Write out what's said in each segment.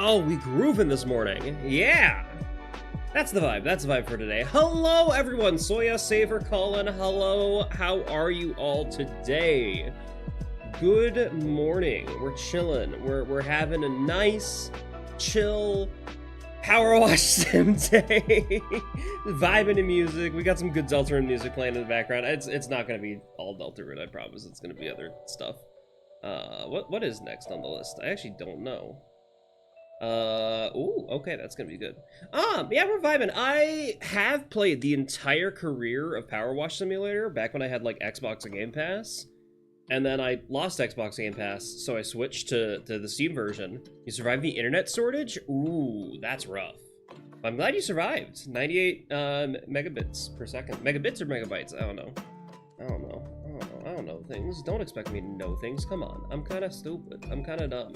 Oh, we grooving this morning. Yeah! That's the vibe. That's the vibe for today. Hello, everyone. Soya, Saver, Colin. Hello. How are you all today? Good morning. We're chilling. We're having a nice, chill Powerwash Sim day. Vibing to music. We got some good Deltarune music playing in the background. It's not gonna be all Deltarune, I promise. It's gonna be other stuff. What is next on the list? I actually don't know. Ooh, okay, that's gonna be good. Yeah, we're vibing. I have played the entire career of Powerwash Simulator back when I had, like, Xbox and Game Pass. And then I lost Xbox Game Pass, so I switched to the Steam version. You survived the internet shortage? Ooh, that's rough. I'm glad you survived. 98 megabits per second. Megabits or megabytes? I don't know. I don't know things. Don't expect me to know things. Come on. I'm kind of stupid. I'm kind of dumb.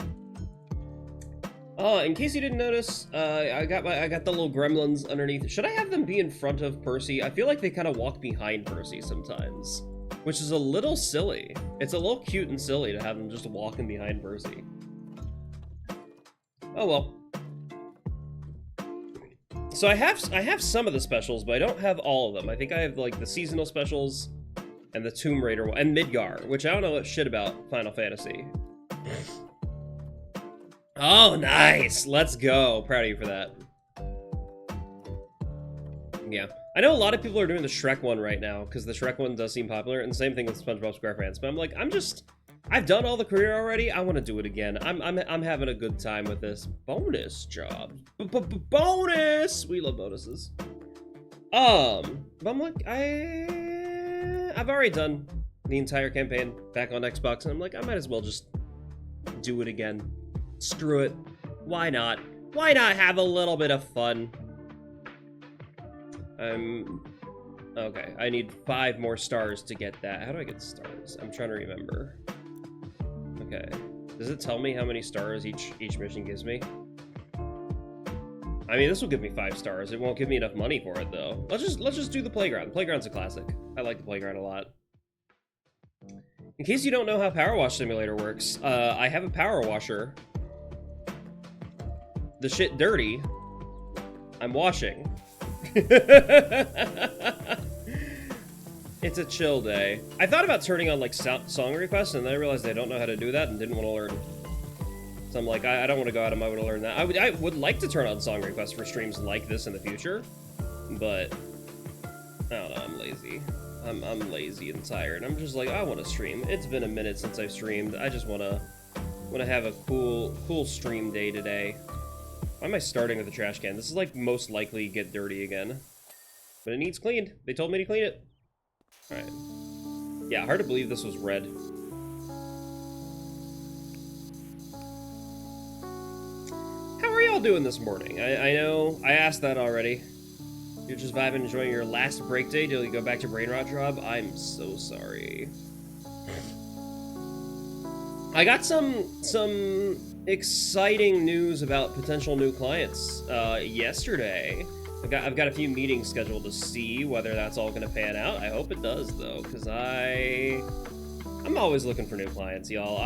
In case you didn't notice, I got the little gremlins underneath. Should I have them be in front of Percy? I feel like they kind of walk behind Percy sometimes, which is a little silly. It's a little cute and silly to have them just walking behind Percy. Oh well. So I have some of the specials, but I don't have all of them. I think I have, like, the seasonal specials and the Tomb Raider one, and Midgar, which I don't know shit about Final Fantasy. Oh, nice! Let's go. Proud of you for that. Yeah. I know a lot of people are doing the Shrek one right now, because the Shrek one does seem popular, and the same thing with SpongeBob SquarePants, but I'm like, I've done all the career already, I want to do it again. I'm having a good time with this. Bonus job. Bonus! We love bonuses. But I'm like, I've already done the entire campaign back on Xbox, and I'm like, I might as well just do it again. Screw it. Why not? Why not have a little bit of fun? Okay, I need 5 more stars to get that. How do I get stars? I'm trying to remember. Okay. Does it tell me how many stars each mission gives me? I mean, this will give me 5 stars. It won't give me enough money for it, though. Let's just do the playground. The playground's a classic. I like the playground a lot. In case you don't know how Powerwash Simulator works, I have a power washer. The shit dirty. I'm washing. It's a chill day. I thought about turning on, like, song requests, and then I realized I don't know how to do that and didn't want to learn. So I'm like, I don't want to go out of my way to learn that. I would like to turn on song requests for streams like this in the future, but I don't know, I'm lazy. I'm lazy and tired. I'm just like, I want to stream. It's been a minute since I've streamed. I just want to have a cool stream day today. Why am I starting with the trash can? This is, like, most likely get dirty again. But it needs cleaned. They told me to clean it. Alright. Yeah, hard to believe this was red. How are y'all doing this morning? I know I asked that already. You're just vibing, enjoying your last break day till you go back to Brain Rot Job? I'm so sorry. I got some exciting news about potential new clients yesterday. I've got a few meetings scheduled to see whether that's all gonna pan out. I hope it does, though, because I'm always looking for new clients, y'all.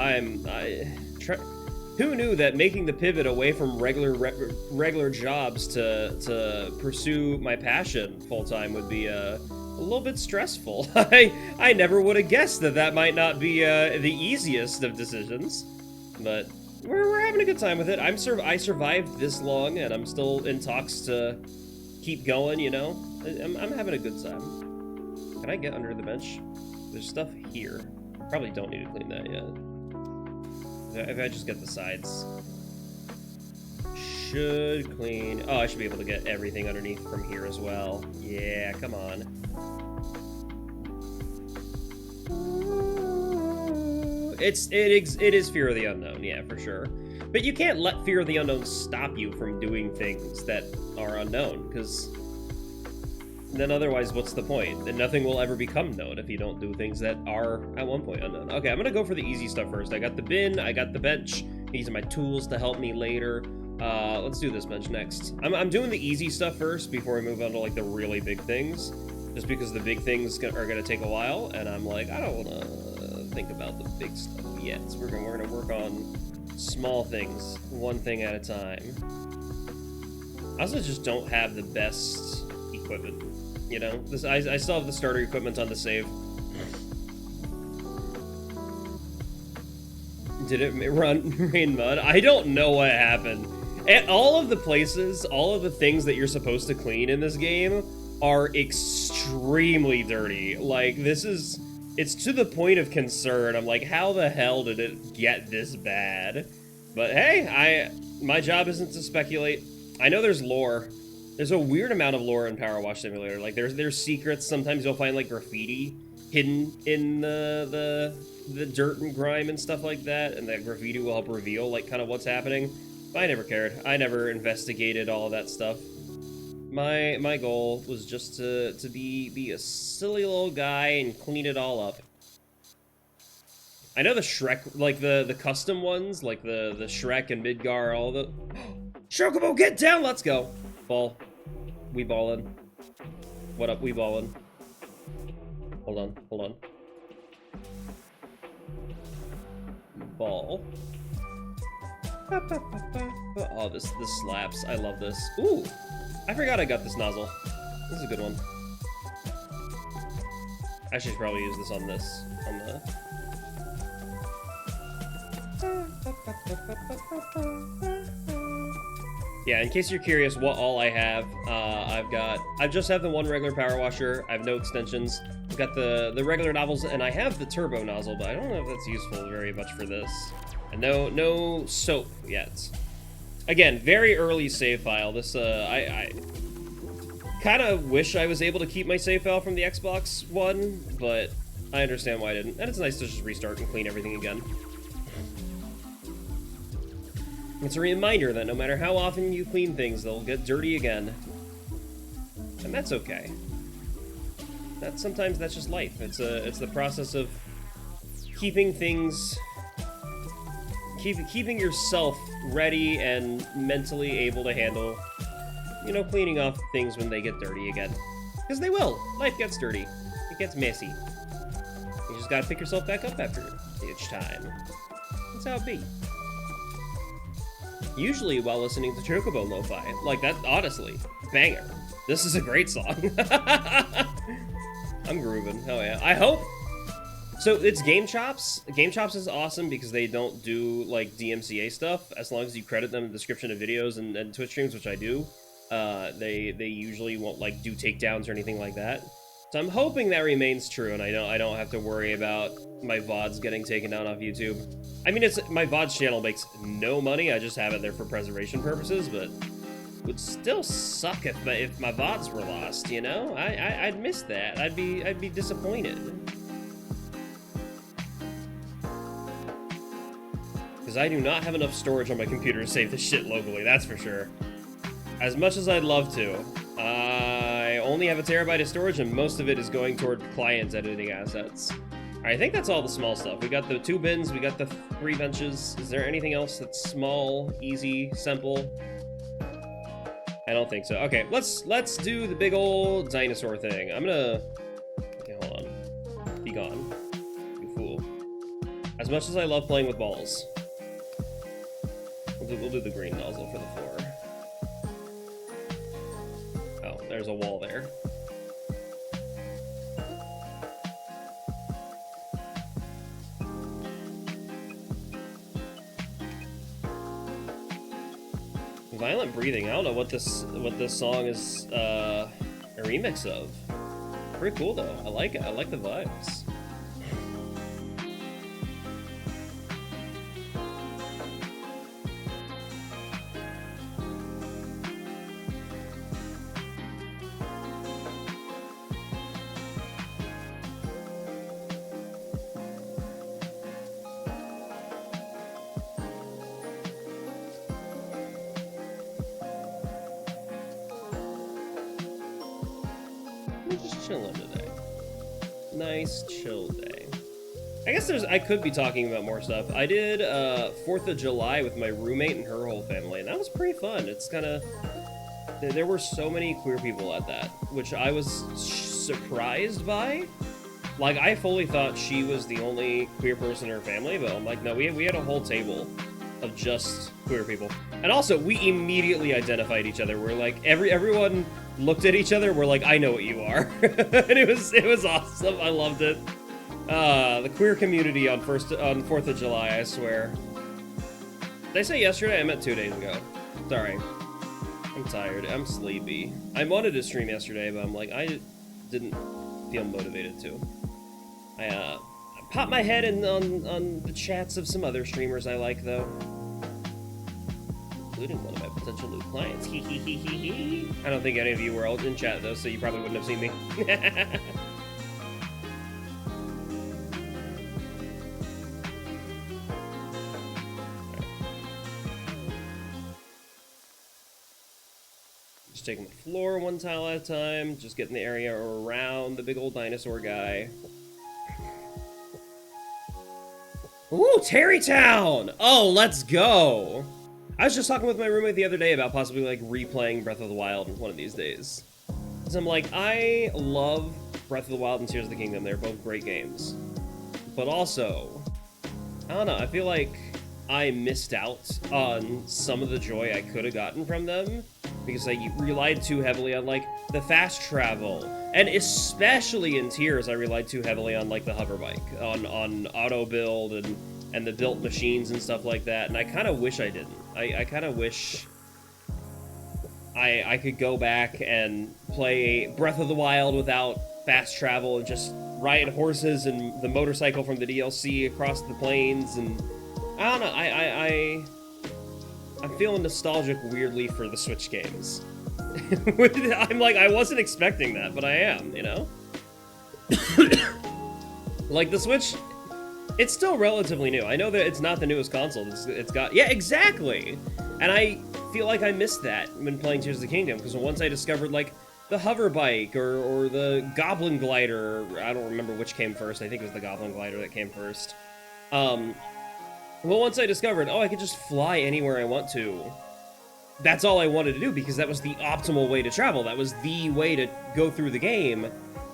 Who knew that making the pivot away from regular jobs to pursue my passion full time would be a little bit stressful. I never would have guessed that might not be the easiest of decisions, but we're having a good time with it. I survived this long, and I'm still in talks to keep going. You know, I'm having a good time. Can I get under the bench? There's stuff here. Probably don't need to clean that yet. If I just get the sides, should clean. Oh, I should be able to get everything underneath from here as well. Yeah, come on. It is fear of the unknown, yeah, for sure. But you can't let fear of the unknown stop you from doing things that are unknown, because then otherwise, what's the point? And nothing will ever become known if you don't do things that are at one point unknown. Okay, I'm gonna go for the easy stuff first. I got the bin, I got the bench. These are my tools to help me later. Let's do this bench next. I'm doing the easy stuff first before we move on to, like, the really big things. Just because the big things are gonna take a while, and I'm like, I don't wanna think about the big stuff yet. So we're gonna work on Small things, one thing at a time. I also just don't have the best equipment, you know? I still have the starter equipment on the save. Did it rain mud? I don't know what happened. And all of the places, all of the things that you're supposed to clean in this game are extremely dirty. Like, it's to the point of concern. I'm like, how the hell did it get this bad? But hey, my job isn't to speculate. I know there's lore. There's a weird amount of lore in Powerwash Simulator. Like, there's secrets. Sometimes you'll find, like, graffiti hidden in the dirt and grime and stuff like that, and that graffiti will help reveal, like, kind of what's happening. But I never cared. I never investigated all of that stuff. My goal was just to be a silly little guy and clean it all up. I know the Shrek, like, the custom ones, like the Shrek and Midgar, all the... Chocobo, get down! Let's go! Ball. We ballin'. What up, we ballin'? Hold on, hold on. Ball. Oh, this slaps. I love this. Ooh! I forgot I got this nozzle. This is a good one. I should probably use this on this. On the... Yeah, in case you're curious what all I have, I just have the one regular power washer. I have no extensions. I've got the regular nozzles, and I have the turbo nozzle, but I don't know if that's useful very much for this. And no soap yet. Again, very early save file. This, I kind of wish I was able to keep my save file from the Xbox One, but I understand why I didn't. And it's nice to just restart and clean everything again. It's a reminder that no matter how often you clean things, they'll get dirty again. And that's okay. Sometimes that's just life. It's the process of keeping things... Keeping yourself ready and mentally able to handle, you know, cleaning off things when they get dirty again. Because they will. Life gets dirty. It gets messy. You just gotta pick yourself back up after each time. That's how it be. Usually while listening to Chocobo Lo-Fi. Like, that, honestly, banger. This is a great song. I'm grooving. Hell yeah. I hope... So, it's Game Chops. Game Chops is awesome because they don't do, like, DMCA stuff. As long as you credit them in the description of videos and Twitch streams, which I do, they usually won't, like, do takedowns or anything like that. So I'm hoping that remains true, and I don't have to worry about my VODs getting taken down off YouTube. I mean, my VODs channel makes no money. I just have it there for preservation purposes, but would still suck if my VODs were lost, you know? I'd miss that. I'd be disappointed. Because I do not have enough storage on my computer to save this shit locally, that's for sure. As much as I'd love to, I only have 1 terabyte of storage, and most of it is going toward client editing assets. Alright, I think that's all the small stuff. We got the 2 bins, we got the 3 benches. Is there anything else that's small, easy, simple? I don't think so. Okay, let's do the big old dinosaur thing. I'm gonna... Okay, hold on. Be gone. You fool. As much as I love playing with balls. We'll do the green nozzle for the floor. Oh, there's a wall there. Violent Breathing. I don't know what this song is a remix of. Pretty cool though. I like it. I like the vibes. Just chilling today. Nice chill day. I guess I could be talking about more stuff. I did 4th of July with my roommate and her whole family, and that was pretty fun. It's kind of... There were so many queer people at that, which I was surprised by. Like, I fully thought she was the only queer person in her family, but I'm like, no, we had a whole table of just queer people. And also, we immediately identified each other. We're like, everyone looked at each other. We're like, I know what you are. And it was awesome. I loved it. The queer community on 4th of July, I swear. Did I say yesterday? I meant 2 days ago. Sorry. I'm tired. I'm sleepy. I wanted to stream yesterday, but I'm like, I didn't feel motivated to. I popped my head in on the chats of some other streamers I like, though. Including one of my potential new clients. I don't think any of you were all in chat, though, so you probably wouldn't have seen me. Just taking the floor one tile at a time, just getting the area around the big old dinosaur guy. Ooh, Terrytown! Oh, let's go! I was just talking with my roommate the other day about possibly, like, replaying Breath of the Wild one of these days. Because I'm like, I love Breath of the Wild and Tears of the Kingdom. They're both great games. But also, I don't know, I feel like I missed out on some of the joy I could have gotten from them because I relied too heavily on, like, the fast travel. And especially in Tears, I relied too heavily on, like, the hover bike, on auto build and the built machines and stuff like that. And I kind of wish I didn't. I kind of wish I could go back and play Breath of the Wild without fast travel and just ride horses and the motorcycle from the DLC across the plains. And I don't know, I'm feeling nostalgic weirdly for the Switch games. I'm like, I wasn't expecting that, but I am, you know? Like, the Switch, it's still relatively new. I know that it's not the newest console. It's got... Yeah, exactly! And I feel like I missed that when playing Tears of the Kingdom, because once I discovered, like, the hover bike or the Goblin Glider, I don't remember which came first. I think it was the Goblin Glider that came first. Well, once I discovered, oh, I could just fly anywhere I want to, that's all I wanted to do, because that was the optimal way to travel. That was the way to go through the game.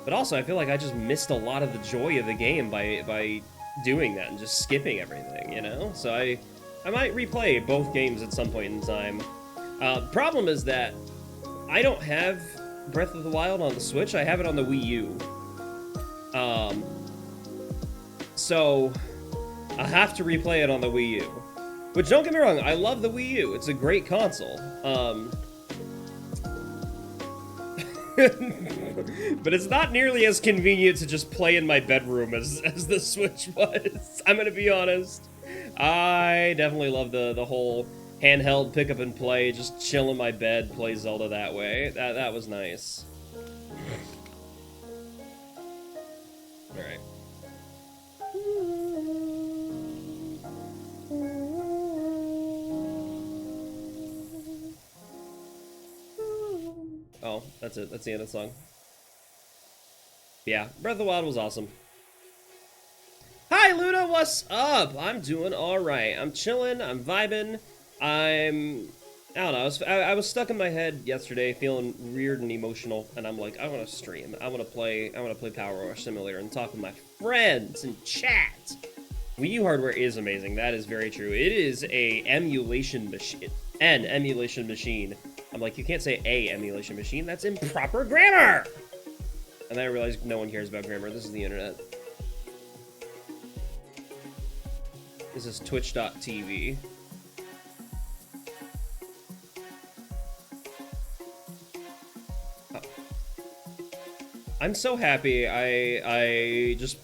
But also, I feel like I just missed a lot of the joy of the game by doing that and just skipping everything, you know? So I might replay both games at some point in time. Problem is that I don't have Breath of the Wild on the Switch. I have it on the Wii U. So I'll have to replay it on the Wii U. Which, don't get me wrong, I love the Wii U. It's a great console. But it's not nearly as convenient to just play in my bedroom as the Switch was. I'm gonna be honest. I definitely love the whole handheld pick up and play, just chill in my bed, play Zelda that way. That was nice. Alright. Oh, that's it. That's the end of the song. Yeah, Breath of the Wild was awesome. Hi, Luna, what's up? I'm doing alright. I'm chilling, I'm vibing. I don't know, I was stuck in my head yesterday feeling weird and emotional, and I'm like, I want to stream. I want to play Powerwash Simulator and talk with my friends and chat. Wii U hardware is amazing. That is very true. It is an emulation machine. I'm like, you can't say a emulation machine. That's improper grammar! And then I realized no one cares about grammar. This is the internet. This is twitch.tv. Oh. I'm so happy I just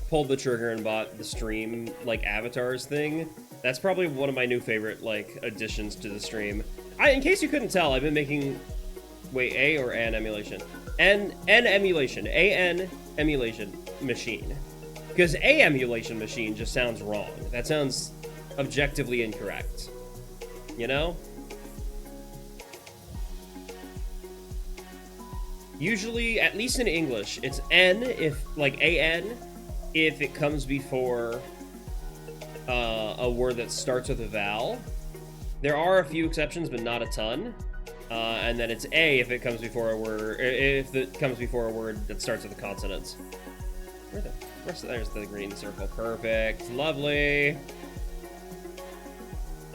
pulled the trigger and bought the stream, like, avatars thing. That's probably one of my new favorite, like, additions to the stream. In case you couldn't tell, I've been making... Wait, A or an emulation? N emulation. A-N emulation machine. Because A emulation machine just sounds wrong. That sounds objectively incorrect. You know? Usually, at least in English, it's N if, like, A-N, if it comes before a word that starts with a vowel. There are a few exceptions, but not a ton. And then it's A if it comes before a word, if it comes before a word that starts with a consonant. There's the green circle. Perfect. Lovely.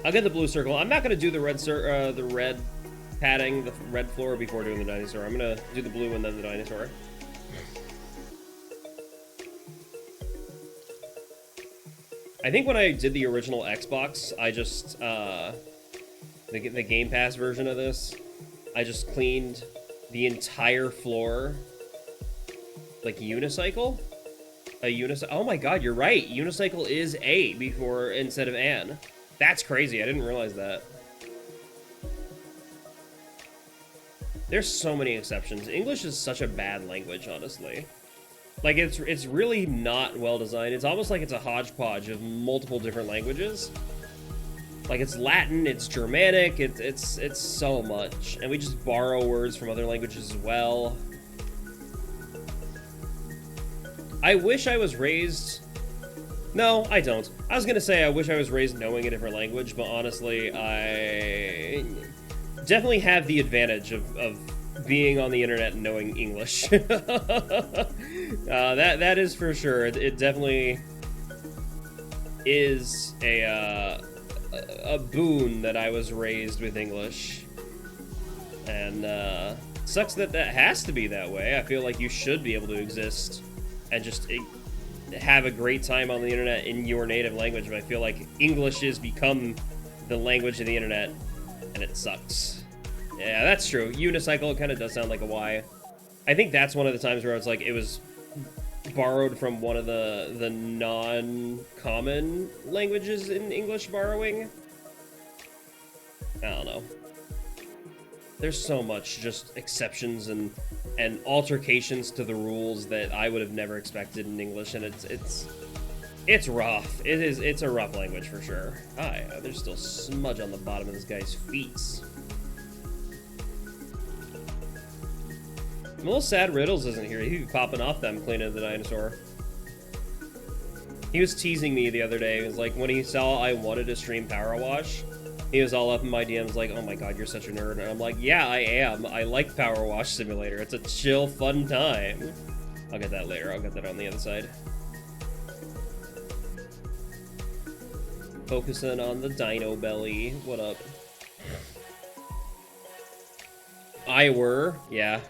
I'll get the blue circle. I'm not gonna do the red padding, the red floor before doing the dinosaur. I'm gonna do the blue and then the dinosaur. I think when I did the original Xbox, I just, the Game Pass version of this, I just cleaned the entire floor, like unicycle? Oh my god, you're right. Unicycle is A before, instead of an. That's crazy, I didn't realize that. There's so many exceptions. English is such a bad language, honestly. Like, it's really not well designed. It's almost like it's a hodgepodge of multiple different languages. Like, it's Latin, it's Germanic, it's so much. And we just borrow words from other languages as well. I wish I was raised... No, I don't. I was gonna say I wish I was raised knowing a different language, but honestly, I definitely have the advantage of being on the internet and knowing English. That is for sure. It definitely is a boon that I was raised with English. And sucks that has to be that way. I feel like you should be able to exist and just have a great time on the internet in your native language, but I feel like English has become the language of the internet, and it sucks. Yeah, that's true. Unicycle kind of does sound like a Y. I think that's one of the times where it's like it was borrowed from one of the non-common languages in English borrowing. I don't know. There's so much just exceptions and altercations to the rules that I would have never expected in English, and it's rough. It's a rough language for sure. Hi, there's still smudge on the bottom of this guy's feet. I'm a little sad Riddles isn't here. He'd be popping off them cleaning the dinosaur. He was teasing me the other day. It was like when he saw I wanted to stream Powerwash, he was all up in my DMs like, oh my god, you're such a nerd. And I'm like, yeah, I am. I like Powerwash Simulator. It's a chill, fun time. I'll get that later. I'll get that on the other side. Focusing on the dino belly. What up? I were, yeah.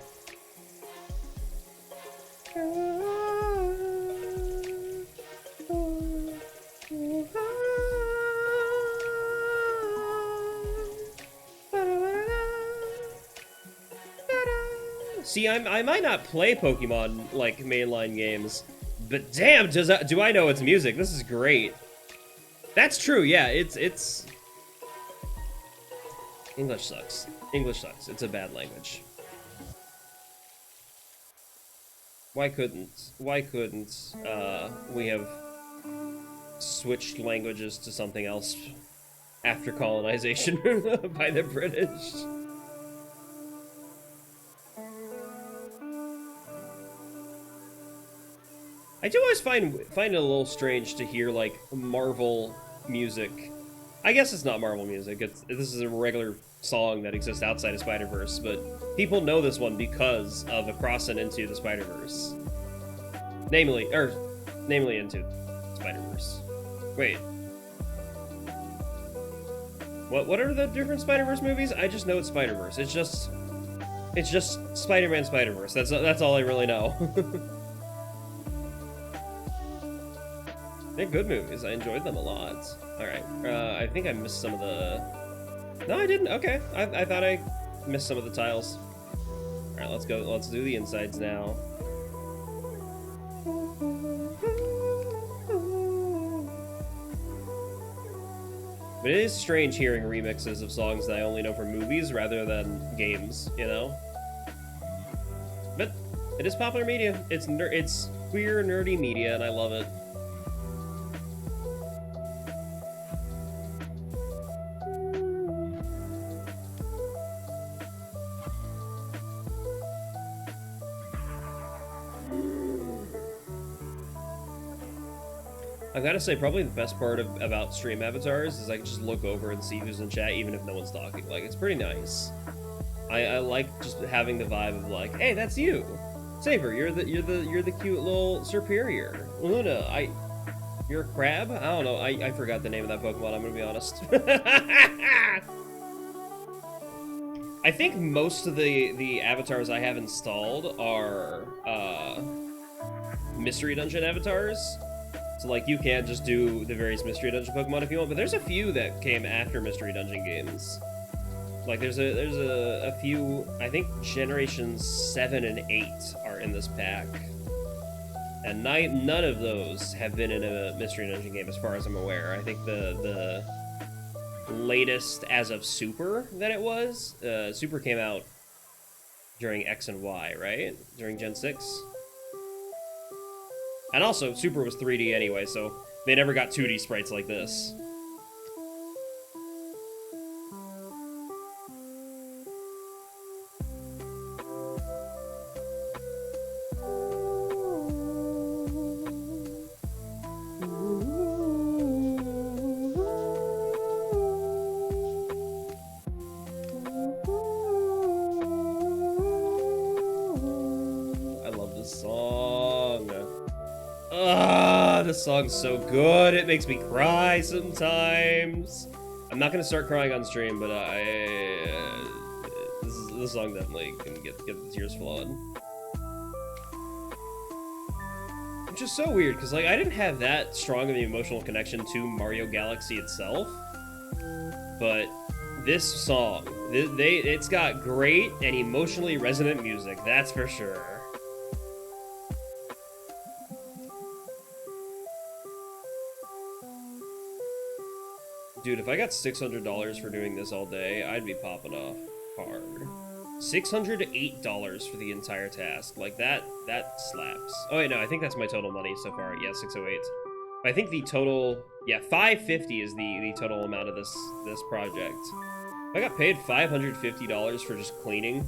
See, I might not play Pokemon, like, mainline games, but damn, do I know its music. This is great. That's true, yeah, it's... English sucks. English sucks. It's a bad language. Why couldn't we have switched languages to something else after colonization by the British? I do always find it a little strange to hear, like, Marvel music. I guess it's not Marvel music. This is a regular song that exists outside of Spider-Verse, but people know this one because of a crossing into the Spider-Verse. Namely into Spider-Verse. Wait. What are the different Spider-Verse movies? I just know it's Spider-Verse. It's just Spider-Man Spider-Verse. That's all I really know. They're good movies. I enjoyed them a lot. Alright, I think I missed some of the... No, I didn't. Okay. I thought I missed some of the tiles. Alright, let's go. Let's do the insides now. But it is strange hearing remixes of songs that I only know from movies rather than games, you know? But it is popular media. It's queer, nerdy media, and I love it. I've got to say, probably the best part about stream avatars is I can just look over and see who's in chat, even if no one's talking. Like, it's pretty nice. I like just having the vibe of like, hey, that's you, Saber. You're the cute little superior. Luna, You're a crab? I don't know. I forgot the name of that Pokemon, I'm gonna be honest. I think most of the avatars I have installed are Mystery Dungeon avatars. So, like, you can just do the various Mystery Dungeon Pokemon if you want, but there's a few that came after Mystery Dungeon games. Like, there's a few, I think Generations 7 and 8 are in this pack. And none of those have been in a Mystery Dungeon game as far as I'm aware. I think the latest as of Super that it was, Super came out during X and Y, right? During Gen 6? And also, Super was 3D anyway, so they never got 2D sprites like this. This song's so good, it makes me cry sometimes. I'm not gonna start crying on stream, but this song definitely can get the tears flowing. Which is so weird, because like I didn't have that strong of an emotional connection to Mario Galaxy itself, but this song, it's got great and emotionally resonant music, that's for sure. Dude, if I got $600 for doing this all day, I'd be popping off hard. $608 for the entire task. Like, that slaps. Oh, wait, no, I think that's my total money so far. Yeah, 608. I think the total... Yeah, 550 is the total amount of this project. If I got paid $550 for just cleaning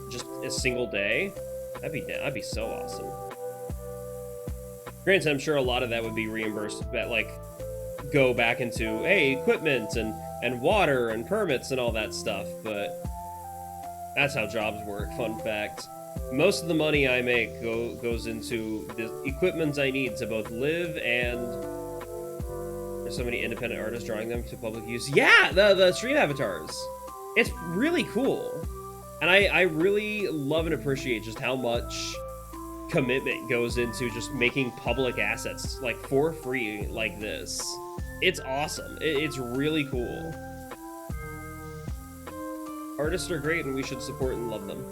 just a single day, that'd be so awesome. Granted, I'm sure a lot of that would be reimbursed, but, like... go back into, hey, equipment and water and permits and all that stuff, but that's how jobs work. Fun fact. Most of the money I make goes into the equipment I need to both live and... There's so many independent artists drawing them to public use. Yeah, the stream avatars. It's really cool. And I really love and appreciate just how much commitment goes into just making public assets, like, for free like this. It's awesome. It's really cool. Artists are great and we should support and love them.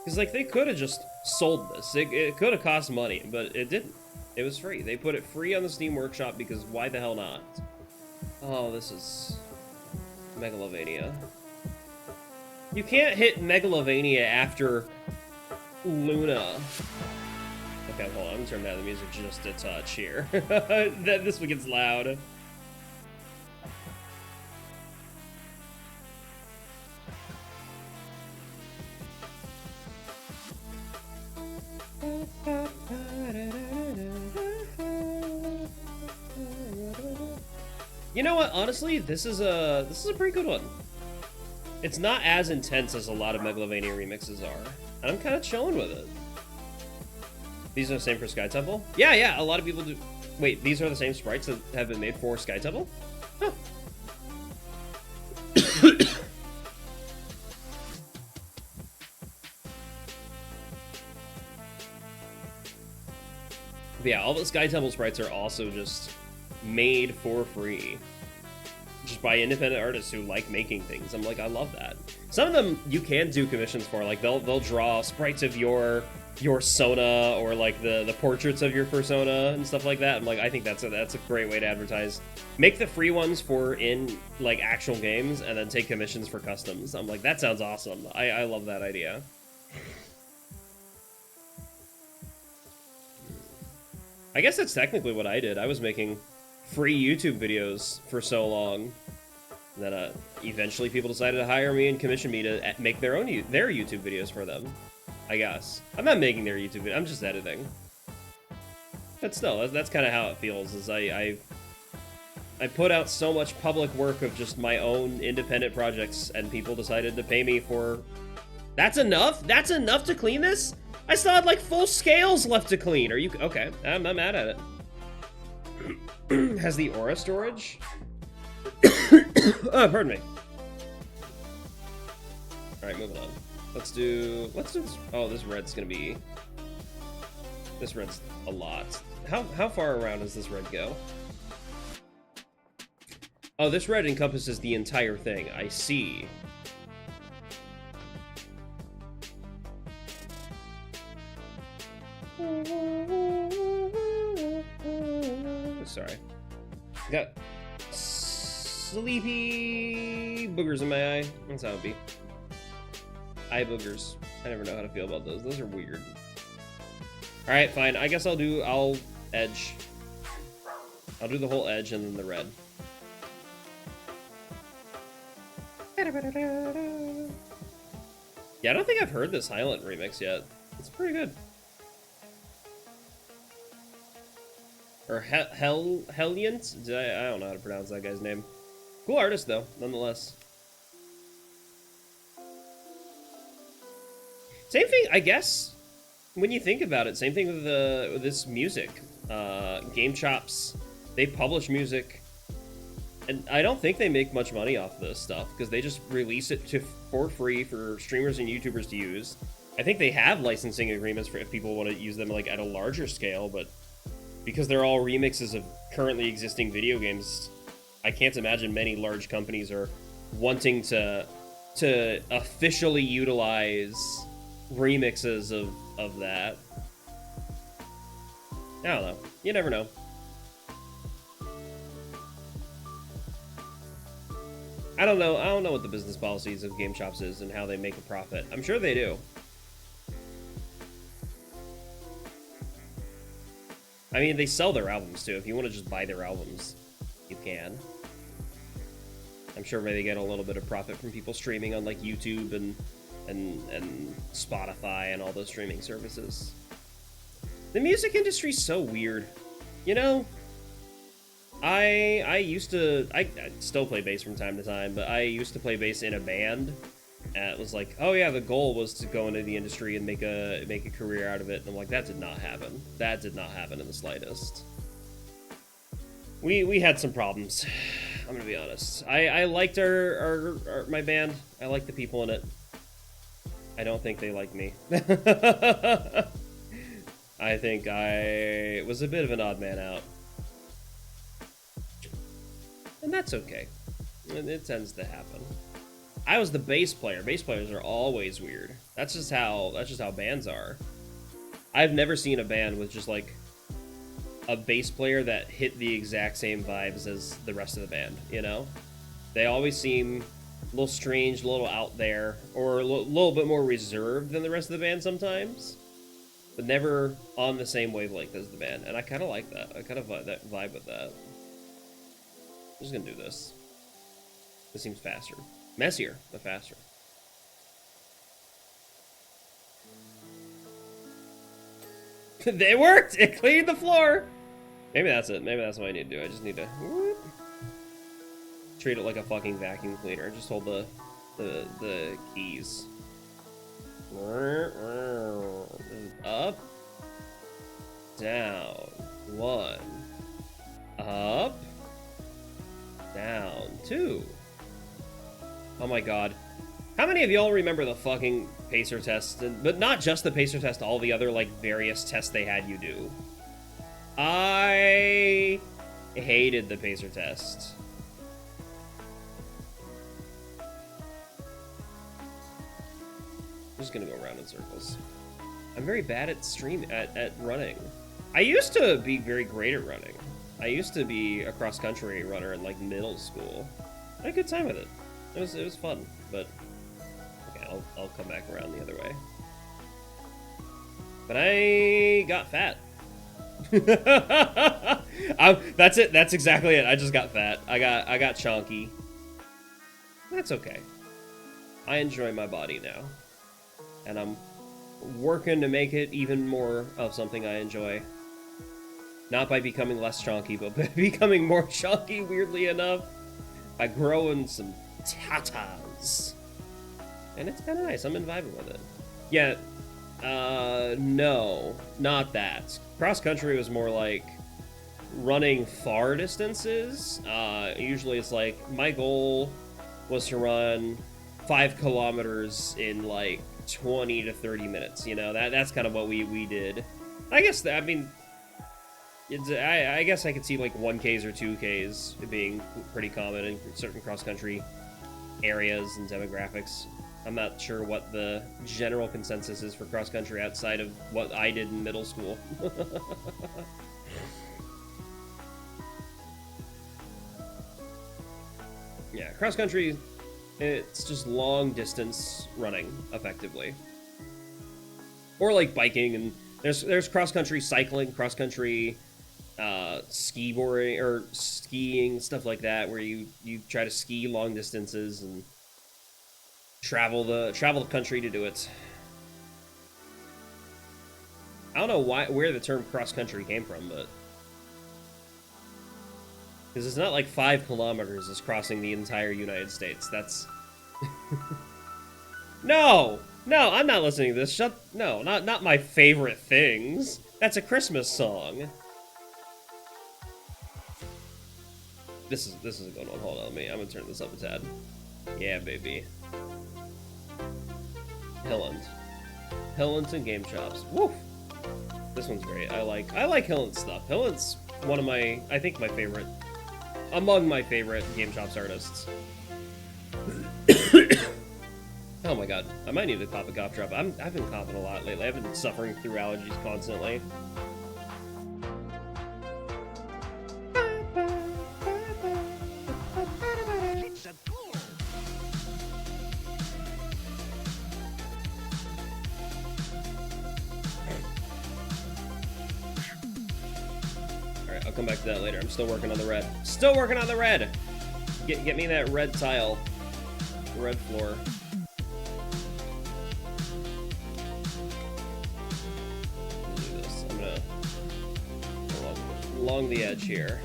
Because, like, they could have just sold this. It could have cost money, but it didn't. It was free. They put it free on the Steam Workshop because why the hell not? Oh, this is... Megalovania. You can't hit Megalovania after Luna. Okay, hold on. I'm gonna turn down the music just a touch here. This one gets loud. You know what? Honestly, this is a pretty good one. It's not as intense as a lot of Megalovania remixes are, and I'm kind of chilling with it. These are the same for Sky Temple? Yeah, a lot of people do. Wait, these are the same sprites that have been made for Sky Temple? Huh. Yeah, all the Sky Temple sprites are also just made for free. Just by independent artists who like making things. I'm like, I love that. Some of them you can do commissions for, like they'll draw sprites of your Sona or like the portraits of your persona and stuff like that. I'm like, I think that's a great way to advertise. Make the free ones for in like actual games and then take commissions for customs. I'm like, that sounds awesome. I love that idea. I guess that's technically what I did. I was making free YouTube videos for so long that eventually people decided to hire me and commission me to make their YouTube videos for them. I guess I'm not making their YouTube video, I'm just editing. But still, that's kind of how it feels. Is I put out so much public work of just my own independent projects, and people decided to pay me for That's enough? That's enough to clean this? I still had like full scales left to clean. Are you okay? I'm mad at it. Has the aura storage? Oh, pardon me. All right, moving on. Let's do this. Oh, this red's gonna be. This red's a lot. How far around does this red go? Oh, this red encompasses the entire thing. I see. Sorry. Got sleepy boogers in my eye. That's how it be. Eye boogers. I never know how to feel about those. Those are weird. Alright, fine. I guess I'll edge. I'll do the whole edge and then the red. Yeah, I don't think I've heard this Highland remix yet. It's pretty good. Or Helliant? I don't know how to pronounce that guy's name. Cool artist, though, nonetheless. Same thing, I guess, when you think about it. Same thing with this music. Game Chops, they publish music. And I don't think they make much money off of this stuff, because they just release it for free for streamers and YouTubers to use. I think they have licensing agreements for if people want to use them like at a larger scale, but because they're all remixes of currently existing video games, I can't imagine many large companies are wanting to officially utilize remixes of that. I don't know. You never know. I don't know what the business policies of Game Chops is and how they make a profit. I'm sure they do. I mean, they sell their albums too. If you want to just buy their albums, you can. I'm sure maybe they get a little bit of profit from people streaming on like YouTube and Spotify and all those streaming services. The music industry's so weird. You know, I still play bass from time to time, but I used to play bass in a band. And it was like, oh yeah, the goal was to go into the industry and make a career out of it. And I'm like, that did not happen. That did not happen in the slightest. We had some problems. I'm gonna be honest. I liked my band. I liked the people in it. I don't think they liked me. I think I was a bit of an odd man out. And that's okay. It tends to happen. I was the bass player. Bass players are always weird. That's just how bands are. I've never seen a band with just like a bass player that hit the exact same vibes as the rest of the band, you know? They always seem a little strange, a little out there, or a little bit more reserved than the rest of the band sometimes, but never on the same wavelength as the band. And I kind of like that. I kind of vibe with that. I'm just gonna do this. This seems faster. Messier, but faster. It worked! It cleaned the floor! Maybe that's it. Maybe that's what I need to do. I just need to treat it like a fucking vacuum cleaner. Just hold the keys. Up. Down. 1. Up. Down. 2. Oh my god. How many of y'all remember the fucking pacer test? But not just the pacer test, all the other, like, various tests they had you do. I hated the pacer test. I'm just gonna go around in circles. I'm very bad at running. I used to be very great at running. I used to be a cross-country runner in, like, middle school. I had a good time with it. It was fun, but okay, I'll come back around the other way. But I got fat. That's it. That's exactly it. I just got fat. I got chunky. That's okay. I enjoy my body now, and I'm working to make it even more of something I enjoy. Not by becoming less chunky, but by becoming more chunky. Weirdly enough, by growing some tatas. And it's kind of nice. I'm vibing with it. Yeah, no, not that. Cross country was more like running far distances. Usually it's like, my goal was to run 5 kilometers in like 20 to 30 minutes, you know? That's kind of what we did. I guess, I mean, I guess I could see like 1Ks or 2Ks being pretty common in certain cross-country areas and demographics. I'm not sure what the general consensus is for cross-country outside of what I did in middle school. Yeah, cross-country, it's just long-distance running, effectively. Or like biking, and there's cross-country cycling, cross-country skiboarding, or skiing, stuff like that, where you try to ski long distances and travel the country to do it. I don't know where the term cross-country came from, but because it's not like 5 kilometers is crossing the entire United States. That's No, I'm not listening to this. No, not my favorite things. That's a Christmas song. This is a good one. Hold on, I'm gonna turn this up a tad. Yeah, baby. Hillen's and Game Shops. Woo! This one's great. I like Hillen's stuff. Hillen's one of my, I think, among my favorite Game Shops artists. Oh my god, I might need to pop a cough drop. I've been coughing a lot lately. I've been suffering through allergies constantly. Alright, I'll come back to that later. I'm still working on the red. Still working on the red! Get me that red tile. The red floor. Along the edge here.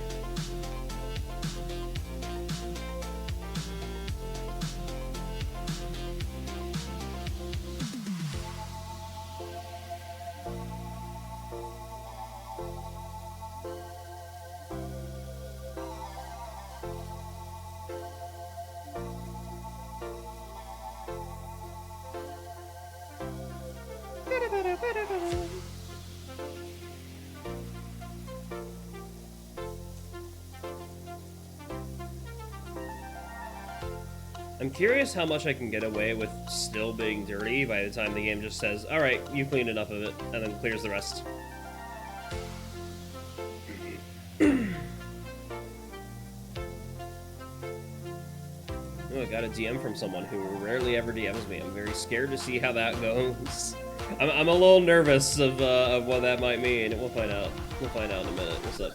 I'm curious how much I can get away with still being dirty by the time the game just says, alright, you cleaned enough of it, and then clears the rest. Oh, I got a DM from someone who rarely ever DMs me. I'm very scared to see how that goes. I'm a little nervous of what that might mean. We'll find out. We'll find out in a minute. What's up?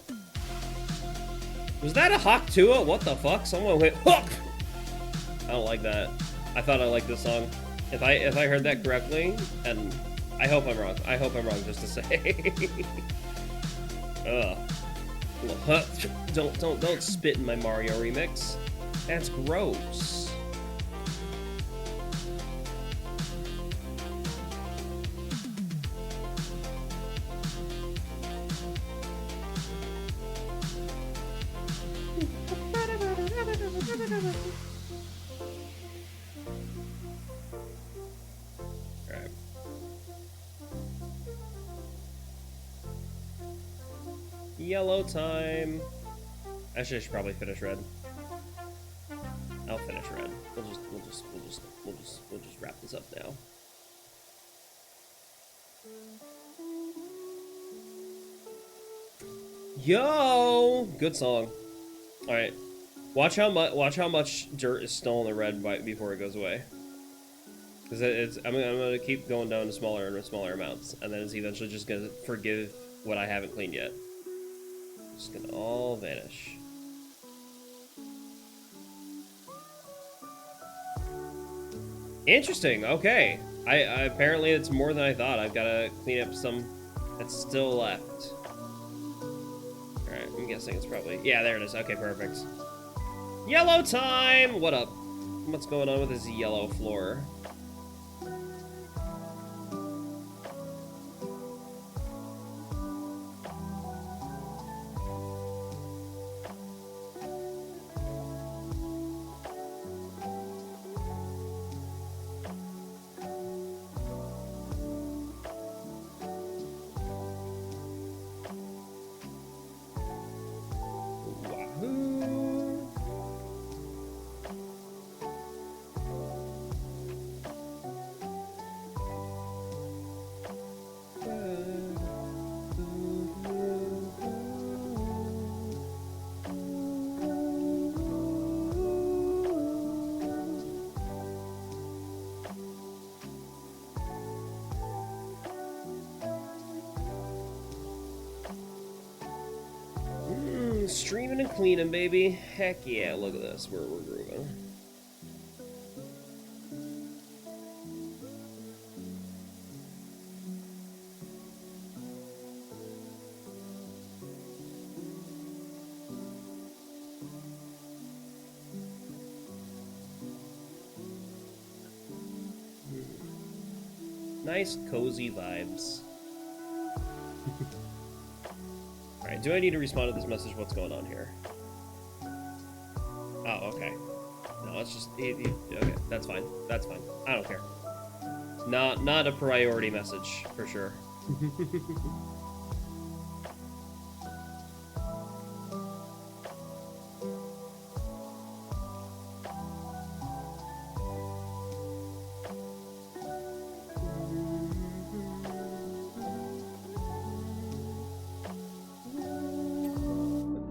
Was that a Hawk Tua? What the fuck? Someone went Hawk! I don't like that. I thought I liked this song. If I heard that correctly, and I hope I'm wrong. I hope I'm wrong, just to say. Ugh. Don't spit in my Mario remix. That's gross. Alright. Yellow time. Actually, I should probably finish red. I'll finish red. We'll just wrap this up now. Yo, good song. All right, watch how much dirt is still in the red before it goes away. Because I'm gonna keep going down to smaller and smaller amounts, and then it's eventually just gonna forgive what I haven't cleaned yet. It's just gonna all vanish. Interesting. Okay. I apparently it's more than I thought. I've got to clean up some that's still left. All right. I'm guessing it's probably, yeah. There it is. Okay. Perfect. Yellow time. What up? What's going on with this yellow floor? streaming and cleaning, baby. Heck yeah, look at this. We're grooving. Nice, cozy vibes. Alright, do I need to respond to this message? What's going on here? Oh, okay. No, it's just... okay, that's fine. That's fine. I don't care. Not a priority message, for sure.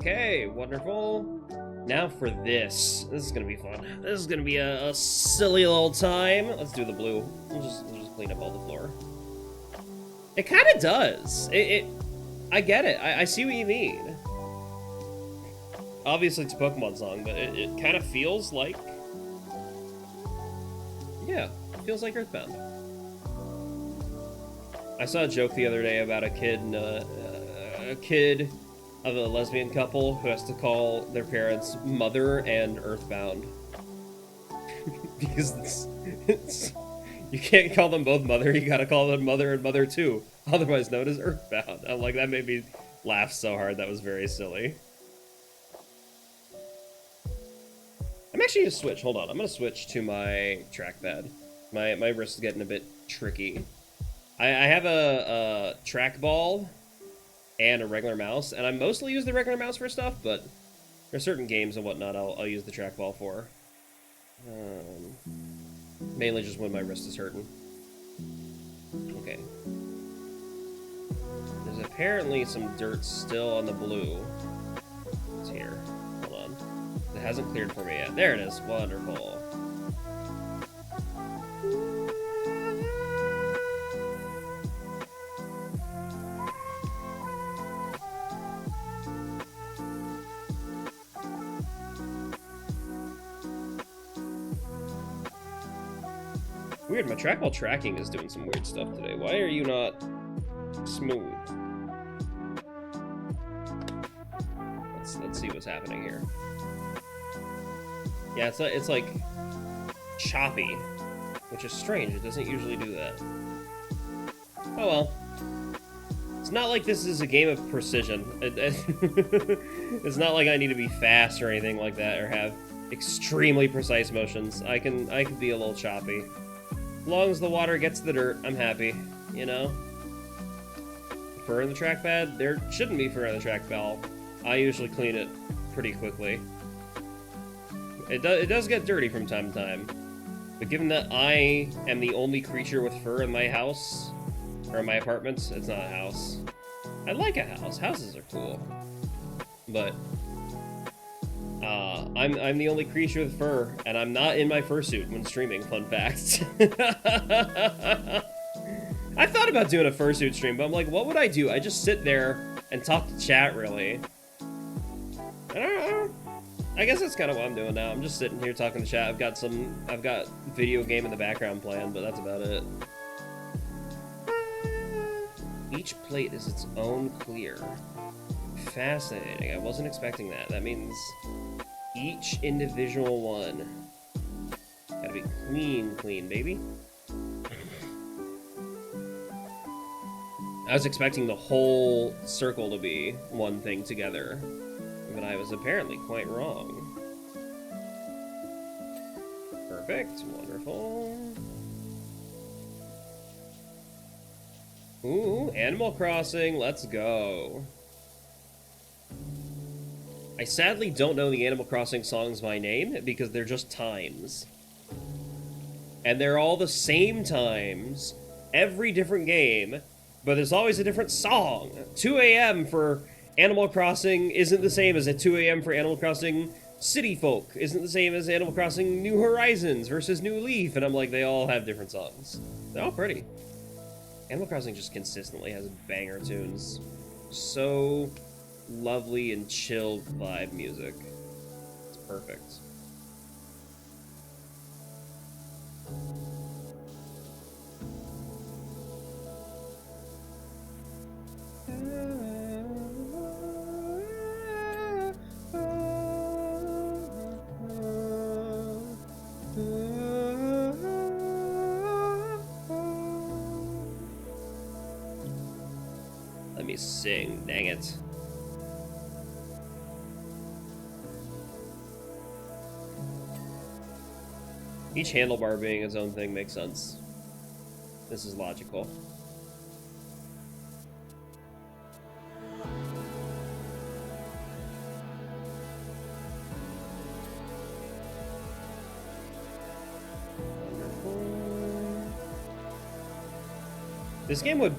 Okay, wonderful. Now for this. This is gonna be fun. This is gonna be a silly little time. Let's do the blue. We'll just clean up all the floor. It kind of does. I get it. I see what you mean. Obviously, it's a Pokemon song, but it kind of feels like... yeah, it feels like Earthbound. I saw a joke the other day about a kid of a lesbian couple who has to call their parents Mother and Earthbound. Because you can't call them both Mother, you gotta call them Mother and Mother 2, otherwise known as Earthbound. I'm like, that made me laugh so hard, that was very silly. I'm actually gonna switch, hold on, I'm gonna switch to my trackpad. My wrist is getting a bit tricky. I have a trackball and a regular mouse, and I mostly use the regular mouse for stuff, but there's certain games and whatnot I'll use the trackball for. Mainly just when my wrist is hurting. Okay. There's apparently some dirt still on the blue. It's here. Hold on. It hasn't cleared for me yet. There it is. Wonderful. Weird, my trackball tracking is doing some weird stuff today. Why are you not smooth? Let's see what's happening here. Yeah, it's like choppy, which is strange. It doesn't usually do that. Oh well. It's not like this is a game of precision. It's not like I need to be fast or anything like that, or have extremely precise motions. I can be a little choppy. As long as the water gets the dirt, I'm happy, you know? Fur in the trackpad? There shouldn't be fur in the trackball. I usually clean it pretty quickly. It does get dirty from time to time. But given that I am the only creature with fur in my house, or in my apartments, it's not a house. I like a house. Houses are cool. But I'm the only creature with fur, and I'm not in my fursuit when streaming, fun fact. I thought about doing a fursuit stream, but I'm like, what would I do? I just sit there and talk to chat, really. I don't know. I guess that's kind of what I'm doing now. I'm just sitting here talking to chat. I've got video game in the background playing, but that's about it. Each plate is its own clear. Fascinating. I wasn't expecting that. That means each individual one. Gotta be clean, baby. I was expecting the whole circle to be one thing together, but I was apparently quite wrong. Perfect. Wonderful. Ooh, Animal Crossing. Let's go. I sadly don't know the Animal Crossing songs by name because they're just times. And they're all the same times, every different game, but there's always a different song. 2 a.m. for Animal Crossing isn't the same as a 2 a.m. for Animal Crossing City Folk, isn't the same as Animal Crossing New Horizons versus New Leaf, and I'm like, they all have different songs. They're all pretty. Animal Crossing just consistently has banger tunes. So lovely and chill vibe music. It's perfect. Let me sing, dang it. Each handlebar being its own thing makes sense. This is logical. This game would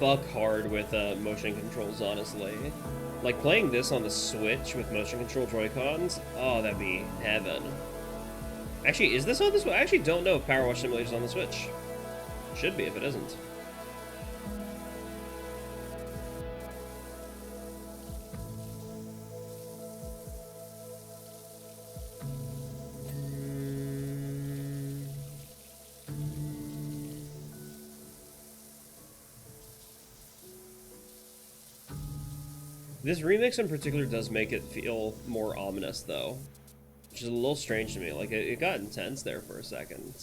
buck hard with motion controls, honestly. Like, playing this on the Switch with motion control Joy-Cons, oh, that'd be heaven. Actually, is this on the Switch? I actually don't know if Powerwash Simulator is on the Switch. Should be if it isn't. This remix in particular does make it feel more ominous, though, which is a little strange to me. Like, it got intense there for a second.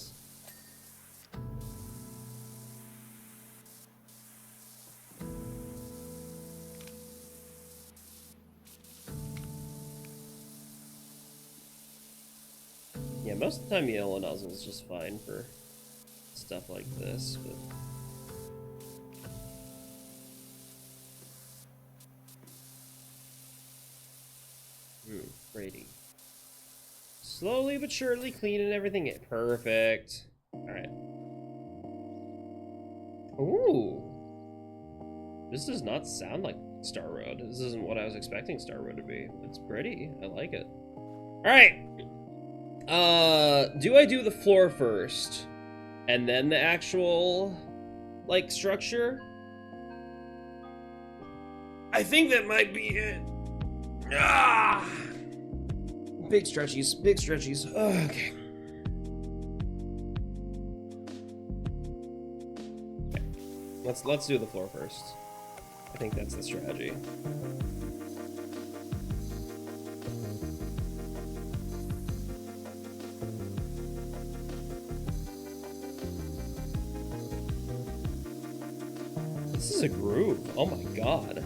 Yeah, most of the time yellow nozzle is just fine for stuff like this, but... Brady. Slowly but surely cleaning everything in. Perfect. Alright. Ooh. This does not sound like Star Road. This isn't what I was expecting Star Road to be. It's pretty. I like it. Alright. Do I do the floor first? And then the actual, like, structure? I think that might be it. Ah! Big stretchies, big stretchies. Okay. Let's do the floor first. I think that's the strategy. This is a groove. Oh my god.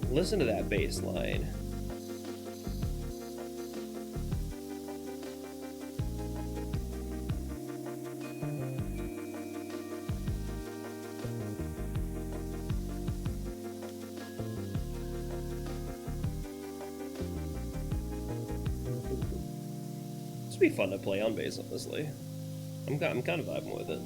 Listen to that bass line. This would be fun to play on bass, honestly. I'm kind of vibing with it.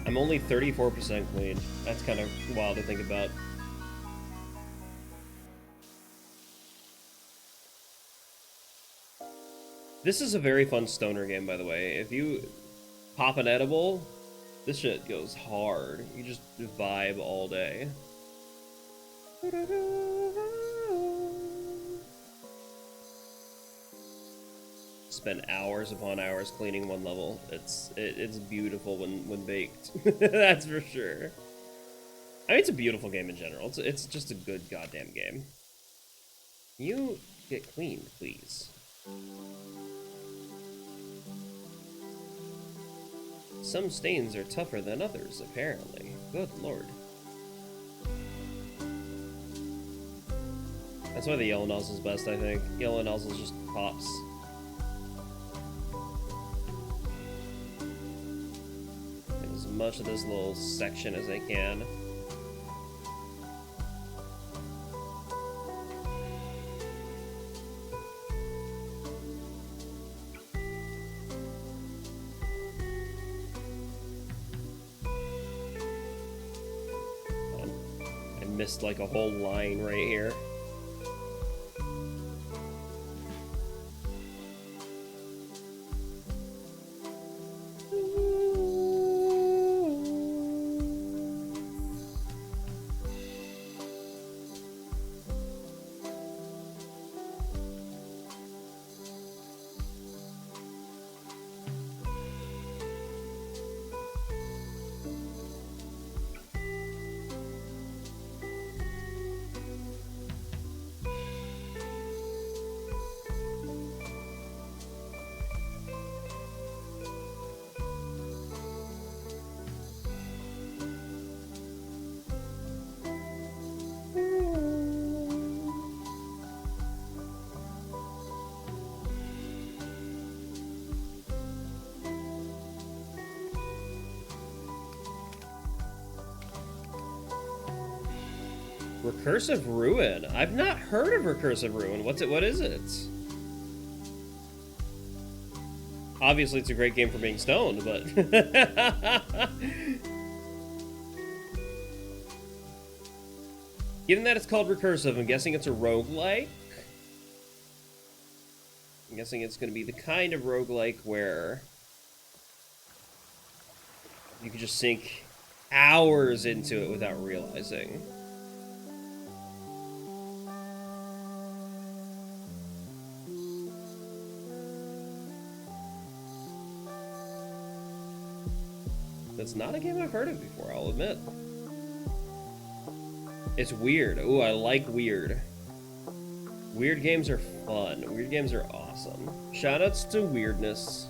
I'm only 34% clean. That's kind of wild to think about. This is a very fun stoner game, by the way. If you pop an edible, this shit goes hard. You just vibe all day. Spend hours upon hours cleaning one level. It's beautiful when baked. That's for sure. I mean, it's a beautiful game in general. It's just a good goddamn game. Can you get cleaned, please? Some stains are tougher than others, apparently. Good lord. That's why the yellow nozzle's best, I think. Yellow nozzle just pops. Get as much of this little section as I can. Missed like a whole line right here. Recursive Ruin. I've not heard of Recursive Ruin. What is it? Obviously, it's a great game for being stoned, but... Given that it's called Recursive, I'm guessing it's a roguelike. I'm guessing it's going to be the kind of roguelike where you could just sink hours into it without realizing. That's not a game I've heard of before, I'll admit. It's weird. Ooh, I like weird. Weird games are fun. Weird games are awesome. Shoutouts to weirdness.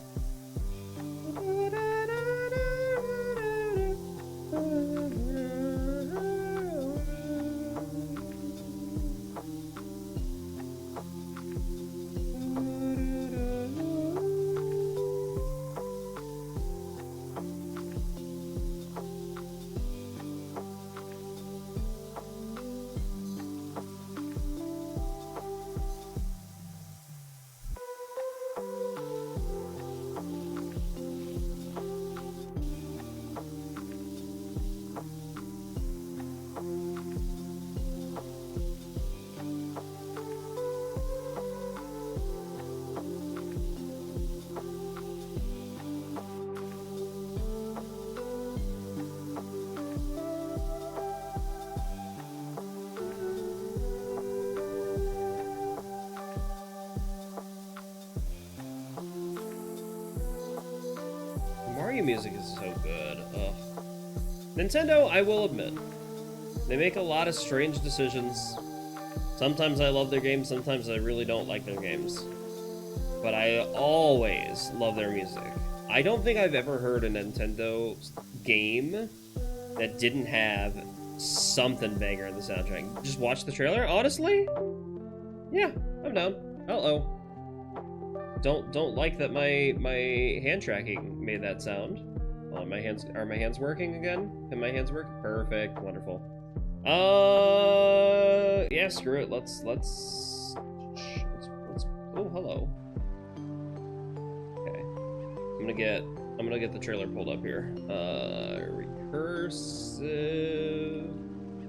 Music is so good. Ugh. Nintendo, I will admit, they make a lot of strange decisions. Sometimes I love their games, sometimes I really don't like their games. But I always love their music. I don't think I've ever heard a Nintendo game that didn't have something banger in the soundtrack. Just watch the trailer, honestly? Yeah, I'm down. Uh-oh. Don't like that my hand tracking made that sound. Oh, are my hands working again? Can my hands work? Perfect, wonderful. Yeah, screw it. Let's oh, hello. Okay. I'm gonna get the trailer pulled up here. Recursive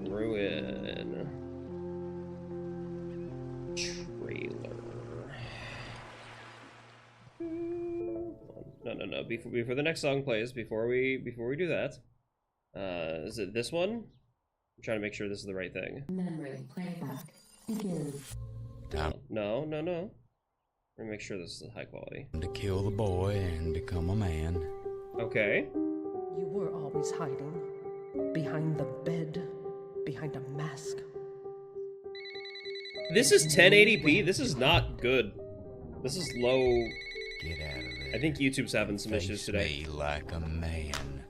Ruin trailer. No. Before the next song plays, before we do that, is it this one? I'm trying to make sure this is the right thing. Memory playback begins. No. Let me make sure this is high quality. To kill the boy and become a man. Okay. You were always hiding behind the bed behind a mask. This is 1080p. This is not good. This is low. Get out of there. I think YouTube's having some issues Face today. me like a man.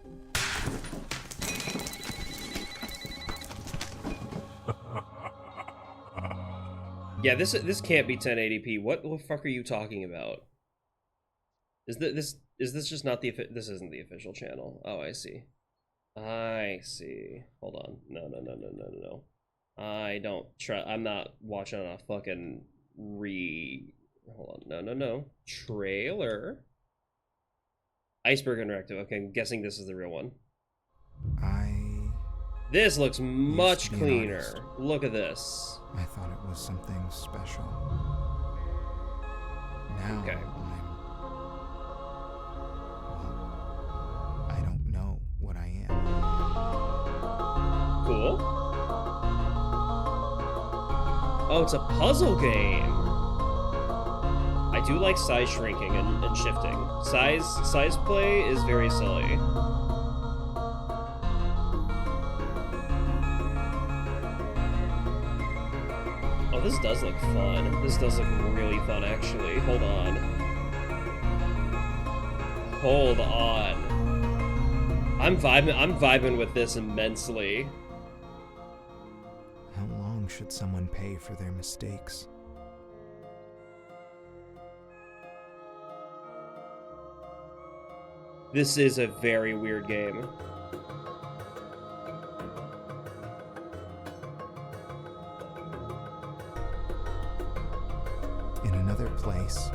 Yeah, this can't be 1080p. What the fuck are you talking about? Is this just not the this isn't the official channel? Oh, I see. I see. Hold on. No. I don't try. I'm not watching on a fucking Hold on. No. Trailer. Iceberg Interactive. Okay, I'm guessing this is the real one. This looks much cleaner. Look at this. I thought it was something special. Now Okay. I don't know what I am. Cool. Oh, it's a puzzle game. I do like size shrinking and shifting. Size play is very silly. Oh, this does look fun. This does look really fun, actually. Hold on. Hold on. I'm vibing with this immensely. How long should someone pay for their mistakes? This is a very weird game. In another place,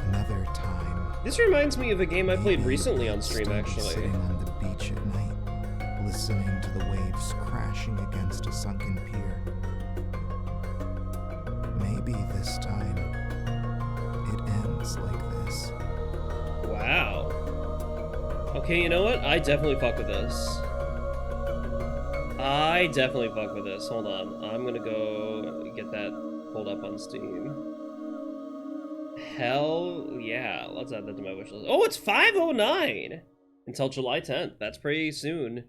another time. This reminds me of a game I played maybe recently on I'd stream, still be actually. Sitting on the beach at night, listening to the waves crashing against a sunken pier. Maybe this time, it ends like this. Wow. Okay, you know what? I definitely fuck with this. Hold on. I'm gonna go get that pulled up on Steam. Hell yeah. Let's add that to my wish list. Oh, it's 509 until July 10th. That's pretty soon.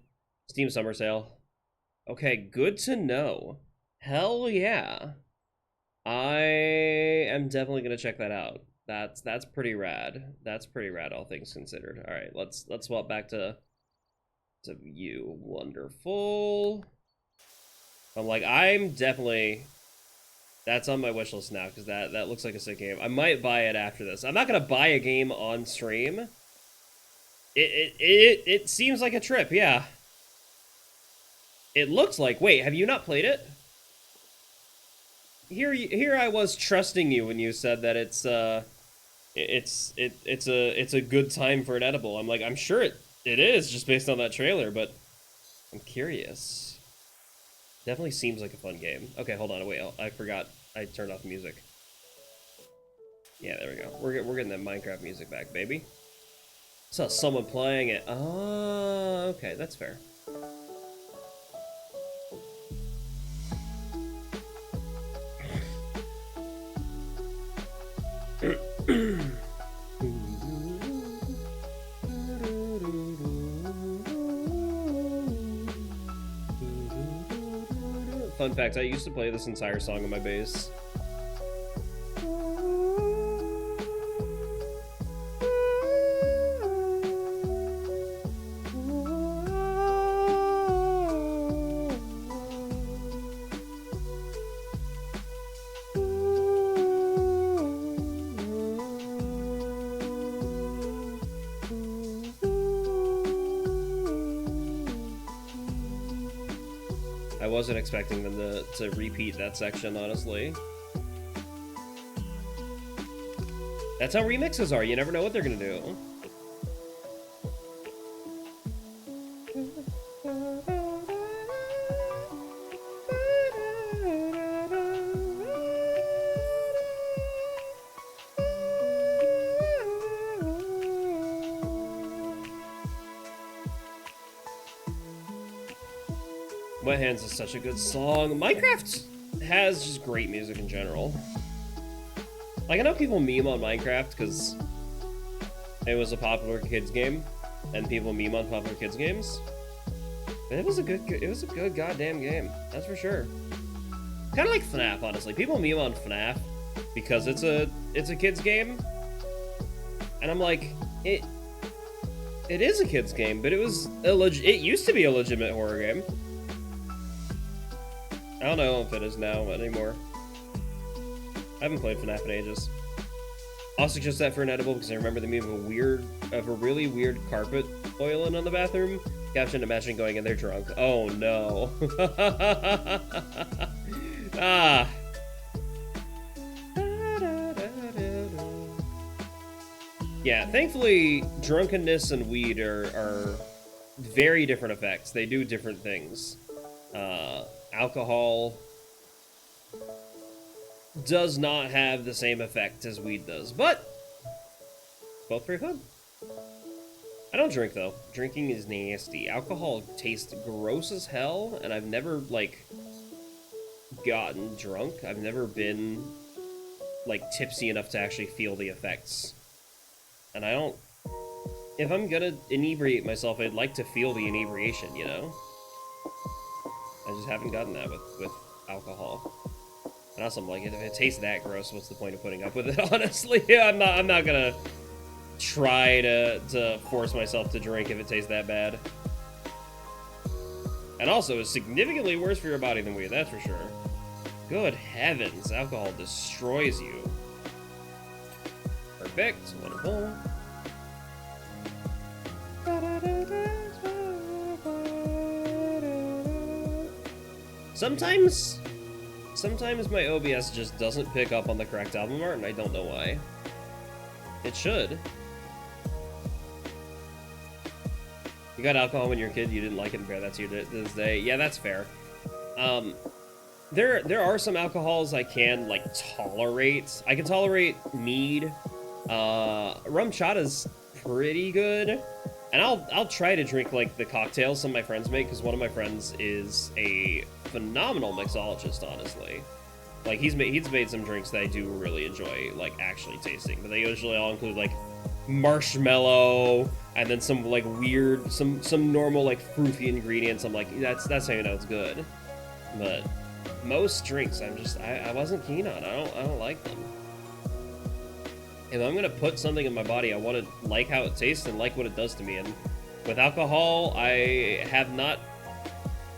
Steam summer sale. Okay, good to know. Hell yeah. I am definitely gonna check that out. That's pretty rad. That's pretty rad, all things considered. All right, let's swap back to you. Wonderful. I'm definitely. That's on my wish list now because that looks like a sick game. I might buy it after this. I'm not gonna buy a game on stream. It seems like a trip, yeah. It looks like. Wait, have you not played it? Here I was trusting you when you said that it's a good time for an edible. I'm sure it is just based on that trailer, but I'm curious. Definitely seems like a fun game. Okay, hold on, wait, I forgot I turned off the music. Yeah, there we go. We're getting that Minecraft music back, baby. Saw someone playing it. Oh, okay, that's fair. Fun fact, I used to play this entire song on my bass. I wasn't expecting them to repeat that section, honestly. That's how remixes are. You never know what they're gonna do. Wet Hands is such a good song. Minecraft has just great music in general. I know people meme on Minecraft because it was a popular kids game, and people meme on popular kids games. It was a good goddamn game. That's for sure. Kind of like FNAF, honestly. People meme on FNAF because it's a kid's game, and I'm like, it is a kid's game, but it used to be a legitimate horror game. I don't know if it is now anymore. I haven't played FNAF in ages. I'll suggest that for an edible because I remember the meme of a really weird carpet oiling on the bathroom. Caption: imagine going in there drunk. Oh no. Ah. Yeah, thankfully, drunkenness and weed are very different effects. They do different things. Alcohol does not have the same effect as weed does, but both pretty fun. I don't drink, though. Drinking is nasty. Alcohol tastes gross as hell, and I've never, like, gotten drunk. I've never been, like, tipsy enough to actually feel the effects. And I don't... If I'm gonna inebriate myself, I'd like to feel the inebriation, you know? I just haven't gotten that with alcohol. And also, I'm like, if it tastes that gross, what's the point of putting up with it, honestly? I'm not gonna try to force myself to drink if it tastes that bad. And also, it's significantly worse for your body than weed, that's for sure. Good heavens, alcohol destroys you. Perfect, wonderful. Sometimes my OBS just doesn't pick up on the correct album art, and I don't know why. It should. You got alcohol when you were a kid, you didn't like it, and bear that to you to this day. Yeah, that's fair. There are some alcohols I can, like, tolerate. I can tolerate mead. Rum chata's pretty good. And I'll try to drink, like, the cocktails some of my friends make, because one of my friends is a phenomenal mixologist, honestly. Like, he's made some drinks that I do really enjoy, like, actually tasting. But they usually all include, like, marshmallow, and then some, like, weird, some normal, like, fruity ingredients. I'm like, that's how you know it's good. But most drinks, I wasn't keen on. I don't like them. If I'm gonna put something in my body, I want to like how it tastes and like what it does to me. And with alcohol, I have not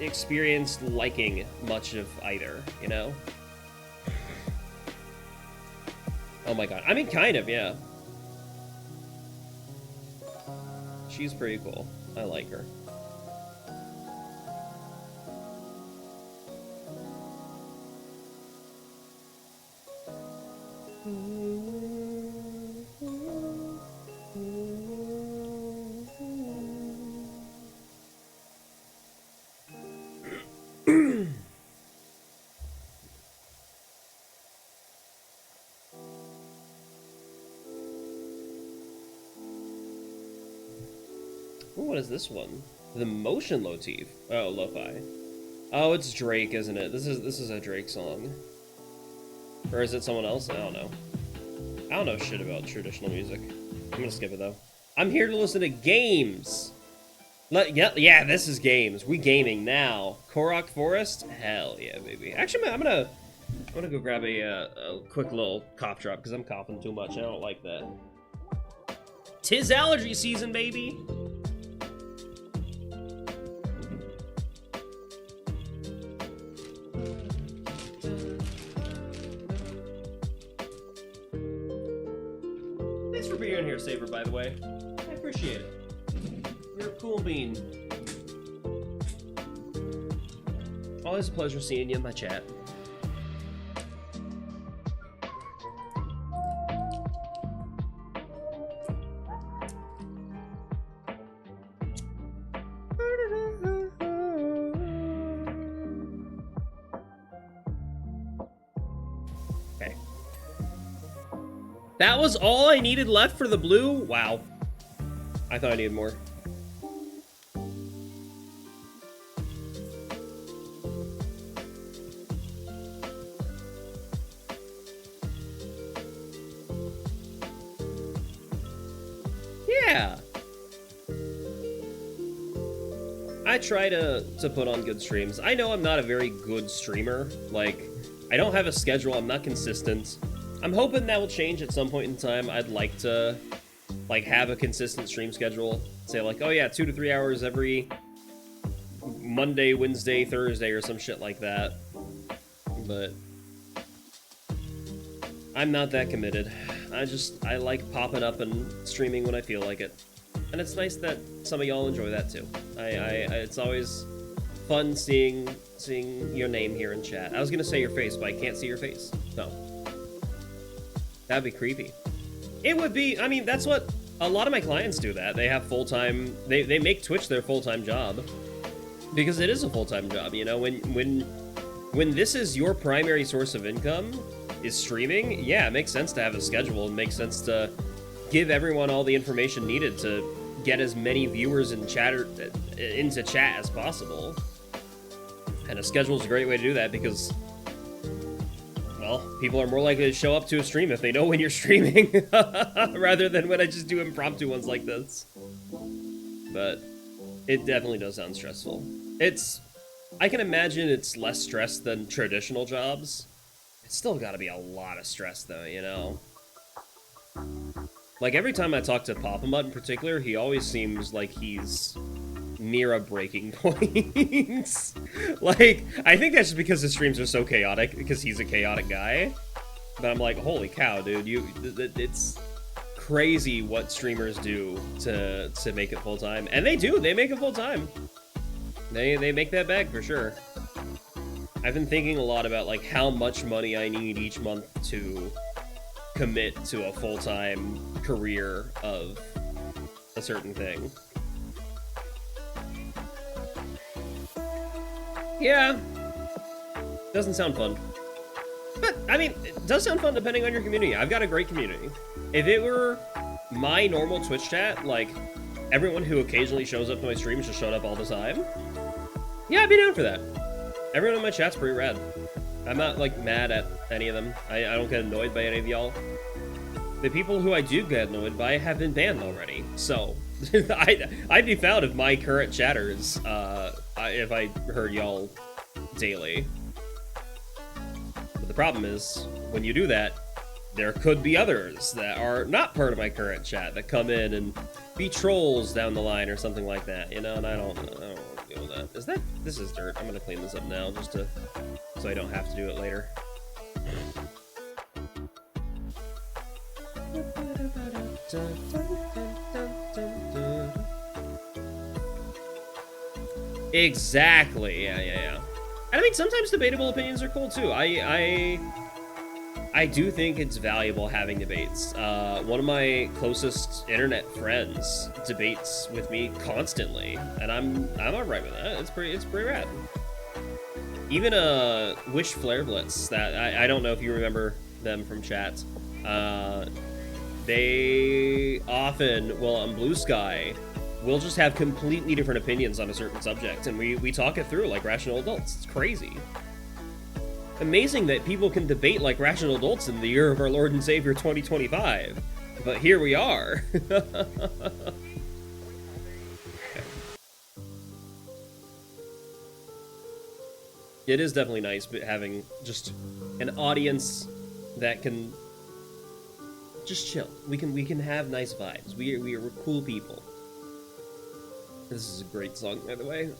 experienced liking much of either, you know? Oh my god. I mean, kind of, yeah. She's pretty cool. I like her. Ooh, what is this one? The motion motif. Oh, lo-fi. Oh, it's Drake, isn't it? This is a Drake song. Or is it someone else? I don't know. I don't know shit about traditional music. I'm gonna skip it though. I'm here to listen to games. Yeah, this is games. We gaming now. Korok Forest? Hell yeah, baby. Actually, I'm gonna go grab a quick little cough drop because I'm coughing too much. I don't like that. 'Tis allergy season, baby. Thanks for being here, Saber, by the way. I appreciate it. You're a cool bean. Always a pleasure seeing you in my chat. Okay. That was all I needed left for the blue? Wow. I thought I needed more. Yeah. I try to put on good streams. I know I'm not a very good streamer. Like, I don't have a schedule. I'm not consistent. I'm hoping that will change at some point in time. I'd like to, like, have a consistent stream schedule. Say, like, oh yeah, 2 to 3 hours every Monday, Wednesday, Thursday, or some shit like that. But I'm not that committed. I like popping up and streaming when I feel like it. And it's nice that some of y'all enjoy that too. It's always fun seeing your name here in chat. I was gonna say your face, but I can't see your face. No. That'd be creepy. It would be, I mean, that's what a lot of my clients do that. They have full-time, they make Twitch their full-time job. Because it is a full-time job, you know? When this is your primary source of income, is streaming, yeah, it makes sense to have a schedule. It makes sense to give everyone all the information needed to get as many viewers and into chat as possible. And a schedule is a great way to do that because, well, people are more likely to show up to a stream if they know when you're streaming rather than when I just do impromptu ones like this. But it definitely does sound stressful. I can imagine it's less stress than traditional jobs. It's still gotta be a lot of stress though, you know? Like, every time I talk to Papa-Mutt in particular, he always seems like he's near a breaking point. Like, I think that's just because his streams are so chaotic, because he's a chaotic guy. But I'm like, holy cow, dude, it's crazy what streamers do to make it full-time. And they make it full-time. They make that bag for sure. I've been thinking a lot about, like, how much money I need each month to commit to a full-time career of a certain thing. Yeah. Doesn't sound fun. But, I mean, it does sound fun depending on your community. I've got a great community. If it were my normal Twitch chat, like, everyone who occasionally shows up to my streams just showed up all the time, yeah, I'd be down for that. Everyone in my chat's pretty rad. I'm not, like, mad at any of them. I don't get annoyed by any of y'all. The people who I do get annoyed by have been banned already. So, I'd be found if my current chatters, if I heard y'all daily. But the problem is, when you do that, there could be others that are not part of my current chat that come in and be trolls down the line or something like that, you know, and I don't want to deal with that. This is dirt. I'm gonna clean this up now just so I don't have to do it later. Exactly, yeah. And I mean, sometimes debatable opinions are cool too. I do think it's valuable having debates. One of my closest internet friends debates with me constantly, and I'm alright with that. It's pretty rad. Even Wish Flare Blitz, that I don't know if you remember them from chat. They often, well, on Blue Sky, we'll just have completely different opinions on a certain subject, and we talk it through like rational adults. It's crazy. Amazing that people can debate like rational adults in the year of our Lord and Savior 2025. But here we are. It is definitely nice having just an audience that can just chill. We can have nice vibes. We're cool people. This is a great song, by the way.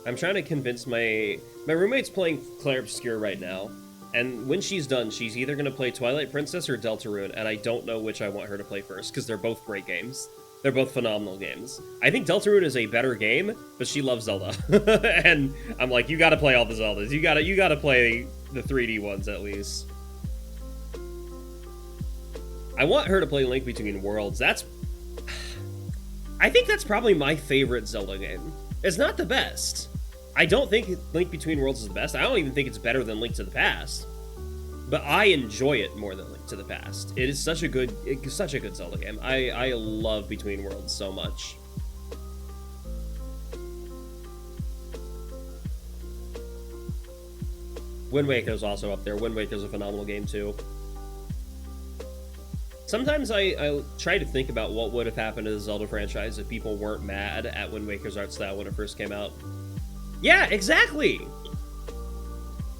I'm trying to convince my roommate's playing Claire Obscure right now, and when she's done, she's either going to play Twilight Princess or Deltarune, and I don't know which I want her to play first, because they're both great games. They're both phenomenal games. I think Deltarune is a better game, but she loves Zelda. And I'm like, you gotta play all the Zeldas. You gotta play the 3D ones, at least. I want her to play Link Between Worlds. I think that's probably my favorite Zelda game. It's not the best. I don't think Link Between Worlds is the best. I don't even think it's better than Link to the Past. But I enjoy it more than Link to the Past. It is such a good Zelda game. I love Between Worlds so much. Wind Waker's also up there. Wind Waker's a phenomenal game too. Sometimes I try to think about what would have happened to the Zelda franchise if people weren't mad at Wind Waker's art style when it first came out. Yeah, exactly!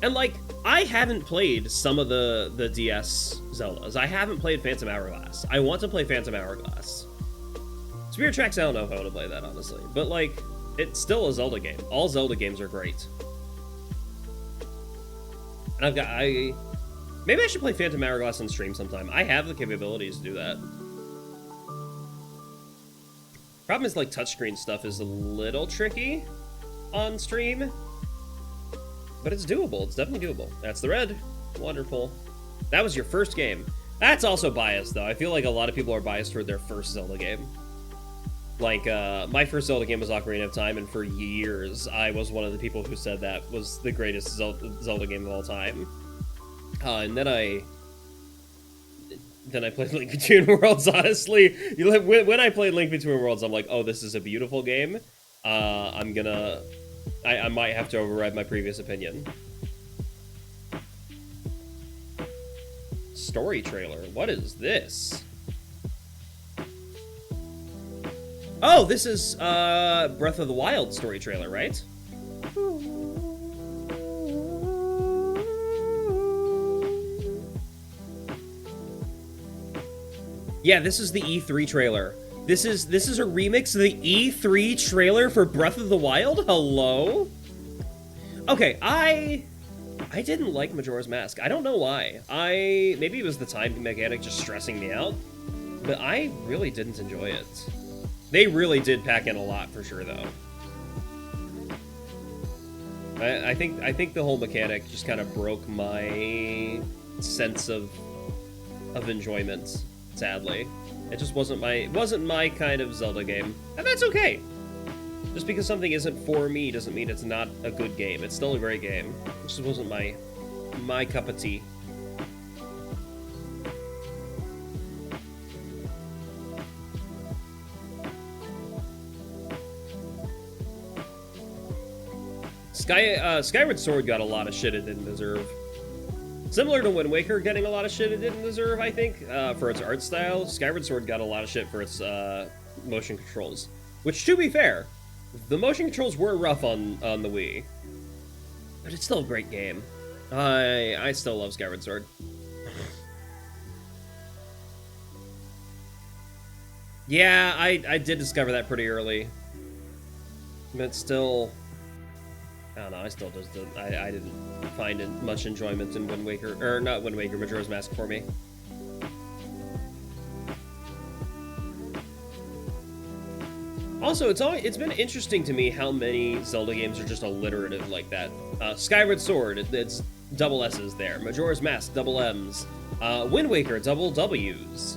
And, like, I haven't played some of the DS Zeldas. I haven't played Phantom Hourglass. I want to play Phantom Hourglass. Spirit Tracks, I don't know if I want to play that, honestly. But, like, it's still a Zelda game. All Zelda games are great. And maybe I should play Phantom Hourglass on stream sometime. I have the capabilities to do that. Problem is, like, touchscreen stuff is a little tricky on stream. But it's doable. It's definitely doable. That's the red. Wonderful. That was your first game. That's also biased, though. I feel like a lot of people are biased for their first Zelda game. Like, my first Zelda game was Ocarina of Time, and for years, I was one of the people who said that was the greatest Zelda game of all time. And then I played Link Between Worlds, honestly. When I played Link Between Worlds, I'm like, oh, this is a beautiful game. I might have to override my previous opinion. Story trailer. What is this? Oh, this is Breath of the Wild story trailer, right? Yeah, this is the E3 trailer. This is a remix of the E3 trailer for Breath of the Wild? Hello? Okay, I didn't like Majora's Mask. I don't know why. Maybe it was the time mechanic just stressing me out, but I really didn't enjoy it. They really did pack in a lot for sure, though. I think the whole mechanic just kind of broke my sense of enjoyment, sadly. It just wasn't my kind of Zelda game, and that's okay. Just because something isn't for me doesn't mean it's not a good game. It's still a great game. It just wasn't my cup of tea. Skyward Sword got a lot of shit it didn't deserve. Similar to Wind Waker getting a lot of shit it didn't deserve, I think, for its art style, Skyward Sword got a lot of shit for its motion controls. Which, to be fair, the motion controls were rough on the Wii. But it's still a great game. I still love Skyward Sword. Yeah, I did discover that pretty early. But still... I don't know, I still just I didn't find much enjoyment in Wind Waker, or not Wind Waker, Majora's Mask for me. Also, it's been interesting to me how many Zelda games are just alliterative like that. Skyward Sword, it's double S's there. Majora's Mask, double M's. Wind Waker, double W's.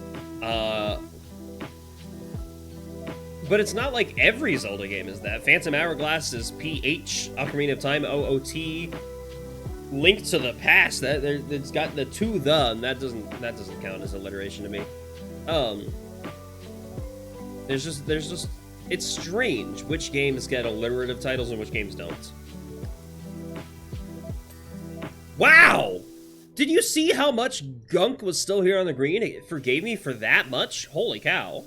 But it's not like every Zelda game is that. Phantom Hourglass is PH, Ocarina of Time, OOT, Link to the Past. It's got the to the, and that doesn't count as alliteration to me. There's just it's strange which games get alliterative titles and which games don't. Wow! Did you see how much gunk was still here on the green? It forgave me for that much? Holy cow.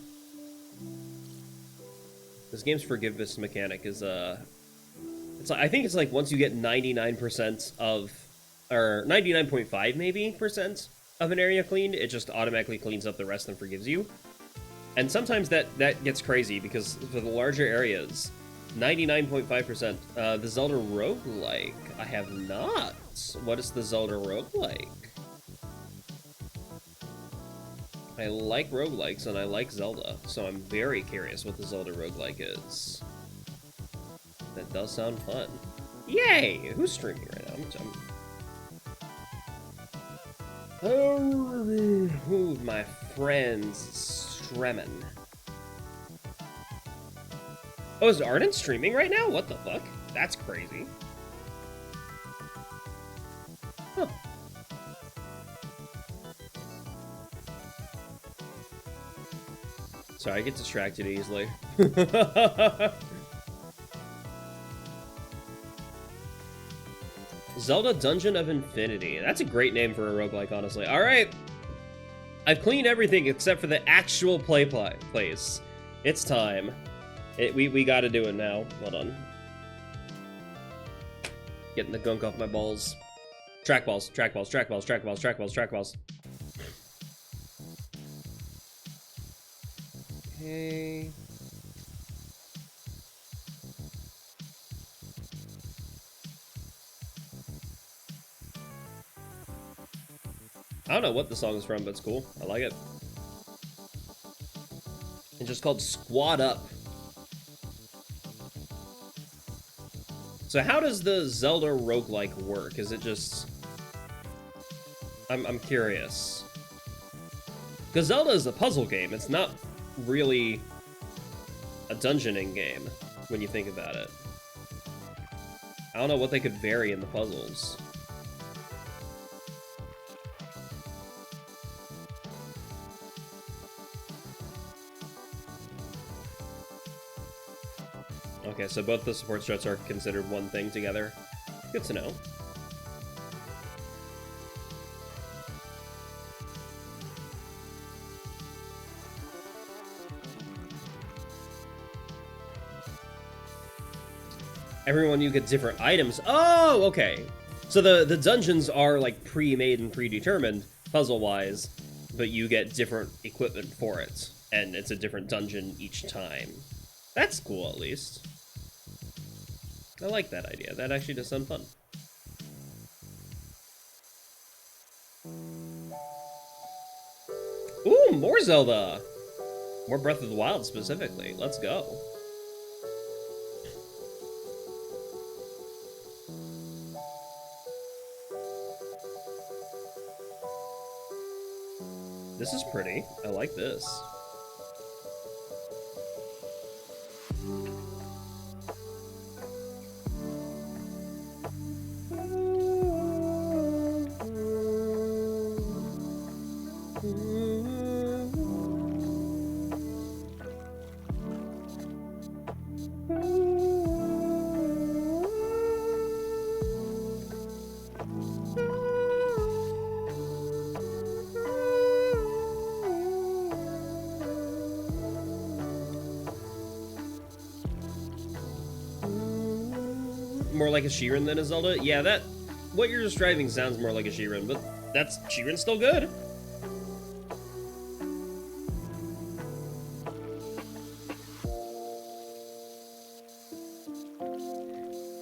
This game's forgiveness mechanic is, it's like, I think it's like once you get 99% of, or 99.5 maybe % of an area cleaned, it just automatically cleans up the rest and forgives you. And sometimes that gets crazy because for the larger areas, 99.5%. The Zelda roguelike, I have not. What is the Zelda roguelike? I like roguelikes and I like Zelda, so I'm very curious what the Zelda roguelike is. That does sound fun. Yay! Who's streaming right now? Oh, my friend's streaming. Oh, is Arden streaming right now? What the fuck? That's crazy. Huh. Sorry, I get distracted easily. Zelda Dungeon of Infinity. That's a great name for a roguelike, honestly. Alright. I've cleaned everything except for the actual place. It's time. We gotta do it now. Hold on. Getting the gunk off my balls. Trackballs. Okay. I don't know what the song is from, but it's cool. I like it. It's just called Squad Up. So how does the Zelda roguelike work? Is it just... I'm curious. Because Zelda is a puzzle game. It's not really a dungeoning game, when you think about it. I don't know what they could vary in the puzzles. Okay, so both the support struts are considered one thing together. Good to know. Everyone, you get different items. Oh, okay. So the dungeons are like pre-made and predetermined, puzzle-wise, but you get different equipment for it, and it's a different dungeon each time. That's cool, at least. I like that idea. That actually does sound fun. Ooh, more Zelda! More Breath of the Wild, specifically. Let's go. This is pretty. I like this. More like a Sheeran than a Zelda? Yeah, that... What you're describing sounds more like a Sheeran, but that's... Sheeran's still good.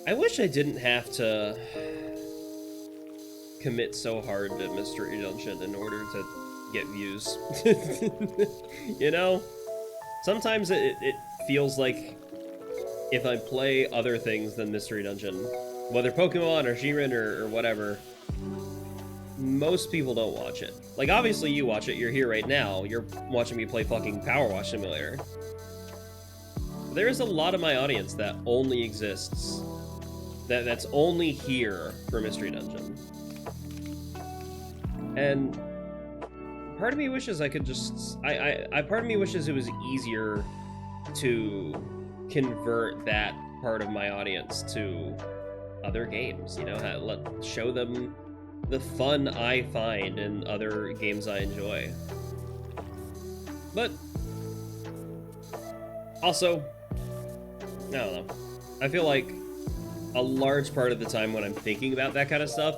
I wish I didn't have to commit so hard to Mystery Dungeon in order to get views. You know? Sometimes it feels like if I play other things than Mystery Dungeon, whether Pokemon or Sheeran or whatever, most people don't watch it. Like, obviously you watch it, you're here right now, you're watching me play fucking Powerwash Simulator. There is a lot of my audience that only exists, that's only here for Mystery Dungeon. And part of me wishes I could just, part of me wishes it was easier to convert that part of my audience to other games, you know, show them the fun I find in other games I enjoy. But also, I don't know, I feel like a large part of the time when I'm thinking about that kind of stuff,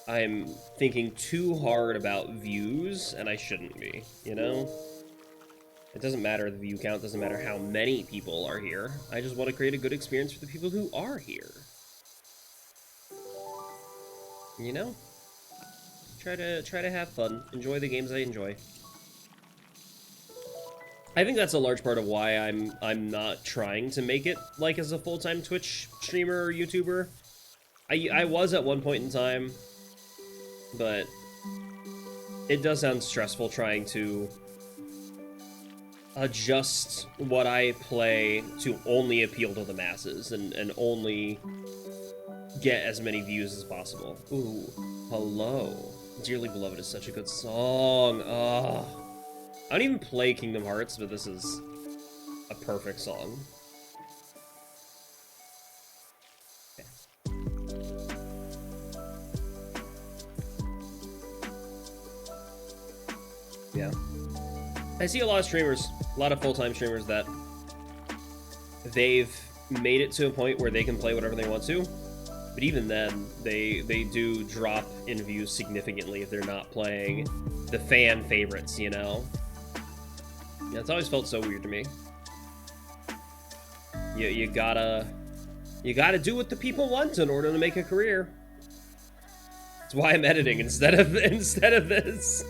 I'm thinking too hard about views, and I shouldn't be, you know? It doesn't matter the view count, doesn't matter how many people are here. I just want to create a good experience for the people who are here. You know? Try to have fun. Enjoy the games I enjoy. I think that's a large part of why I'm not trying to make it like as a full-time Twitch streamer or YouTuber. I was at one point in time, but it does sound stressful trying to adjust what I play to only appeal to the masses and only get as many views as possible. Ooh, hello. Dearly Beloved is such a good song. Oh. I don't even play Kingdom Hearts, but this is a perfect song. Okay. Yeah. I see a lot of streamers, a lot of full-time streamers that they've made it to a point where they can play whatever they want to, but even then, they do drop in views significantly if they're not playing the fan favorites, you know? Yeah, it's always felt so weird to me. You gotta do what the people want in order to make a career. That's why I'm editing instead of this.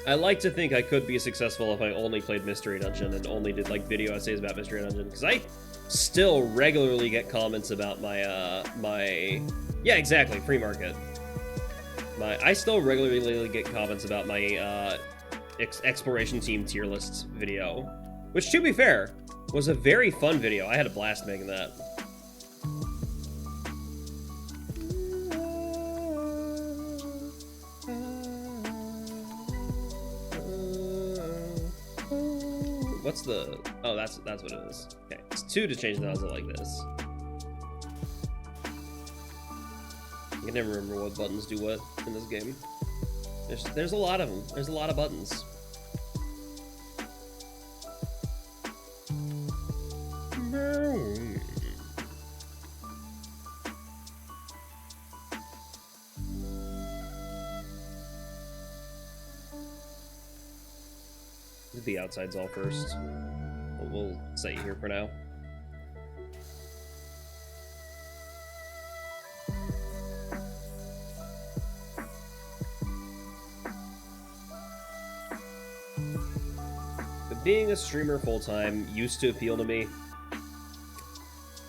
I like to think I could be successful if I only played Mystery Dungeon and only did like video essays about Mystery Dungeon, because I still regularly get comments about my yeah, exactly, free market. I still regularly get comments about my exploration team tier list video, which, to be fair, was a very fun video. I had a blast making that. What's the... Oh, that's what it is. Okay, it's 2 to change the nozzle like this. I can never remember what buttons do what in this game. There's a lot of them. There's a lot of buttons. The outside's all first. We'll set you here for now. But being a streamer full-time used to appeal to me.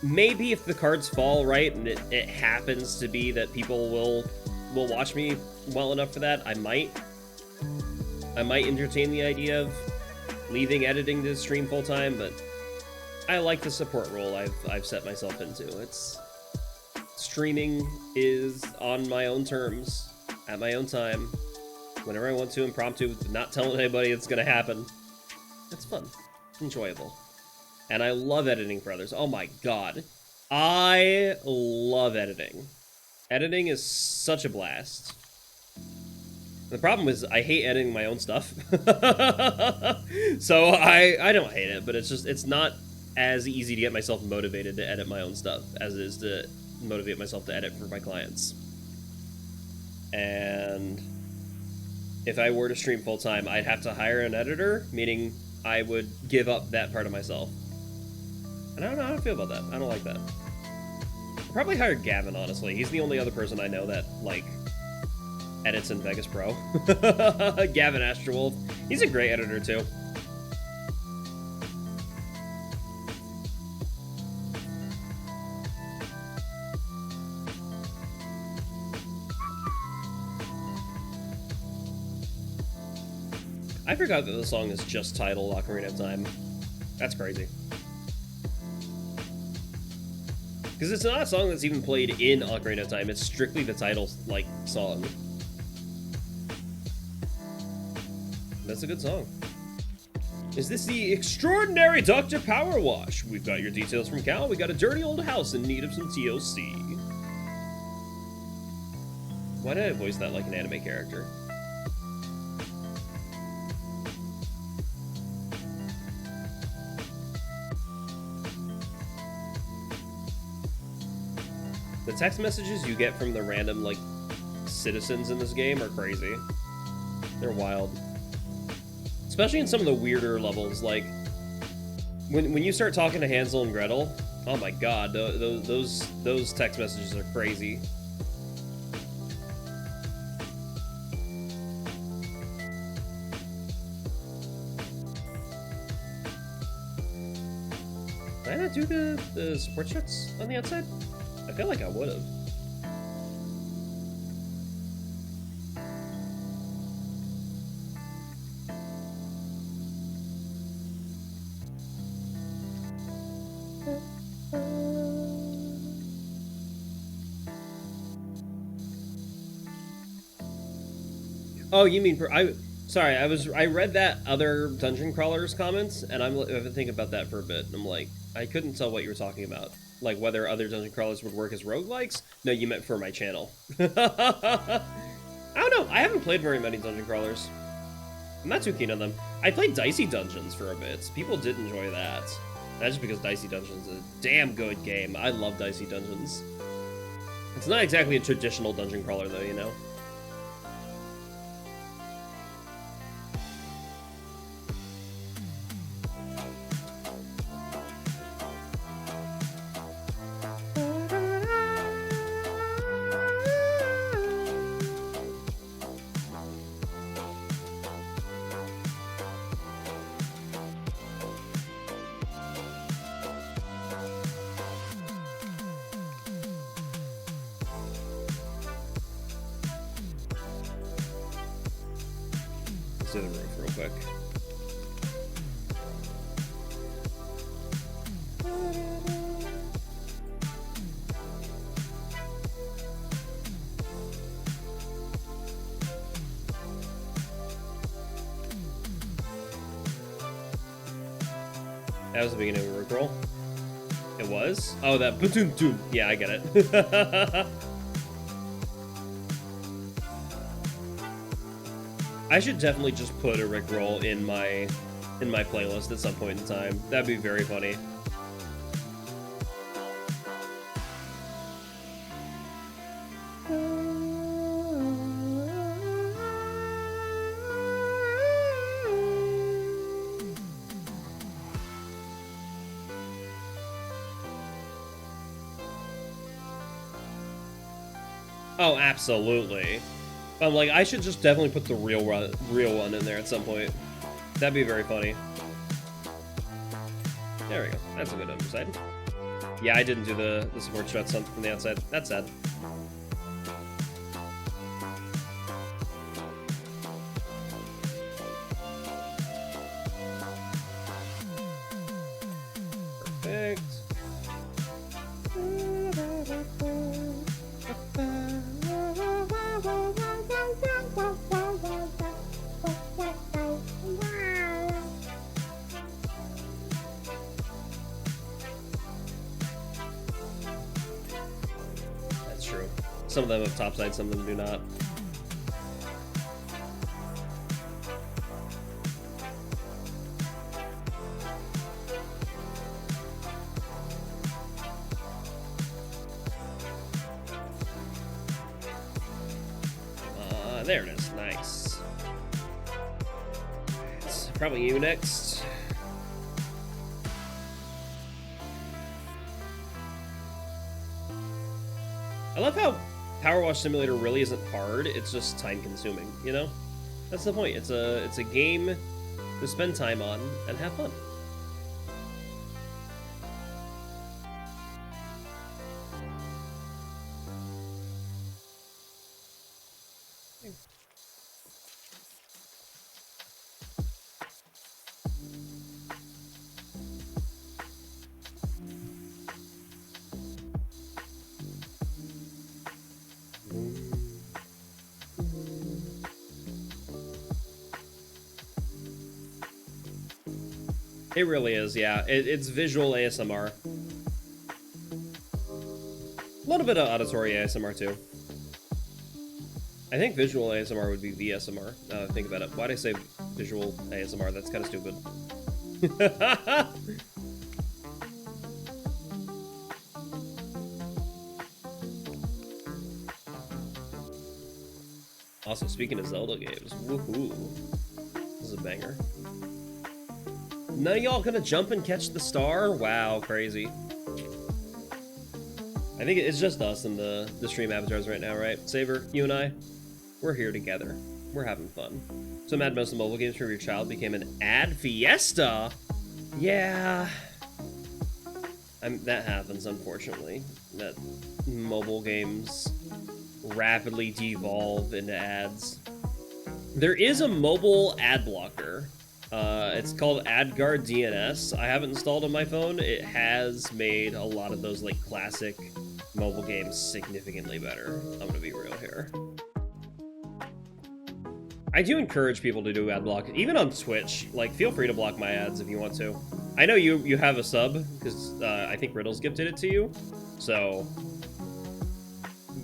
Maybe if the cards fall right and it happens to be that people will watch me well enough for that, I might entertain the idea of leaving editing to stream full-time, but I like the support role I've set myself into. Streaming is on my own terms, at my own time, whenever I want to, impromptu, not telling anybody it's gonna happen. It's fun, enjoyable, and I love editing for others. Oh my god, I love editing. Editing is such a blast. The problem is I hate editing my own stuff. So I don't hate it, but it's not as easy to get myself motivated to edit my own stuff as it is to motivate myself to edit for my clients. And if I were to stream full-time, I'd have to hire an editor, meaning I would give up that part of myself. And I don't know how to feel about that. I don't like that. I'd probably hire Gavin, honestly. He's the only other person I know that, like, edits in Vegas Pro. Gavin Astrowolf. He's a great editor, too. I forgot that the song is just titled Ocarina of Time. That's crazy. Because it's not a song that's even played in Ocarina of Time. It's strictly the title, like, song. That's a good song. Is this the extraordinary Dr. Powerwash? We've got your details from Cal. We got a dirty old house in need of some TOC. Why did I voice that like an anime character? The text messages you get from the random, like, citizens in this game are crazy. They're wild. Especially in some of the weirder levels, like, when you start talking to Hansel and Gretel, oh my god, those text messages are crazy. Did I not do the support shots on the outside? I feel like I would have. Oh, you mean sorry, I read that other dungeon crawlers comments, and I've been thinking about that for a bit. And I'm like, I couldn't tell what you were talking about. Like whether other dungeon crawlers would work as roguelikes? No, you meant for my channel. I don't know. I haven't played very many dungeon crawlers. I'm not too keen on them. I played Dicey Dungeons for a bit. People did enjoy that. That's just because Dicey Dungeons is a damn good game. I love Dicey Dungeons. It's not exactly a traditional dungeon crawler, though, you know? Let's do the roof real quick. That was the beginning of a rickroll. It was? Oh, that ba-doom-doom. Yeah, I get it. I should definitely just put a rickroll in my playlist at some point in time. That'd be very funny. Oh, absolutely. I'm like, I should just definitely put the real one in there at some point. That'd be very funny. There we go. That's a good underside. Yeah, I didn't do the support struts from the outside. That's sad. Perfect. That's true. Some of them have topside, some of them do not. There it is. Nice. It's probably you next. I love how Powerwash Simulator really isn't hard. It's just time-consuming. You know, that's the point. It's a game to spend time on and have fun. It really is, yeah. It's visual ASMR. A little bit of auditory ASMR, too. I think visual ASMR would be VSMR. Think about it. Why'd I say visual ASMR? That's kind of stupid. Also, speaking of Zelda games, woohoo. This is a banger. None of y'all gonna jump and catch the star? Wow, crazy. I think it's just us and the stream avatars right now, right? Saber, you and I, we're here together. We're having fun. So mad most of the mobile games from your child became an ad fiesta? Yeah. That happens, unfortunately. That mobile games rapidly devolve into ads. There is a mobile ad blocker. It's called AdGuard DNS. I haven't installed on my phone. It has made a lot of those like classic mobile games significantly better. I'm gonna be real here. I do encourage people to do ad block, even on Twitch. Like, feel free to block my ads if you want to. I know you have a sub because I think Riddles gifted it to you, so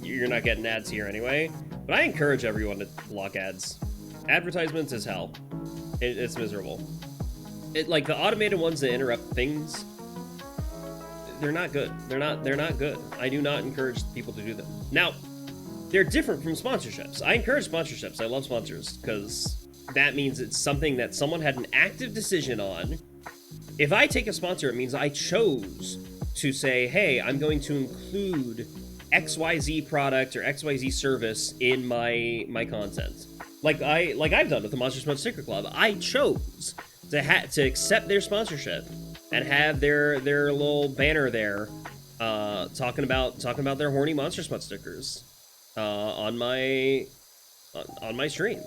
you're not getting ads here anyway. But I encourage everyone to block ads. Advertisements is hell. It's miserable. Like the automated ones that interrupt things, they're not good. They're not good. I do not encourage people to do them. Now, they're different from sponsorships. I encourage sponsorships. I love sponsors because that means it's something that someone had an active decision on. If I take a sponsor, it means I chose to say, hey, I'm going to include XYZ product or XYZ service in my content. Like I've done with the Monster Smut Sticker Club. I chose to accept their sponsorship and have their little banner there talking about their horny Monster Smut stickers on my stream.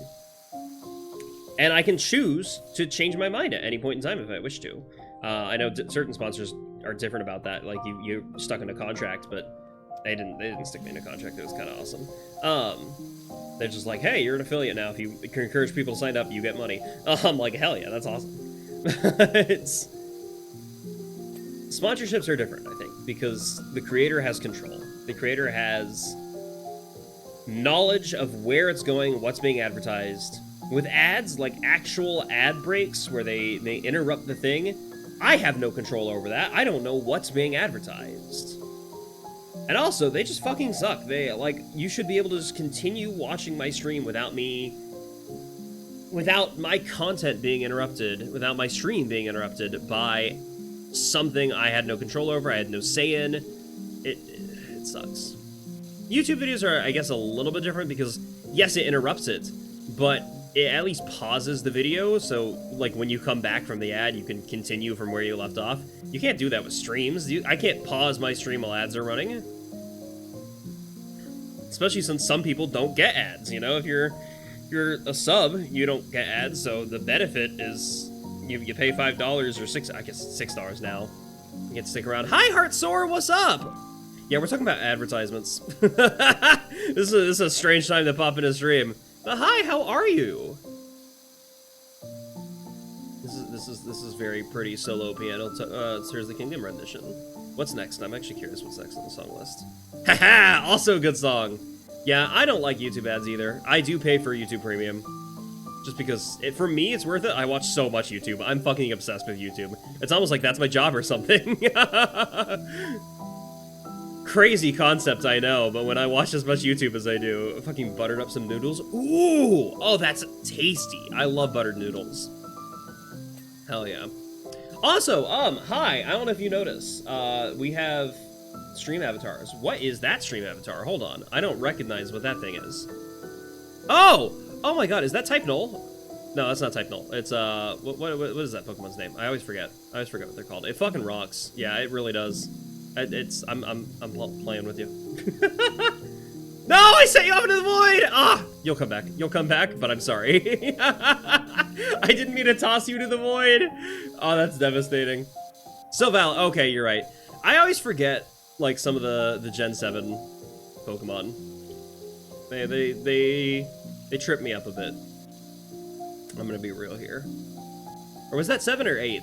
And I can choose to change my mind at any point in time if I wish to. I know certain sponsors are different about that. Like you're stuck in a contract, but they didn't stick me in a contract. It was kind of awesome. They're just like, hey, you're an affiliate now. If you can encourage people to sign up, you get money. I'm like, hell yeah, that's awesome. Sponsorships are different, I think, because the creator has control. The creator has knowledge of where it's going, what's being advertised. With ads, like actual ad breaks where they interrupt the thing, I have no control over that. I don't know what's being advertised. And also, they just fucking suck. You should be able to just continue watching my stream without my content being interrupted, without my stream being interrupted by something I had no control over, I had no say in. It sucks. YouTube videos are, I guess, a little bit different because, yes, it interrupts it, but it at least pauses the video, so, like, when you come back from the ad, you can continue from where you left off. You can't do that with streams. I can't pause my stream while ads are running. Especially since some people don't get ads, you know? If you're a sub, you don't get ads, so the benefit is you pay $5 or $6 now. You get to stick around. Hi, Heartsore, what's up? Yeah, we're talking about advertisements. This is a strange time to pop in a stream. But hi, how are you? This is very pretty solo piano. Tears of the Kingdom rendition. What's next? I'm actually curious what's next on the song list. Haha! Also a good song. Yeah, I don't like YouTube ads either. I do pay for YouTube Premium. Just because, for me, it's worth it. I watch so much YouTube. I'm fucking obsessed with YouTube. It's almost like that's my job or something. Crazy concept, I know, but when I watch as much YouTube as I do, fucking buttered up some noodles. Ooh! Oh, that's tasty. I love buttered noodles. Hell yeah. Also, hi, I don't know if you notice, we have stream avatars. What is that stream avatar? Hold on, I don't recognize what that thing is. Oh! Oh my god, is that Type Null? No, that's not Type Null. It's, what is that Pokemon's name? I always forget. I always forget what they're called. It fucking rocks. Yeah, it really does. I'm playing with you. No, I sent you off into the void! Ah! You'll come back. You'll come back, but I'm sorry. I didn't mean to toss you to the void. Oh, that's devastating. So Val, okay, you're right. I always forget, like, some of the Gen 7 Pokemon. They trip me up a bit. I'm gonna be real here. Or was that 7 or 8?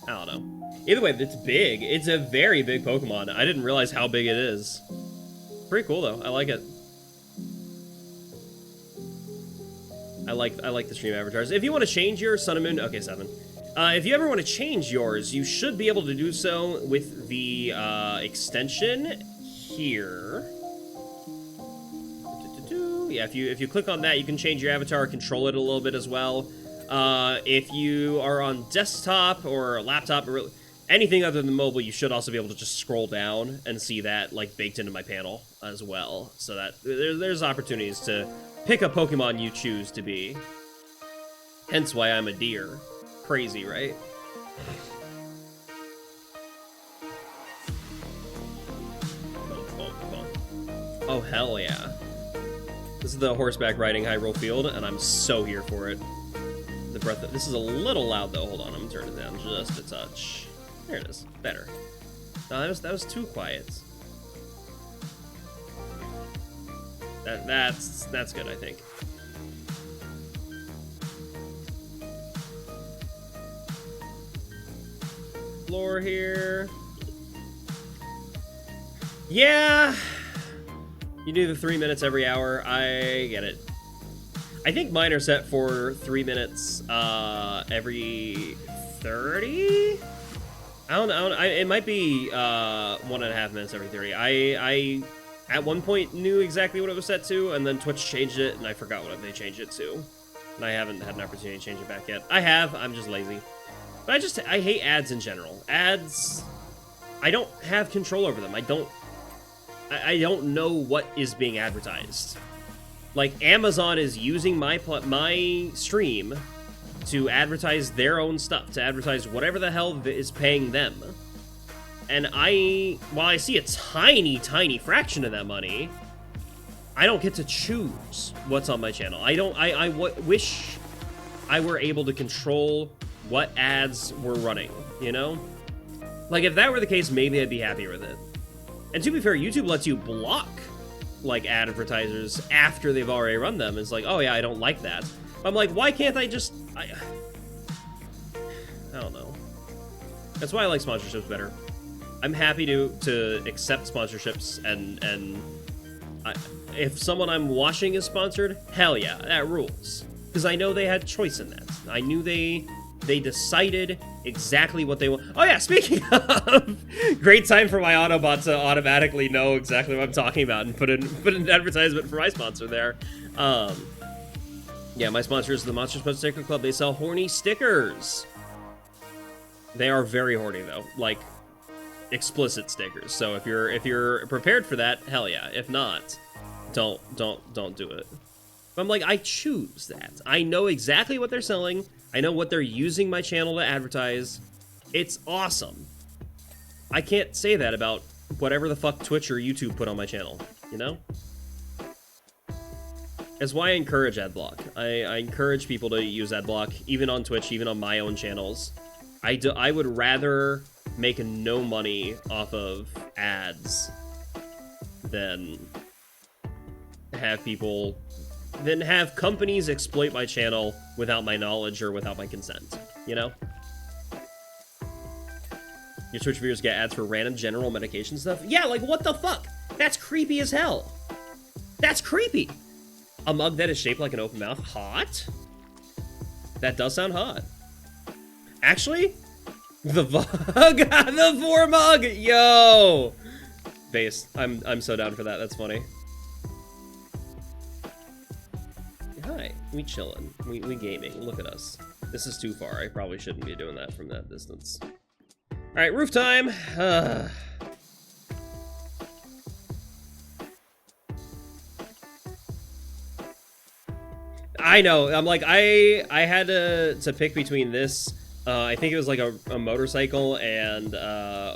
I don't know. Either way, it's big. It's a very big Pokemon. I didn't realize how big it is. Pretty cool, though. I like it. I like the stream avatars. If you want to change your Sun and Moon... Okay, 7. If you ever want to change yours, you should be able to do so with the extension here. Yeah, if you click on that, you can change your avatar, control it a little bit as well. If you are on desktop or laptop or anything other than mobile, you should also be able to just scroll down and see that, like, baked into my panel as well. So that there's opportunities to pick a Pokemon you choose to be. Hence why I'm a deer. Crazy, right? Oh, hell yeah. This is the horseback riding Hyrule Field, and I'm so here for it. The breath of, this is a little loud though. Hold on, I'm gonna turn it down just a touch. There it is. Better. No, that was too quiet. That's good, I think. Floor here. Yeah. You do the 3 minutes every hour. I get it. I think mine are set for 3 minutes every 30? I don't know. It might be 1.5 minutes every 30. I at one point knew exactly what it was set to, and then Twitch changed it, and I forgot what they changed it to. And I haven't had an opportunity to change it back yet. I have. I'm just lazy. But I hate ads in general. Ads, I don't have control over them. I don't know what is being advertised. Like, Amazon is using my stream to advertise their own stuff, to advertise whatever the hell is paying them. And while I see a tiny, tiny fraction of that money, I don't get to choose what's on my channel. I wish I were able to control what ads were running, you know? Like, if that were the case, maybe I'd be happier with it. And to be fair, YouTube lets you block, like, advertisers after they've already run them. It's like, oh yeah, I don't like that. I'm like, why can't I just... I don't know. That's why I like sponsorships better. I'm happy to accept sponsorships, and if someone I'm watching is sponsored, hell yeah, that rules. Because I know they had choice in that. I knew they decided exactly what they want. Oh yeah, speaking of, great time for my Autobot to automatically know exactly what I'm talking about and put an advertisement for my sponsor there. Yeah, my sponsor is the Monster Spud Sticker Club. They sell horny stickers. They are very horny though, like explicit stickers. So if you're prepared for that, hell yeah. If not, don't do it. But I'm like, I choose that. I know exactly what they're selling. I know what they're using my channel to advertise. It's awesome. I can't say that about whatever the fuck Twitch or YouTube put on my channel, you know? That's why I encourage adblock. I encourage people to use adblock, even on Twitch, even on my own channels. I would rather make no money off of ads than have companies exploit my channel without my knowledge or without my consent, you know? Your Twitch viewers get ads for random general medication stuff? Yeah, like, what the fuck? That's creepy as hell. That's creepy. A mug that is shaped like an open mouth? Hot? That does sound hot. Actually, the mug, the Vormug, yo! Base, I'm so down for that, that's funny. Hi, we chillin', we gaming, look at us. This is too far, I probably shouldn't be doing that from that distance. Alright, roof time! I know, I'm like, I had to pick between this, I think it was like a motorcycle and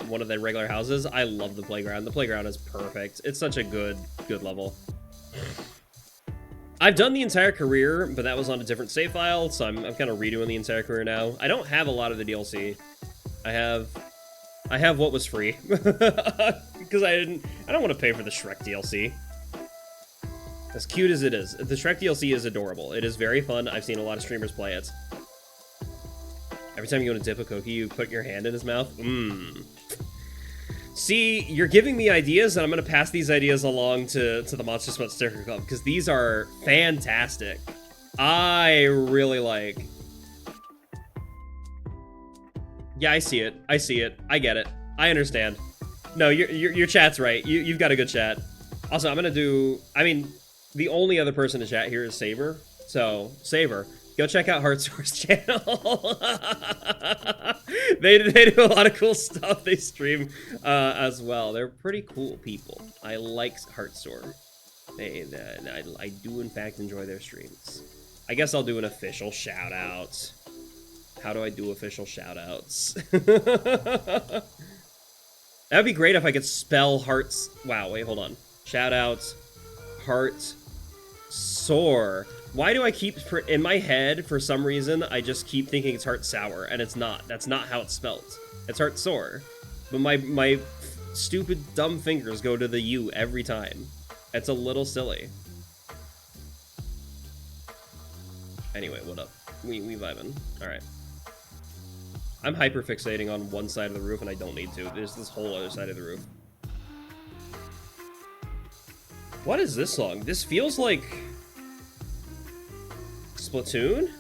one of the regular houses. I love the playground. The playground is perfect. It's such a good level. I've done the entire career, but that was on a different save file, so I'm kind of redoing the entire career now. I don't have a lot of the DLC. I have what was free because I don't want to pay for the Shrek DLC. As cute as it is, the Shrek DLC is adorable. It is very fun. I've seen a lot of streamers play it. Every time you go to dip a cookie, you put your hand in his mouth. Mmm. See, you're giving me ideas, and I'm going to pass these ideas along to the Monster Spud Sticker Club, because these are fantastic. I really like. Yeah, I see it. I see it. I get it. I understand. No, your chat's right. You've got a good chat. Also, I'm going to do... I mean, the only other person to chat here is Saber. So, Saber, go check out Heartsour's channel. They do a lot of cool stuff. They stream as well. They're pretty cool people. I like Heartsour. I do, in fact, enjoy their streams. I guess I'll do an official shout-out. How do I do official shout-outs? That would be great if I could spell hearts... Wow, wait, hold on. Shout-out, heart, soar. Why do I keep... In my head, for some reason, I just keep thinking it's heart sour, and it's not. That's not how it's spelled. It's heart soar. But my stupid, dumb fingers go to the U every time. It's a little silly. Anyway, what up? We vibing. Alright. I'm hyperfixating on one side of the roof, and I don't need to. There's this whole other side of the roof. What is this song? This feels like Splatoon,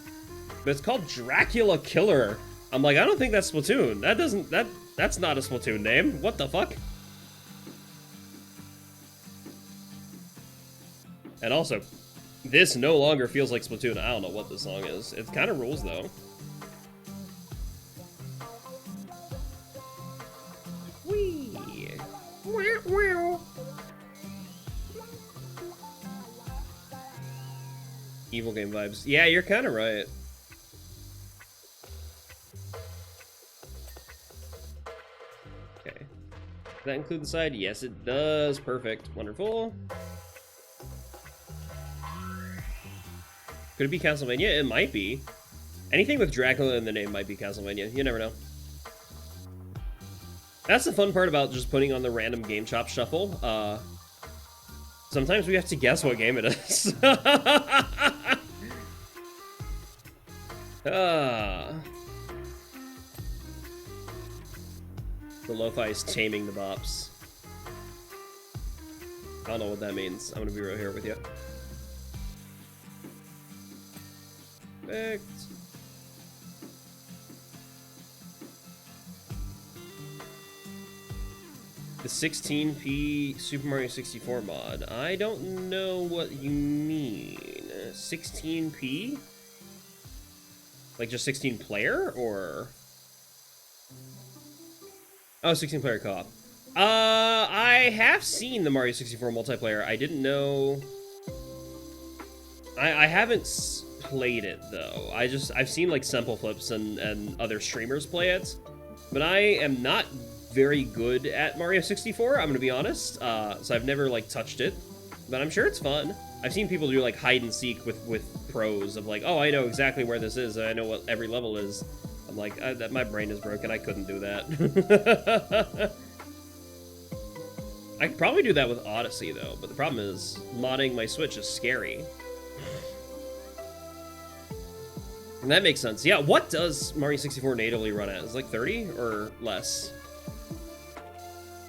but it's called Dracula Killer. I'm like, I don't think that's Splatoon. That's not a Splatoon name. What the fuck? And also, this no longer feels like Splatoon. I don't know what this song is. It kind of rules though. Whee! Wow, wow. Evil game vibes. Yeah, you're kind of right. Okay. Does that include the side? Yes, it does. Perfect. Wonderful. Could it be Castlevania? It might be. Anything with Dracula in the name might be Castlevania. You never know. That's the fun part about just putting on the random Game Chop shuffle. Sometimes we have to guess what game it is. The lo-fi is taming the bops. I don't know what that means. I'm gonna be right here with you. Perfect. The 16p Super Mario 64 mod. I don't know what you mean. 16p? Like just 16 player or? Oh, 16 player co-op. I have seen the Mario 64 multiplayer. I didn't know. I haven't played it though. I've seen like sample flips and other streamers play it, but I am not very good at Mario 64, I'm gonna be honest. So I've never like touched it, but I'm sure it's fun. I've seen people do like hide and seek with pros of like, oh, I know exactly where this is, and I know what every level is. I'm like, my brain is broken. I couldn't do that. I could probably do that with Odyssey though, but the problem is modding my Switch is scary. And that makes sense. Yeah, what does Mario 64 natively run at? Is it like 30 or less?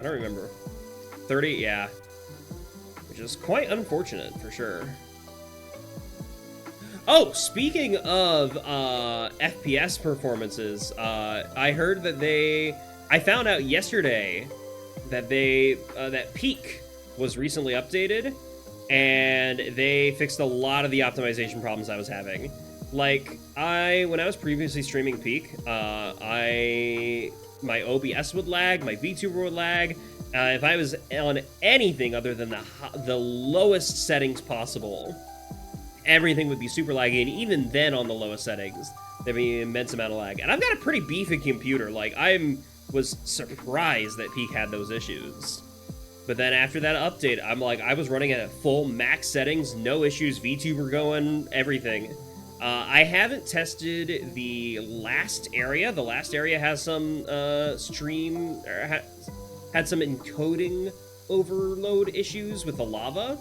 I don't remember. 30, yeah. Which is quite unfortunate, for sure. Oh, speaking of FPS performances, I heard that I found out yesterday that that Peak was recently updated, and they fixed a lot of the optimization problems I was having. Like, when I was previously streaming Peak, my OBS would lag, my VTuber would lag. If I was on anything other than the lowest settings possible, everything would be super laggy, and even then on the lowest settings, there'd be an immense amount of lag. And I've got a pretty beefy computer. Like, was surprised that Peak had those issues. But then after that update, I was running it at full max settings, no issues, VTuber going, everything. I haven't tested the last area. The last area has some had some encoding overload issues with the lava.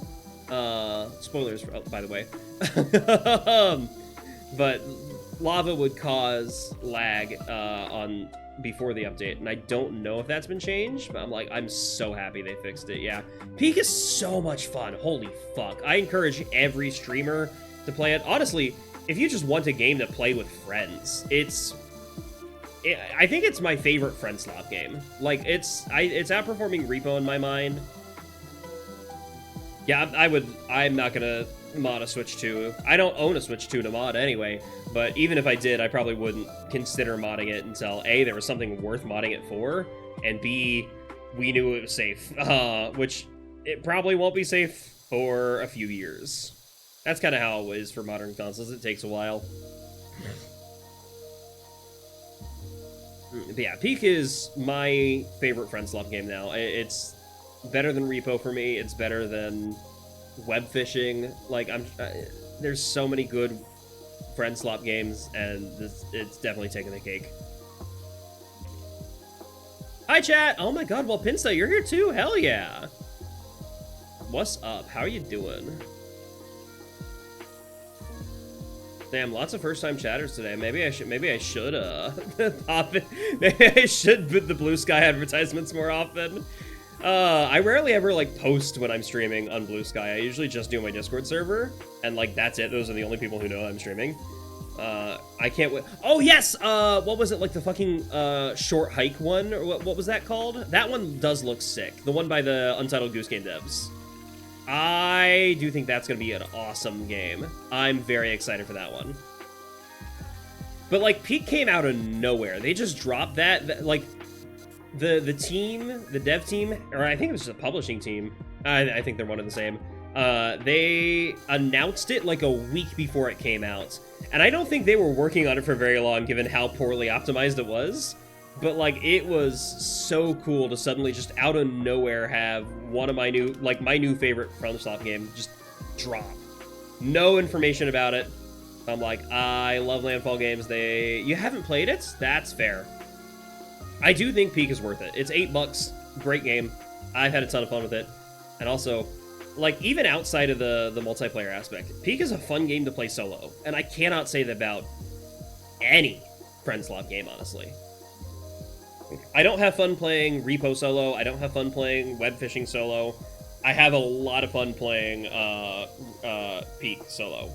Spoilers, by the way. But lava would cause lag before the update, and I don't know if that's been changed, but I'm so happy they fixed it. Yeah, Peak is so much fun. Holy fuck. I encourage every streamer to play it. Honestly, if you just want a game to play with friends, I think it's my favorite friend slot game. Like, it's outperforming Repo in my mind. Yeah, I'm not gonna mod a Switch 2. I don't own a Switch 2 to mod anyway, but even if I did, I probably wouldn't consider modding it until A, there was something worth modding it for, and B, we knew it was safe. Which, it probably won't be safe for a few years. That's kind of how it is for modern consoles. It takes a while. But yeah, Peak is my favorite friend slot game now. It's better than Repo for me. It's better than web fishing. Like, there's so many good friend slot games, and it's definitely taking the cake. Hi, chat. Oh my God, well, Pinsta, you're here too. Hell yeah. What's up? How are you doing? Damn, lots of first-time chatters today. Maybe I should pop it. Maybe I should put the Blue Sky advertisements more often. I rarely ever like post when I'm streaming on Blue Sky. I usually just do my Discord server, and like that's it. Those are the only people who know I'm streaming. I can't wait. Oh yes, what was it, like the fucking short hike one, or what was that called? That one does look sick. The one by the Untitled Goose Game devs. I do think that's gonna be an awesome game. I'm very excited for that one. But like Peak came out of nowhere. They just dropped that like the team, the dev team, or I think it was just a publishing team. I think they're one and the same. They announced it like a week before it came out. And I don't think they were working on it for very long, given how poorly optimized it was. But, like, it was so cool to suddenly just out of nowhere have one of my new, like, my new favorite FromSoft game just drop. No information about it. I'm like, I love Landfall games. You haven't played it? That's fair. I do think Peak is worth it. It's $8. Great game. I've had a ton of fun with it. And also, like, even outside of the multiplayer aspect, Peak is a fun game to play solo, and I cannot say that about any friend-slot game, honestly. I don't have fun playing Repo solo, I don't have fun playing Web Fishing solo, I have a lot of fun playing Peak solo,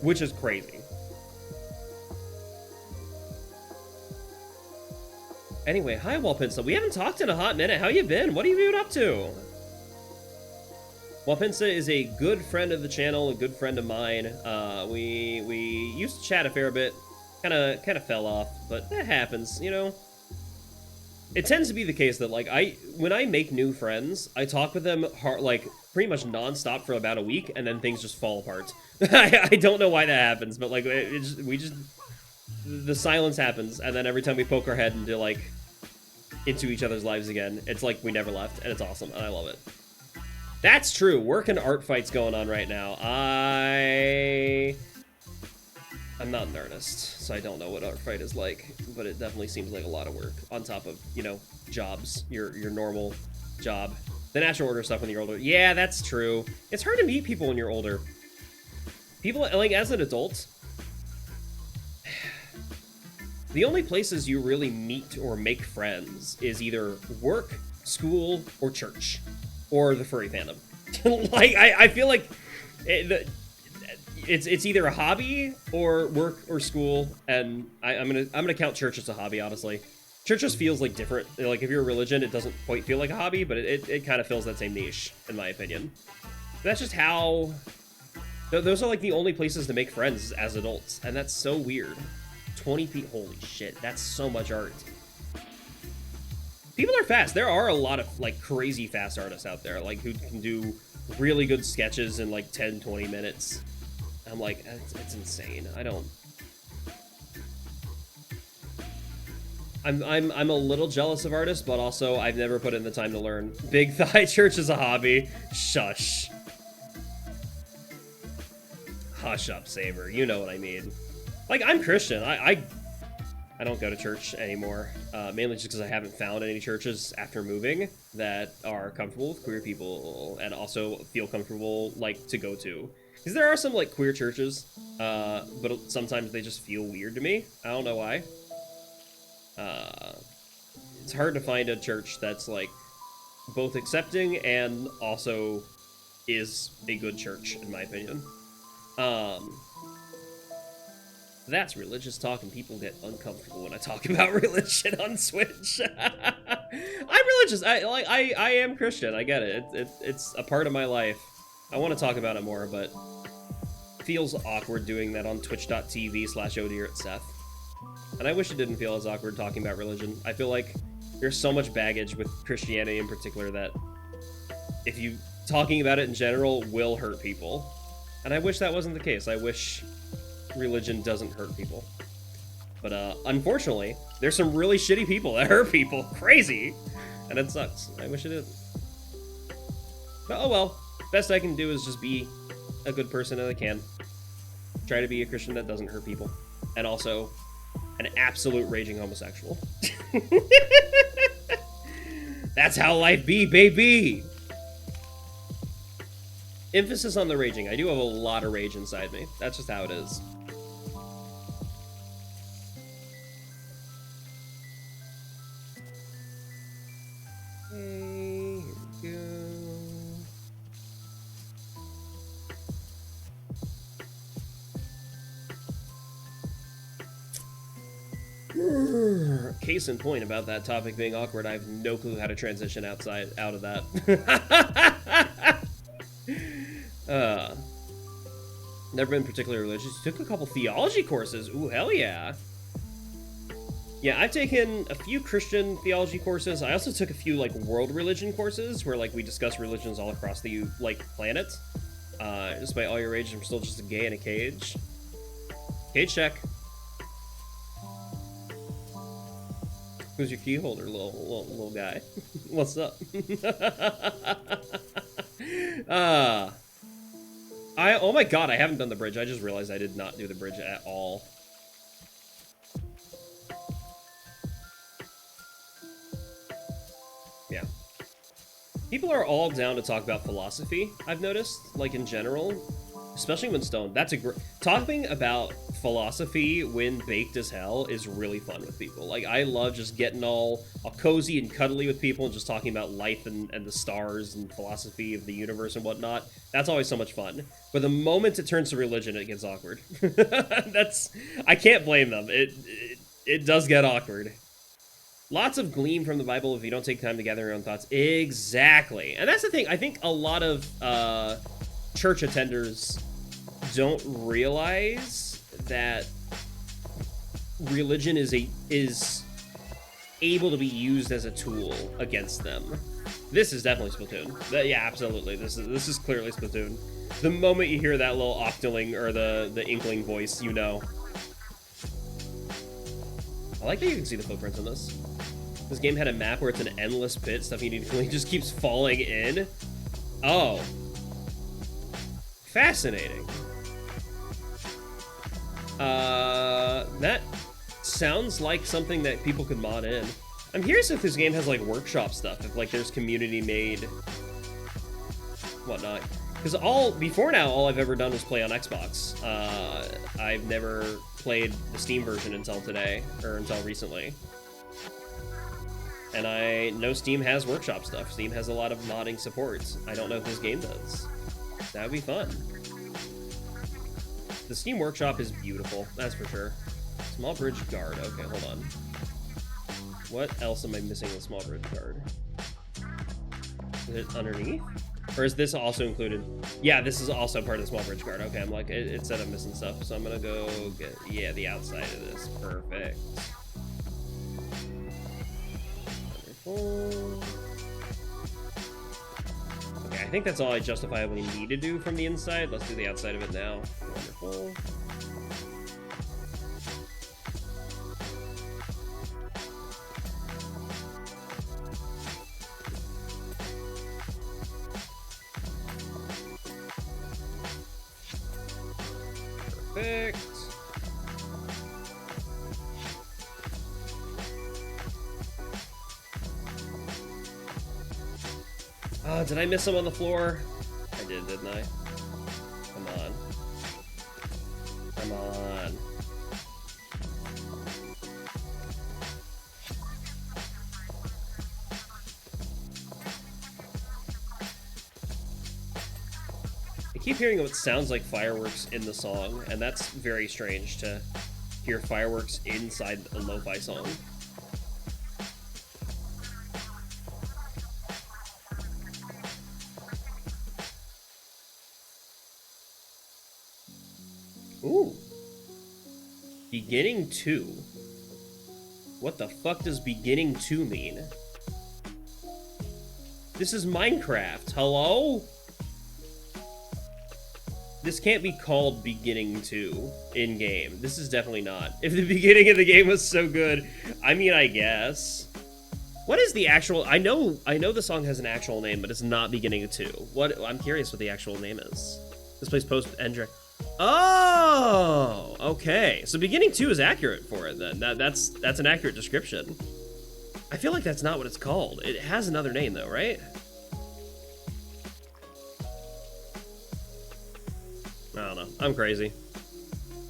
which is crazy. Anyway, hi Walpinsa, we haven't talked in a hot minute, how you been? What have you been up to? Walpinsa is a good friend of the channel, a good friend of mine. We used to chat a fair bit, kind of fell off, but that happens, you know. It tends to be the case that like when I make new friends, I talk with them like pretty much nonstop for about a week, and then things just fall apart. I don't know why that happens, but like the silence happens, and then every time we poke our head into each other's lives again, it's like we never left, and it's awesome, and I love it. That's true. Work and art fights going on right now. I'm not an artist, so I don't know what art fight is like, but it definitely seems like a lot of work on top of, you know, jobs, your normal job. The natural order stuff when you're older. Yeah, that's true. It's hard to meet people when you're older. People, like, as an adult, the only places you really meet or make friends is either work, school, or church. Or the furry fandom. Like, I feel like it's either a hobby or work or school, and I'm gonna count church as a hobby, honestly. Church just feels like different. Like, if you're a religion, it doesn't quite feel like a hobby, but it kind of fills that same niche, in my opinion. That's just how... Those are like the only places to make friends as adults, and that's so weird. 20 feet, holy shit, that's so much art. People are fast. There are a lot of, like, crazy fast artists out there, like, who can do really good sketches in, like, 10, 20 minutes. I'm like, it's insane. I'm a little jealous of artists, but also I've never put in the time to learn. Big Thigh Church is a hobby. Shush. Hush up, Saber. You know what I mean. Like, I'm Christian. I don't go to church anymore, mainly just because I haven't found any churches after moving that are comfortable with queer people and also feel comfortable, like, to go to. Because there are some, like, queer churches, but sometimes they just feel weird to me. I don't know why. It's hard to find a church that's, like, both accepting and also is a good church, in my opinion. That's religious talk, and people get uncomfortable when I talk about religion on Switch. I'm religious. I am Christian. I get it. It's a part of my life. I want to talk about it more, but it feels awkward doing that on twitch.tv/ODISeth. And I wish it didn't feel as awkward talking about religion. I feel like there's so much baggage with Christianity in particular that if you talking about it in general will hurt people. And I wish that wasn't the case. I wish religion doesn't hurt people. But unfortunately, there's some really shitty people that hurt people. Crazy! And it sucks. I wish it didn't. But oh well. Best I can do is just be a good person that I can. Try to be a Christian that doesn't hurt people. And also, an absolute raging homosexual. That's how life be, baby! Emphasis on the raging. I do have a lot of rage inside me. That's just how it is. Hey. Case in point about that topic being awkward, I have no clue how to transition out of that. Never been particularly religious. Took a couple theology courses. Ooh, hell yeah. Yeah, I've taken a few Christian theology courses. I also took a few, like, world religion courses where, like, we discuss religions all across the, like, planet. Despite all your rage, I'm still just a gay in a cage. Cage check. Who's your key holder, little guy? What's up? Oh my god, I haven't done the bridge. I just realized I did not do the bridge at all. Yeah. People are all down to talk about philosophy, I've noticed, like in general, especially when stoned. That's a great... Talking about philosophy when baked as hell is really fun with people. Like, I love just getting all cozy and cuddly with people and just talking about life and the stars and philosophy of the universe and whatnot. That's always so much fun. But the moment it turns to religion, it gets awkward. I can't blame them. It does get awkward. Lots of gleam from the Bible if you don't take time to gather your own thoughts. Exactly. And that's the thing. I think a lot of church attenders don't realize that religion is able to be used as a tool against them. This is definitely Splatoon. Yeah, absolutely. This is clearly Splatoon. The moment you hear that little octoling or the inkling voice, you know. I like that you can see the footprints in this. This game had a map where it's an endless pit, stuff you need to clean just keeps falling in. Oh. Fascinating. That sounds like something that people could mod in. I'm curious if this game has, like, workshop stuff, if, like, there's community-made whatnot. Because before now, all I've ever done was play on Xbox. I've never played the Steam version until today, or until recently. And I know Steam has workshop stuff. Steam has a lot of modding supports. I don't know if this game does. That would be fun. The Steam Workshop is beautiful, that's for sure. Small bridge guard. Okay, hold on. What else am I missing with small bridge guard? Is it underneath? Or is this also included? Yeah, this is also part of the small bridge guard. Okay, I'm like, it said I'm missing stuff, so I'm gonna go get, yeah, the outside of this. Perfect. Wonderful. Okay, I think that's all I justifiably need to do from the inside. Let's do the outside of it now. Wonderful. Perfect. Oh, did I miss some on the floor? I did, didn't I? Come on. Come on. I keep hearing what sounds like fireworks in the song, and that's very strange to hear fireworks inside a lo-fi song. Ooh. Beginning 2. What the fuck does beginning 2 mean? This is Minecraft. Hello? This can't be called beginning 2 in-game. This is definitely not. If the beginning of the game was so good, I mean, I guess. What is the actual... I know the song has an actual name, but it's not beginning 2. I'm curious what the actual name is. This plays post-end. Oh, okay. So beginning 2 is accurate for it then. That's an accurate description. I feel like that's not what it's called. It has another name though, right? I don't know. I'm crazy.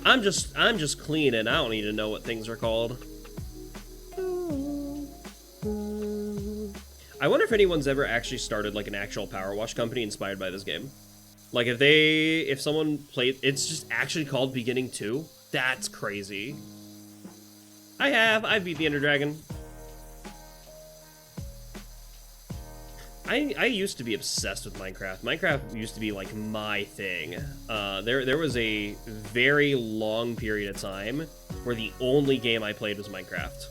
I'm just clean and I don't need to know what things are called. I wonder if anyone's ever actually started like an actual power wash company inspired by this game. Like if someone played, it's just actually called Beginning 2. That's crazy. I've beat the Ender Dragon. I used to be obsessed with Minecraft. Minecraft used to be like my thing. There was a very long period of time where the only game I played was Minecraft.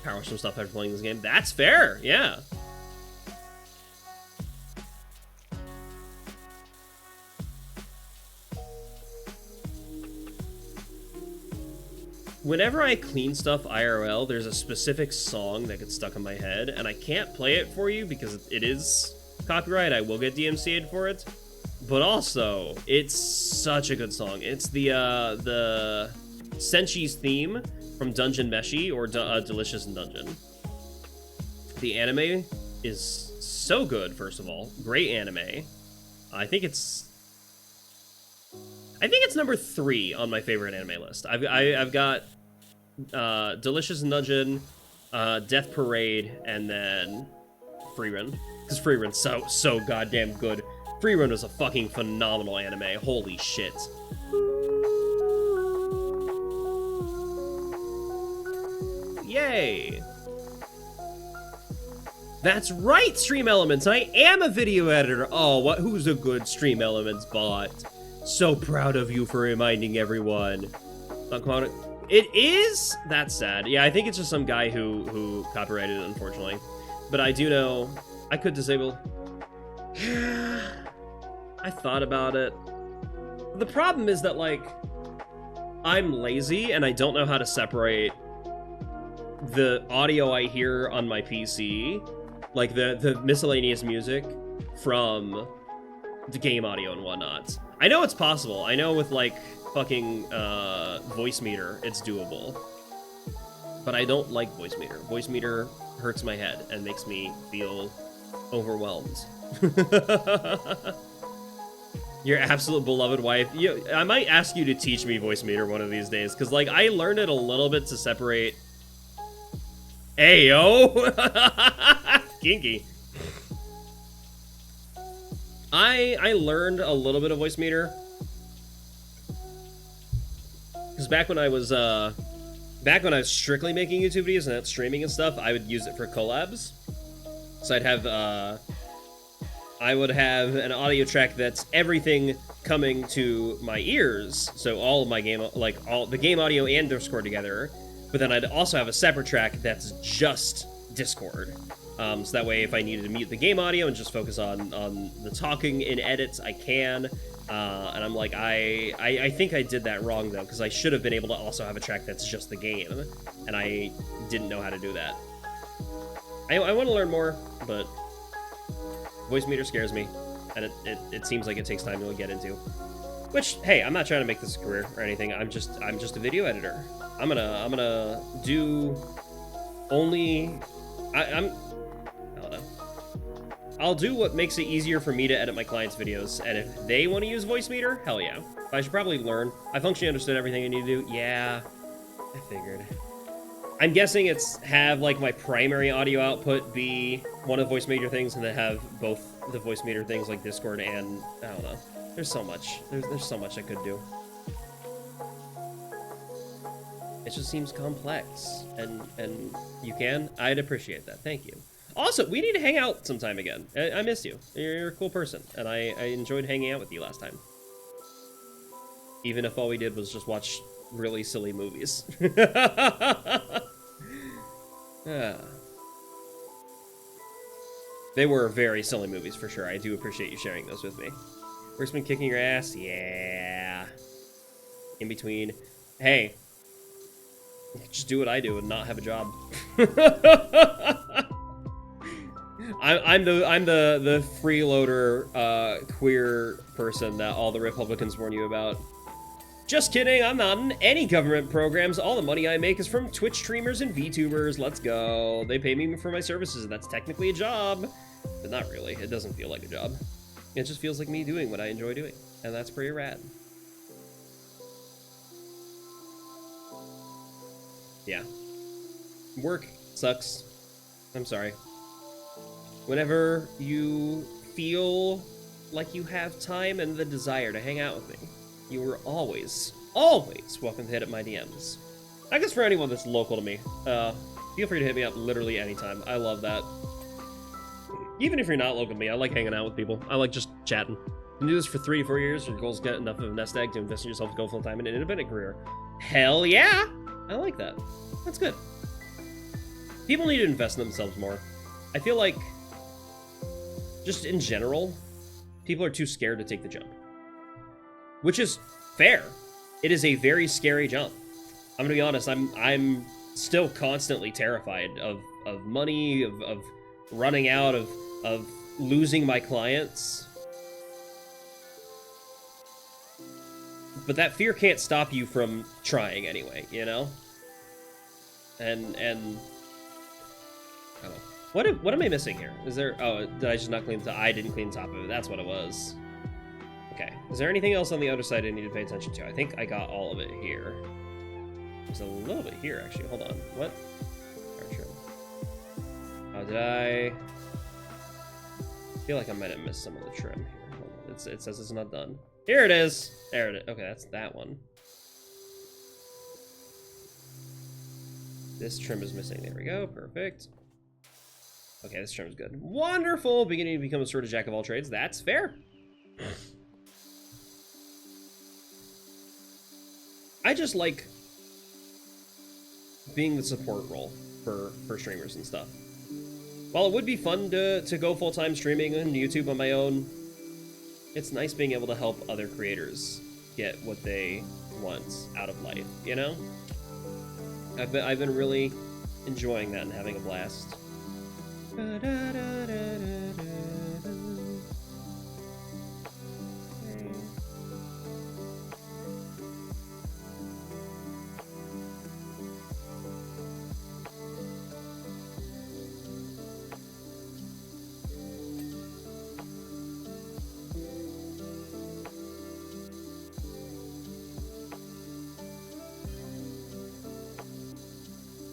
Power some stuff after playing this game. That's fair, yeah. Whenever I clean stuff IRL, there's a specific song that gets stuck in my head, and I can't play it for you because it is copyright. I will get DMCA'd for it. But also, it's such a good song. It's the Senshi's theme from Dungeon Meshi, or Delicious in Dungeon. The anime is so good, first of all. Great anime. I think it's number 3 on my favorite anime list. I've got Delicious in Dungeon, Death Parade, and then Free Run. Because Free Run's so goddamn good. Free Run was a fucking phenomenal anime. Holy shit. Yay! That's right, Stream Elements. I am a video editor. Oh, who's a good Stream Elements bot? So proud of you for reminding everyone. It is? That's sad. Yeah, I think it's just some guy who copyrighted it, unfortunately. But I do know I could disable. I thought about it. The problem is that, like, I'm lazy and I don't know how to separate the audio I hear on my PC, like the miscellaneous music, from the game audio and whatnot. I know it's possible. I know with, like, fucking voice meter, it's doable. But I don't like voice meter. Voice meter hurts my head and makes me feel overwhelmed. Your absolute beloved wife. I might ask you to teach me voice meter one of these days, because, like, I learned it a little bit to separate. Ayo! Kinky. I learned a little bit of voice meter because back when I was strictly making YouTube videos and not streaming and stuff, I would use it for collabs. So I would have an audio track that's everything coming to my ears, so all of my game, like all the game audio and Discord together. But then I'd also have a separate track that's just Discord. So that way, if I needed to mute the game audio and just focus on the talking in edits, I can. And I'm like, I think I did that wrong, though, because I should have been able to also have a track that's just the game. And I didn't know how to do that. I want to learn more, but voice meter scares me. And it seems like it takes time to get into. Which, hey, I'm not trying to make this a career or anything. I'm just a video editor. I'm gonna do only... I don't know. I'll do what makes it easier for me to edit my clients' videos, and if they want to use voice meter, hell yeah. I should probably learn. I functionally understood everything I need to do. Yeah, I figured. I'm guessing it's have, like, my primary audio output be one of the voice meter things, and then have both the voice meter things, like Discord and... I don't know. There's so much. There's so much I could do. It just seems complex, and you can. I'd appreciate that. Thank you. Also, we need to hang out sometime again. I miss you. You're a cool person, and I enjoyed hanging out with you last time. Even if all we did was just watch really silly movies. They were very silly movies, for sure. I do appreciate you sharing those with me. Work's been kicking your ass? Yeah. In between. Hey. Just do what I do and not have a job. I'm the freeloader queer person that all the Republicans warn you about. Just kidding, I'm not in any government programs. All the money I make is from Twitch streamers and VTubers. Let's go. They pay me for my services, and that's technically a job. But not really. It doesn't feel like a job. It just feels like me doing what I enjoy doing. And that's pretty rad. Yeah. Work sucks. I'm sorry. Whenever you feel like you have time and the desire to hang out with me, you are always welcome to hit up my DMs. I guess for anyone that's local to me, feel free to hit me up literally anytime. I love that. Even if you're not local to me, I like hanging out with people. I like just chatting. You can do this for 3 to 4 years. Your goals get enough of a nest egg to invest in yourself to go full time in an independent career. Hell yeah! I like that. That's good. People need to invest in themselves more. I feel like, just in general, people are too scared to take the jump. Which is fair. It is a very scary jump. I'm gonna be honest, I'm still constantly terrified of money, of running out, of losing my clients. But that fear can't stop you from trying anyway, you know? And I don't know. What am I missing here? Is there, oh, did I just not clean the top? I didn't clean the top of it, that's what it was. Okay, is there anything else on the other side I need to pay attention to? I think I got all of it here. There's a little bit here, actually, hold on. What? Oh, did I feel like I might have missed some of the trim here. Hold on. It says it's not done. Here it is. There it is. Okay, that's that one. This trim is missing. There we go. Perfect. Okay, this trim is good. Wonderful. Beginning to become a sort of jack of all trades. That's fair. I just like being the support role for streamers and stuff. While it would be fun to go full-time streaming on YouTube on my own, it's nice being able to help other creators get what they want out of life, you know? I've been really enjoying that and having a blast.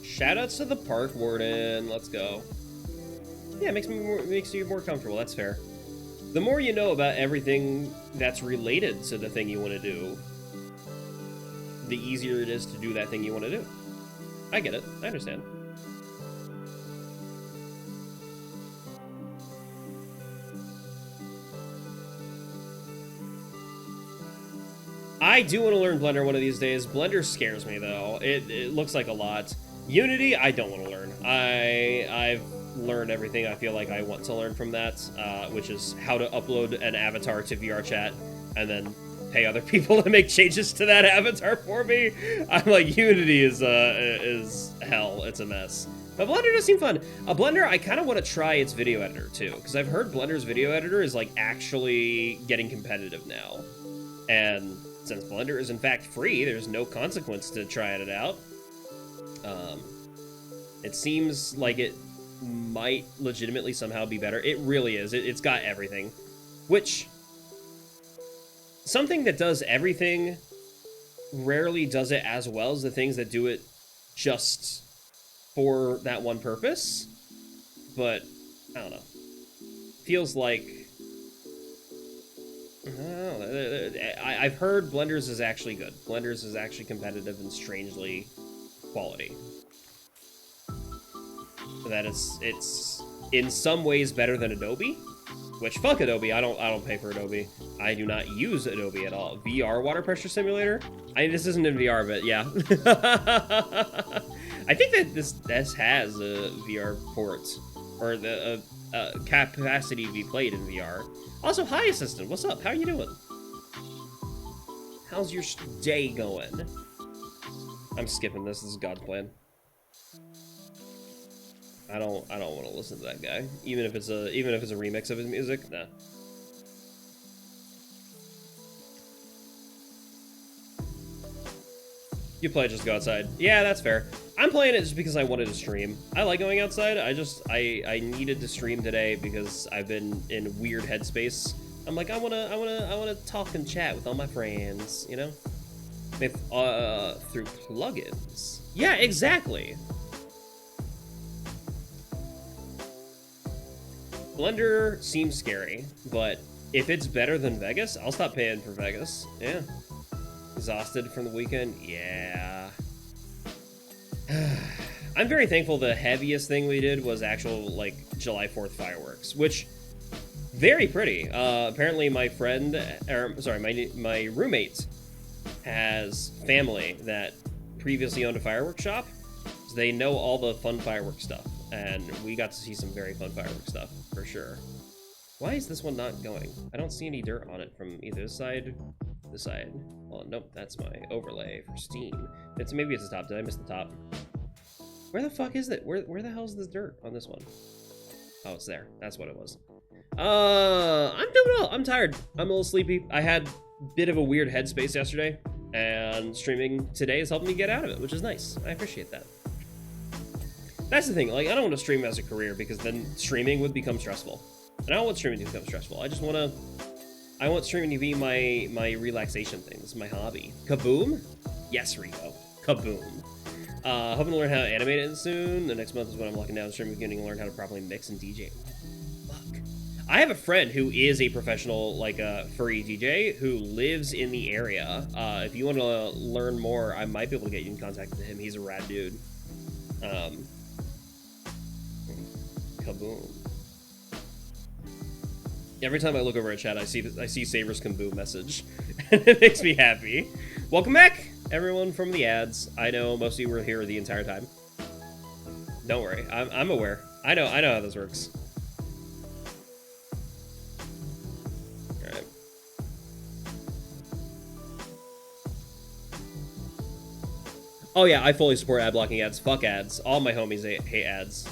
Shoutouts to the park warden. Let's go. Yeah, it makes you more comfortable. That's fair. The more you know about everything that's related to the thing you want to do, the easier it is to do that thing you want to do. I get it. I understand. I do want to learn Blender one of these days. Blender scares me, though. It looks like a lot. Unity, I don't want to learn. I've learned everything I feel like I want to learn from that, which is how to upload an avatar to VR chat and then pay other people to make changes to that avatar for me. I'm like, Unity is hell. It's a mess. But Blender does seem fun. Blender, I kind of want to try its video editor too, because I've heard Blender's video editor is like actually getting competitive now. And since Blender is in fact free, there's no consequence to trying it out. It seems like it might legitimately somehow be better. It really is. It's got everything. Which, something that does everything rarely does it as well as the things that do it just for that one purpose. But, I don't know. Feels like... I don't know. I've heard Blender's is actually good. Blender's is actually competitive and strangely quality. That it's in some ways better than Adobe, which fuck Adobe. I don't pay for Adobe. I do not use Adobe at all. VR water pressure simulator. This isn't in VR, but yeah. I think that this has a VR port or the capacity to be played in VR. Also, hi assistant. What's up? How are you doing? How's your day going? I'm skipping this. This is God's plan. I don't want to listen to that guy, even if it's a remix of his music. Nah. You play it just go outside. Yeah, that's fair. I'm playing it just because I wanted to stream. I like going outside. I needed to stream today because I've been in a weird headspace. I'm like, I wanna talk and chat with all my friends, you know? Through plugins. Yeah, exactly. Blender seems scary, but if it's better than Vegas, I'll stop paying for Vegas. Yeah. Exhausted from the weekend? Yeah. I'm very thankful the heaviest thing we did was actual, like, July 4th fireworks, which, very pretty. Apparently my friend, or, sorry, my roommate has family that previously owned a fireworks shop, so they know all the fun fireworks stuff, and we got to see some very fun fireworks stuff, for sure. Why is this one not going? I don't see any dirt on it from either this side, this side. Oh, nope, that's my overlay for Steam. Maybe it's the top. Did I miss the top? Where the fuck is it? Where the hell is this dirt on this one? Oh, it's there. That's what it was. I'm doing well. I'm tired. I'm a little sleepy. I had a bit of a weird headspace yesterday, and streaming today is helping me get out of it, which is nice. I appreciate that. That's the thing. Like, I don't want to stream as a career because then streaming would become stressful. And I don't want streaming to become stressful. I want streaming to be my relaxation thing. This is my hobby. Kaboom? Yes, Rico. Kaboom. Hoping to learn how to animate it soon. The next month is when I'm locking down streaming, beginning to learn how to properly mix and DJ. Fuck. I have a friend who is a professional, like, furry DJ who lives in the area. If you want to learn more, I might be able to get you in contact with him. He's a rad dude. Kaboom. Every time I look over at chat, I see Saber's Kaboom message, and it makes me happy. Welcome back, everyone from the ads. I know most of you were here the entire time. Don't worry, I'm aware. I know how this works. All right. Oh yeah, I fully support ad blocking ads. Fuck ads. All my homies hate ads.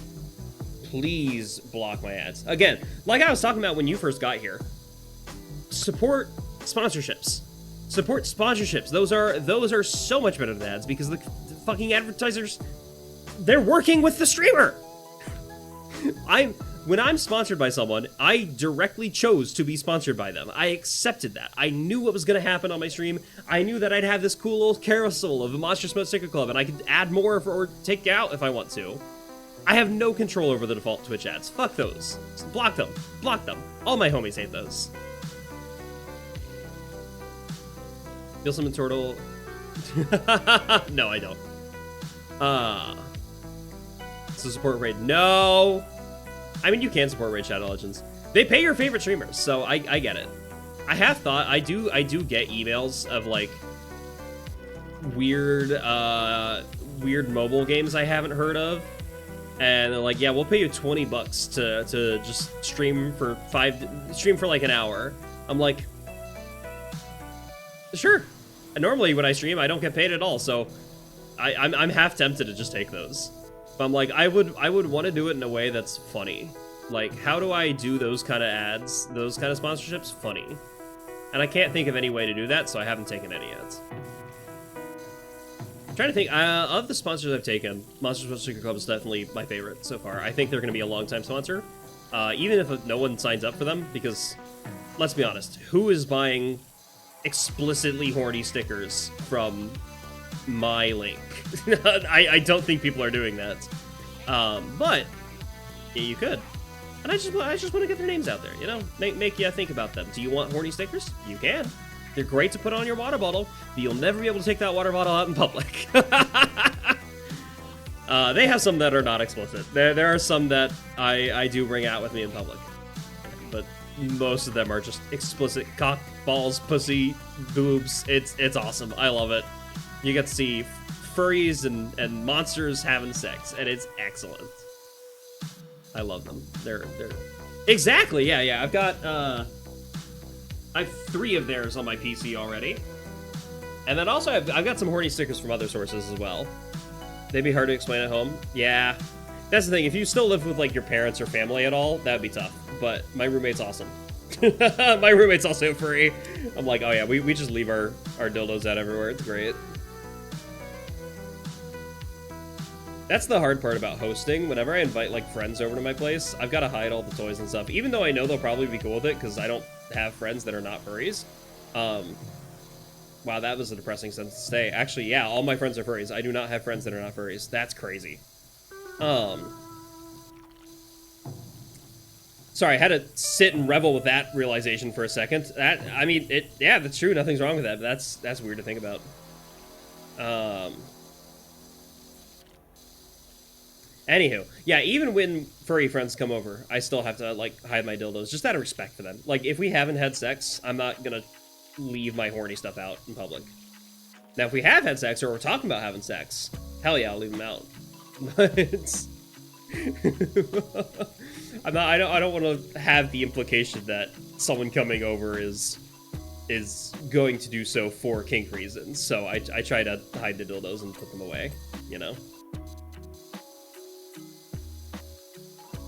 Please block my ads. Again, like I was talking about when you first got here, support sponsorships. Support sponsorships. Those are so much better than ads because the fucking advertisers, they're working with the streamer. When I'm sponsored by someone, I directly chose to be sponsored by them. I accepted that. I knew what was going to happen on my stream. I knew that I'd have this cool little carousel of the Monster Smut Sticker Club, and I could add more or take out if I want to. I have no control over the default Twitch ads. Fuck those. Just block them. Block them. All my homies hate those. Feel some turtle. No, I don't. So support Raid. No. I mean, you can support Raid Shadow Legends. They pay your favorite streamers, so I get it. I have thought I do get emails of like weird mobile games I haven't heard of. And they're like, yeah, we'll pay you $20 to just stream for like an hour. I'm like, sure. And normally when I stream, I don't get paid at all, so I'm half tempted to just take those. But I'm like, I would want to do it in a way that's funny. Like, how do I do those kind of ads, those kind of sponsorships funny? And I can't think of any way to do that, so I haven't taken any ads. I'm trying to think, of the sponsors I've taken, Monster Smut Sticker Club is definitely my favorite so far. I think they're going to be a long-time sponsor, even if no one signs up for them, because, let's be honest, who is buying explicitly horny stickers from my link? I don't think people are doing that. But, yeah, you could. And I just want to get their names out there, you know? Make you think about them. Do you want horny stickers? You can. They're great to put on your water bottle, but you'll never be able to take that water bottle out in public. They have some that are not explicit. There are some that I do bring out with me in public. But most of them are just explicit cock, balls, pussy, boobs. It's awesome. I love it. You get to see furries and monsters having sex, and it's excellent. I love them. They're exactly, yeah. I've got I have 3 of theirs on my PC already. And then also I've got some horny stickers from other sources as well. They'd be hard to explain at home. Yeah. That's the thing. If you still live with like your parents or family at all, that'd be tough. But my roommate's awesome. My roommate's also furry. I'm like, oh yeah, we just leave our dildos out everywhere. It's great. That's the hard part about hosting. Whenever I invite like friends over to my place, I've got to hide all the toys and stuff. Even though I know they'll probably be cool with it because I don't have friends that are not furries. Wow, that was a depressing sentence to say. Actually, yeah, all my friends are furries. I do not have friends that are not furries. That's crazy. Sorry, I had to sit and revel with that realization for a second. I mean, yeah, that's true. Nothing's wrong with that. But that's weird to think about. Anywho, yeah, even when furry friends come over, I still have to, like, hide my dildos, just out of respect for them. Like, if we haven't had sex, I'm not gonna leave my horny stuff out in public. Now, if we have had sex, or we're talking about having sex, hell yeah, I'll leave them out. But it's... I don't want to have the implication that someone coming over is going to do so for kink reasons, so I try to hide the dildos and put them away, you know?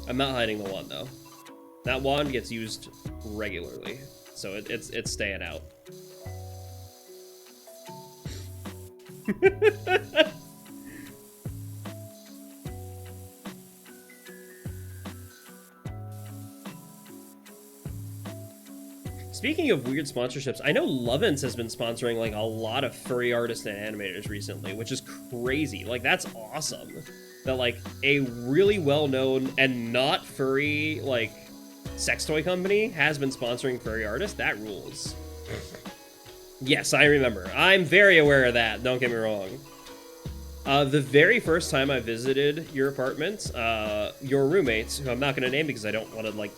I'm not hiding the wand, though. That wand gets used regularly, so it's staying out. Speaking of weird sponsorships, I know Lovin's has been sponsoring like a lot of furry artists and animators recently, which is crazy. Like, that's awesome. That like a really well-known and not furry like sex toy company has been sponsoring furry artists. That rules. Yes, I remember. I'm very aware of that. Don't get me wrong. The very first time I visited your apartment, your roommates, who I'm not going to name because I don't want to like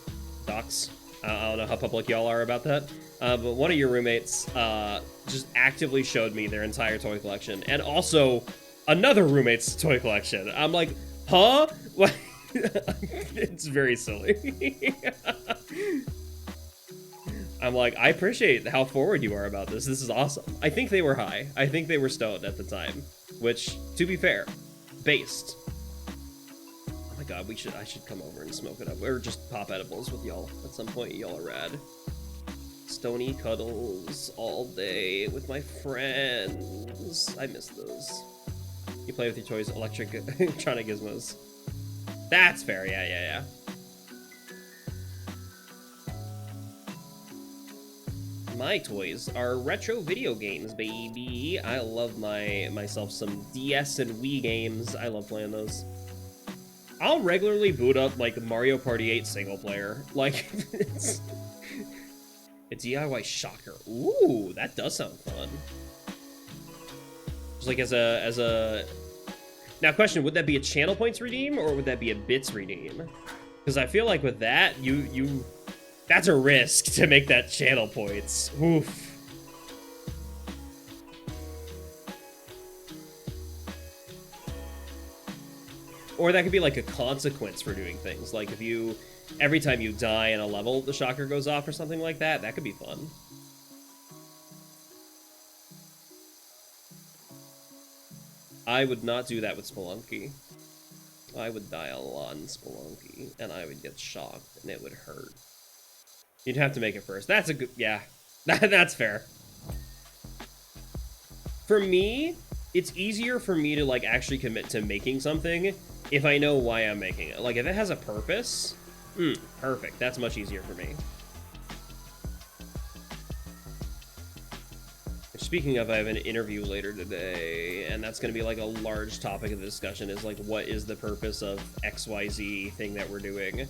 dox. I don't know how public y'all are about that, but one of your roommates just actively showed me their entire toy collection, and also another roommate's toy collection. I'm like, huh? What? It's very silly. I'm like, I appreciate how forward you are about this. This is awesome. I think they were high. I think they were stoned at the time, which, to be fair, based. Oh my god, I should come over and smoke it up, or just pop edibles with y'all at some point. Y'all are rad. Stony cuddles all day with my friends. I miss those. You play with your toys, electronic gizmos. That's fair, yeah. My toys are retro video games, baby. I love myself some DS and Wii games. I love playing those. I'll regularly boot up like Mario Party 8 single player. Like, it's a DIY shocker. Ooh, that does sound fun. Just like as a now, question, would that be a channel points redeem or would that be a bits redeem? Because I feel like with that, that's a risk to make that channel points. Oof. Or that could be like a consequence for doing things. Like if every time you die in a level, the shocker goes off or something like that. That could be fun. I would not do that with Spelunky. I would die a lot in Spelunky, and I would get shocked, and it would hurt. You'd have to make it first. That's a good... Yeah. That's fair. For me, it's easier for me to, like, actually commit to making something if I know why I'm making it. Like, if it has a purpose, perfect. That's much easier for me. Speaking of, I have an interview later today, and that's going to be like a large topic of the discussion is like, what is the purpose of XYZ thing that we're doing?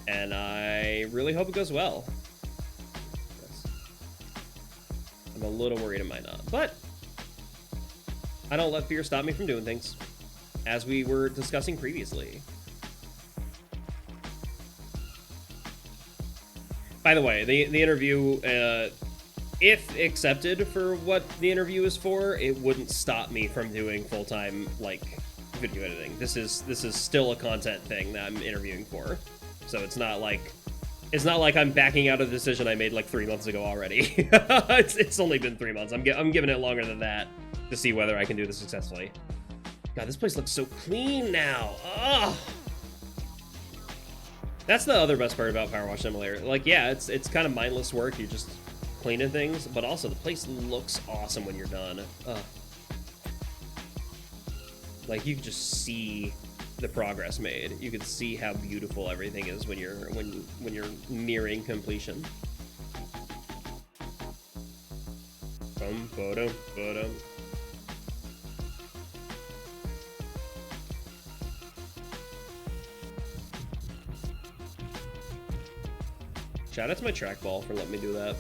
And I really hope it goes well. Yes. I'm a little worried it might not, but I don't let fear stop me from doing things, as we were discussing previously. By the way, the interview, if accepted for what the interview is for, it wouldn't stop me from doing full-time, like, video editing. This is still a content thing that I'm interviewing for. So it's not like I'm backing out of the decision I made like 3 months ago already. it's only been 3 months. I'm giving it longer than that to see whether I can do this successfully. God, this place looks so clean now. Ugh. That's the other best part about Powerwash Simulator. Like, yeah, it's kind of mindless work. You're just cleaning things, but also the place looks awesome when you're done. Ugh. Like, you can just see the progress made. You can see how beautiful everything is when you're nearing completion. Shout out to my trackball for letting me do that.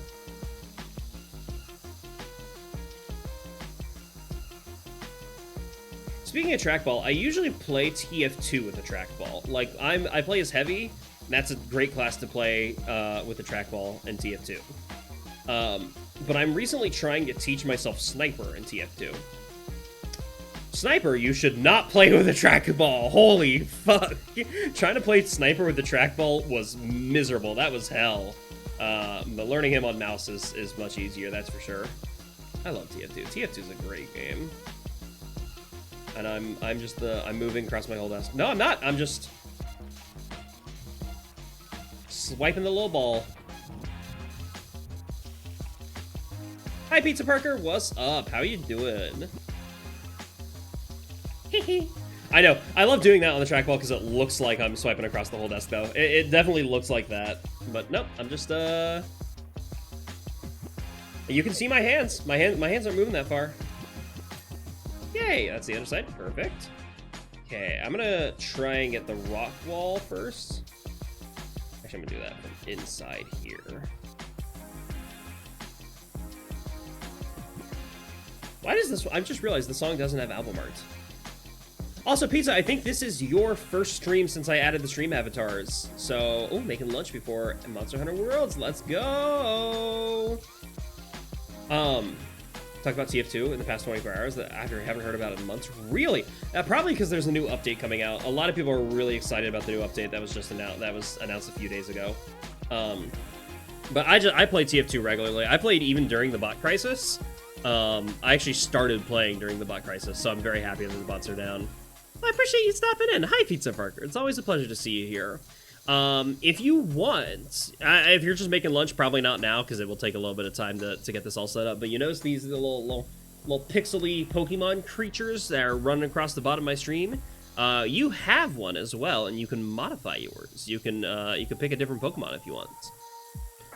Speaking of trackball, I usually play TF2 with the trackball. Like, I play as heavy, and that's a great class to play with the trackball in TF2. But I'm recently trying to teach myself Sniper in TF2. Sniper, you should not play with a trackball. Holy fuck. Trying to play Sniper with the trackball was miserable. That was hell. But learning him on mouse is much easier, that's for sure. I love TF2. TF2 is a great game. And I'm moving across my whole desk. No, I'm not. I'm just swiping the little ball. Hi, Pizza Parker. What's up? How you doing? I know. I love doing that on the trackball because it looks like I'm swiping across the whole desk, though. It definitely looks like that. But nope, I'm just, You can see my hands. My hands aren't moving that far. Yay, that's the other side. Perfect. Okay, I'm gonna try and get the rock wall first. Actually, I'm gonna do that from inside here. Why does this... I've just realized the song doesn't have album art. Also, Pizza, I think this is your first stream since I added the stream avatars. So, oh, making lunch before Monster Hunter Worlds. Let's go! Talked about TF2 in the past 24 hours that I haven't heard about it in months. Really? Probably because there's a new update coming out. A lot of people are really excited about the new update that was just announced a few days ago. But I play TF2 regularly. I played even during the bot crisis. I actually started playing during the bot crisis, so I'm very happy that the bots are down. Well, I appreciate you stopping in. Hi, Pizza Parker. It's always a pleasure to see you here. If you want, if you're just making lunch, probably not now, because it will take a little bit of time to get this all set up, but you notice these little pixely Pokemon creatures that are running across the bottom of my stream? You have one as well, and you can modify yours. You can pick a different Pokemon if you want.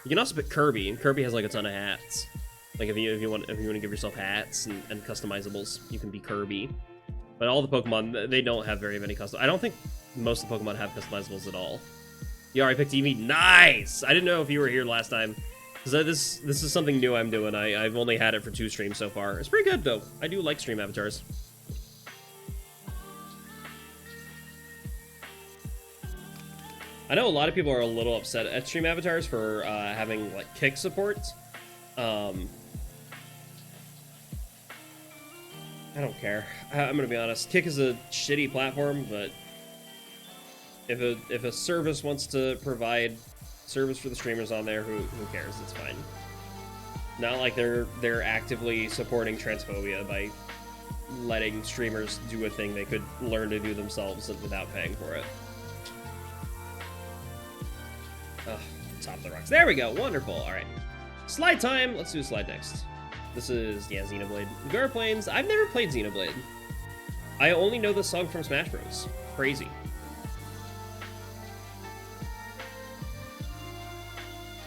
You can also pick Kirby, and Kirby has like a ton of hats. Like if you want to give yourself hats and customizables, you can be Kirby. But all the Pokemon, they don't have very many custom. I don't think most of the Pokemon have customizables at all. You already picked Eevee. Nice! I didn't know if you were here last time. Because this is something new I'm doing. I've only had it for 2 streams so far. It's pretty good though. I do like stream avatars. I know a lot of people are a little upset at stream avatars for having like kick support. I don't care. I'm gonna be honest. Kick is a shitty platform, but if a service wants to provide service for the streamers on there, who cares? It's fine. Not like they're actively supporting transphobia by letting streamers do a thing they could learn to do themselves without paying for it. Ugh, top of the rocks. There we go. Wonderful. All right. Slide time. Let's do a slide next. This is, yeah, Xenoblade. Gar Plains. I've never played Xenoblade. I only know this song from Smash Bros. Crazy.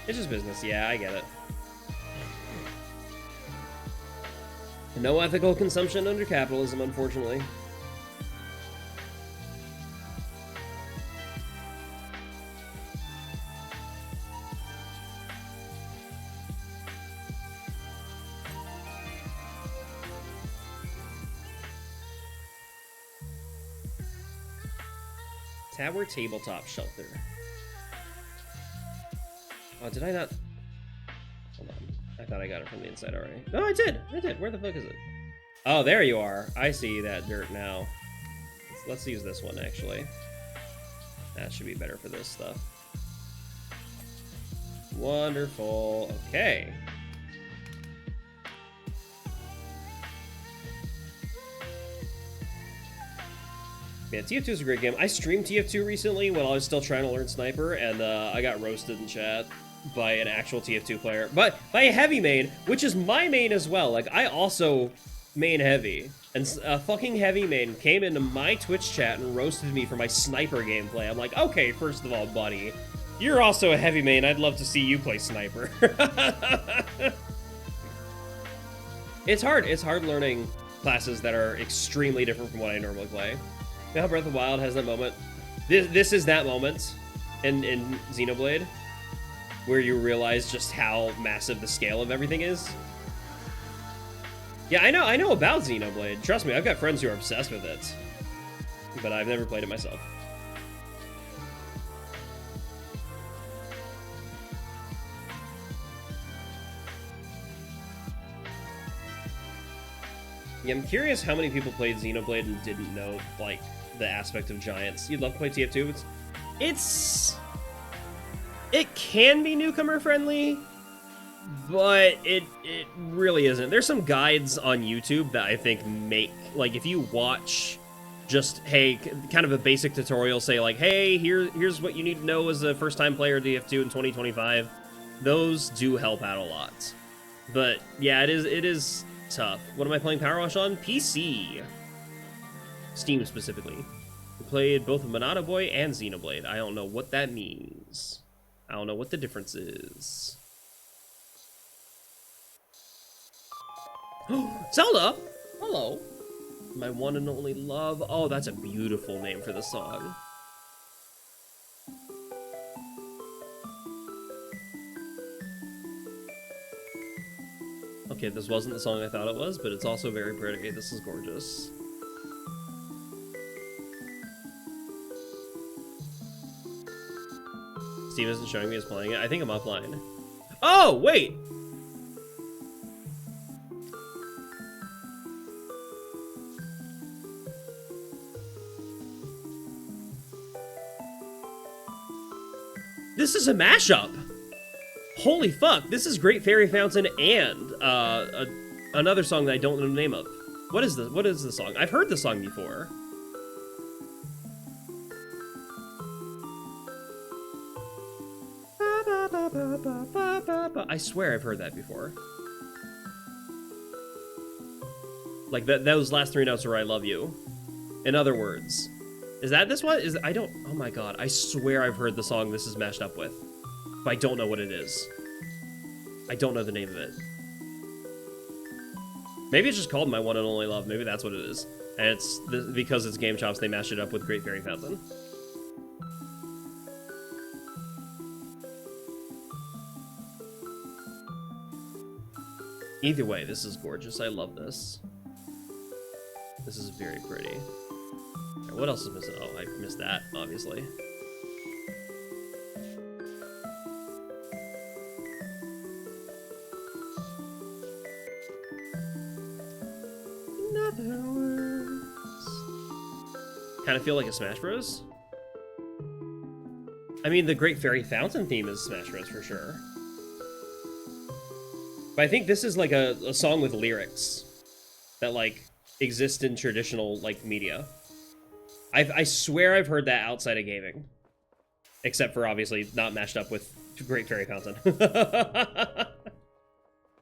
It's just business. Yeah, I get it. No ethical consumption under capitalism, unfortunately. Tower Tabletop Shelter. Oh, did I not? Hold on. I thought I got it from the inside already. No, I did. I did. Where the fuck is it? Oh, there you are. I see that dirt now. Let's use this one, actually. That should be better for this stuff. Wonderful. Okay. Yeah, TF2 is a great game. I streamed TF2 recently when I was still trying to learn Sniper, and I got roasted in chat by an actual TF2 player. But by a heavy main, which is my main as well. Like, I also main heavy. And a fucking heavy main came into my Twitch chat and roasted me for my Sniper gameplay. I'm like, okay, first of all, buddy, you're also a heavy main. I'd love to see you play Sniper. It's hard. It's hard learning classes that are extremely different from what I normally play. You know how Breath of the Wild has that moment? This is that moment in Xenoblade where you realize just how massive the scale of everything is. Yeah, I know about Xenoblade. Trust me, I've got friends who are obsessed with it. But I've never played it myself. Yeah, I'm curious how many people played Xenoblade and didn't know, like, the aspect of giants. You'd love to play TF2. It can be newcomer friendly, but it really isn't. There's some guides on YouTube that I think make, like, if you watch just, hey, kind of a basic tutorial, say, like, hey, here's what you need to know as a first-time player of TF2 in 2025, those do help out a lot. But, yeah, it is tough. What am I playing Powerwash on? PC. Steam, specifically. We played both Monado Boy and Xenoblade. I don't know what that means. I don't know what the difference is. Zelda! Hello. My one and only love. Oh, that's a beautiful name for the song. Okay, this wasn't the song I thought it was, but it's also very pretty. This is gorgeous. Steve isn't showing me he's playing it. I think I'm offline. Oh, wait! This is a mashup! Holy fuck, this is Great Fairy Fountain and another song that I don't know the name of. What is the song? I've heard the song before. I swear I've heard that before. Like those last three notes where I love you. In other words. Is that this one? Oh my god, I swear I've heard the song this is mashed up with. But I don't know what it is. I don't know the name of it. Maybe it's just called My One and Only Love. Maybe that's what it is. And it's because it's Game Chops, they mashed it up with Great Fairy Fountain. Either way, this is gorgeous. I love this. This is very pretty. Right, what else is missing? Oh, I missed that, obviously. Kind of feel like a Smash Bros. I mean, the Great Fairy Fountain theme is Smash Bros for sure. But I think this is like a song with lyrics that like exist in traditional like media. I swear I've heard that outside of gaming, except for obviously not mashed up with Great Fairy Fountain.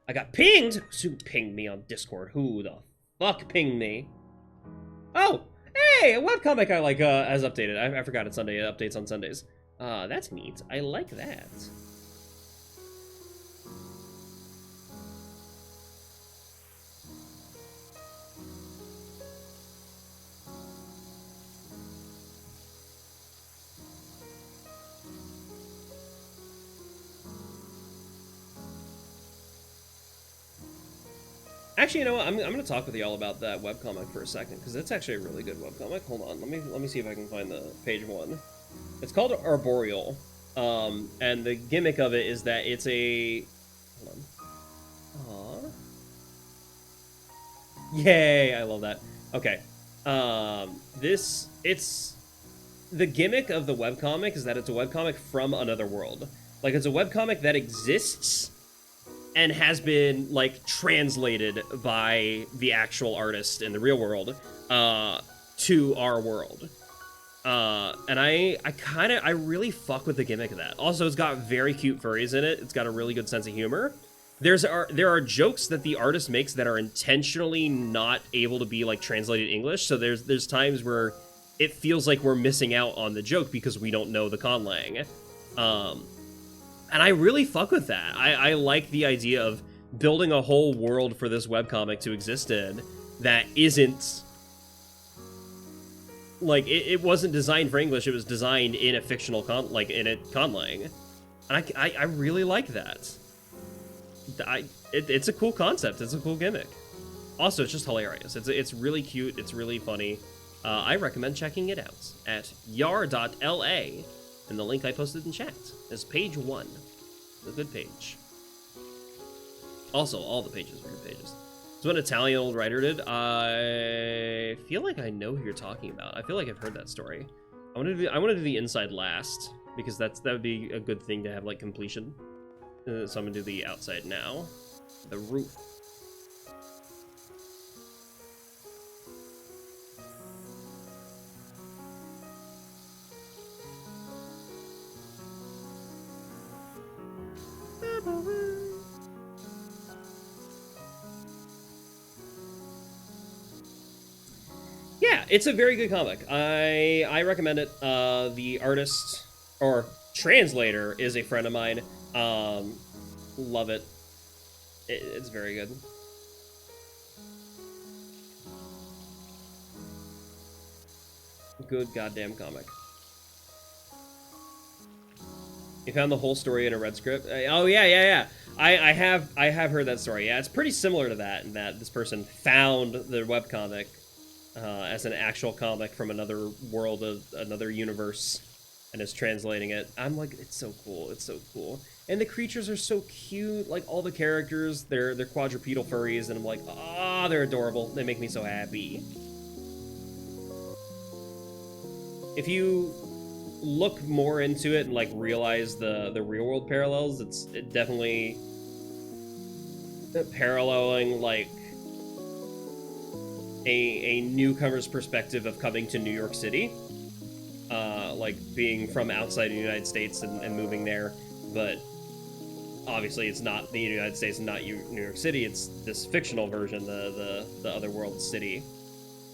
I got pinged. Who pinged me on Discord? Who the fuck pinged me? Oh, hey, a webcomic I like has updated. I forgot it's Sunday. It updates on Sundays. That's neat. I like that. Actually, you know what? I'm going to talk with y'all about that webcomic for a second, because it's actually a really good webcomic. Hold on, let me see if I can find the page one. It's called Arboreal, and the gimmick of it is that it's a... Hold on. Aww. Yay, I love that. Okay. The gimmick of the webcomic is that it's a webcomic from another world. Like, it's a webcomic that exists and has been, like, translated by the actual artist in the real world, to our world. And I really fuck with the gimmick of that. Also, it's got very cute furries in it. It's got a really good sense of humor. There are jokes that the artist makes that are intentionally not able to be, like, translated English, so there's times where it feels like we're missing out on the joke because we don't know the conlang. And I really fuck with that. I like the idea of building a whole world for this webcomic to exist in that isn't... Like, it wasn't designed for English, it was designed in a fictional conlang. And I really like that. It's a cool concept, it's a cool gimmick. Also, it's just hilarious. It's really cute. It's really funny. I recommend checking it out at yar.la, and the link I posted in chat is page 1. It's a good page. Also, all the pages are good pages. So what an Italian old writer did. I feel like I know who you're talking about. I feel like I've heard that story. I want to do the inside last, because that would be a good thing to have, like, completion. So I'm gonna do the outside now. The roof. Yeah, it's a very good comic. I recommend it. The artist or translator is a friend of mine. Love it. It's very good. Good goddamn comic. You found the whole story in a red script? Oh yeah. I have heard that story. Yeah, it's pretty similar to that, in that this person found the webcomic as an actual comic from another world, another universe, and is translating it. I'm like, it's so cool. It's so cool. And the creatures are so cute. Like, all the characters, they're quadrupedal furries, and I'm like, ah, they're adorable. They make me so happy. If you look more into it and, like, realize the real world parallels, it's definitely paralleling, like, a newcomer's perspective of coming to New York City, like being from outside the United States and moving there, but obviously it's not the United States and not New York City. It's this fictional version, the other world city.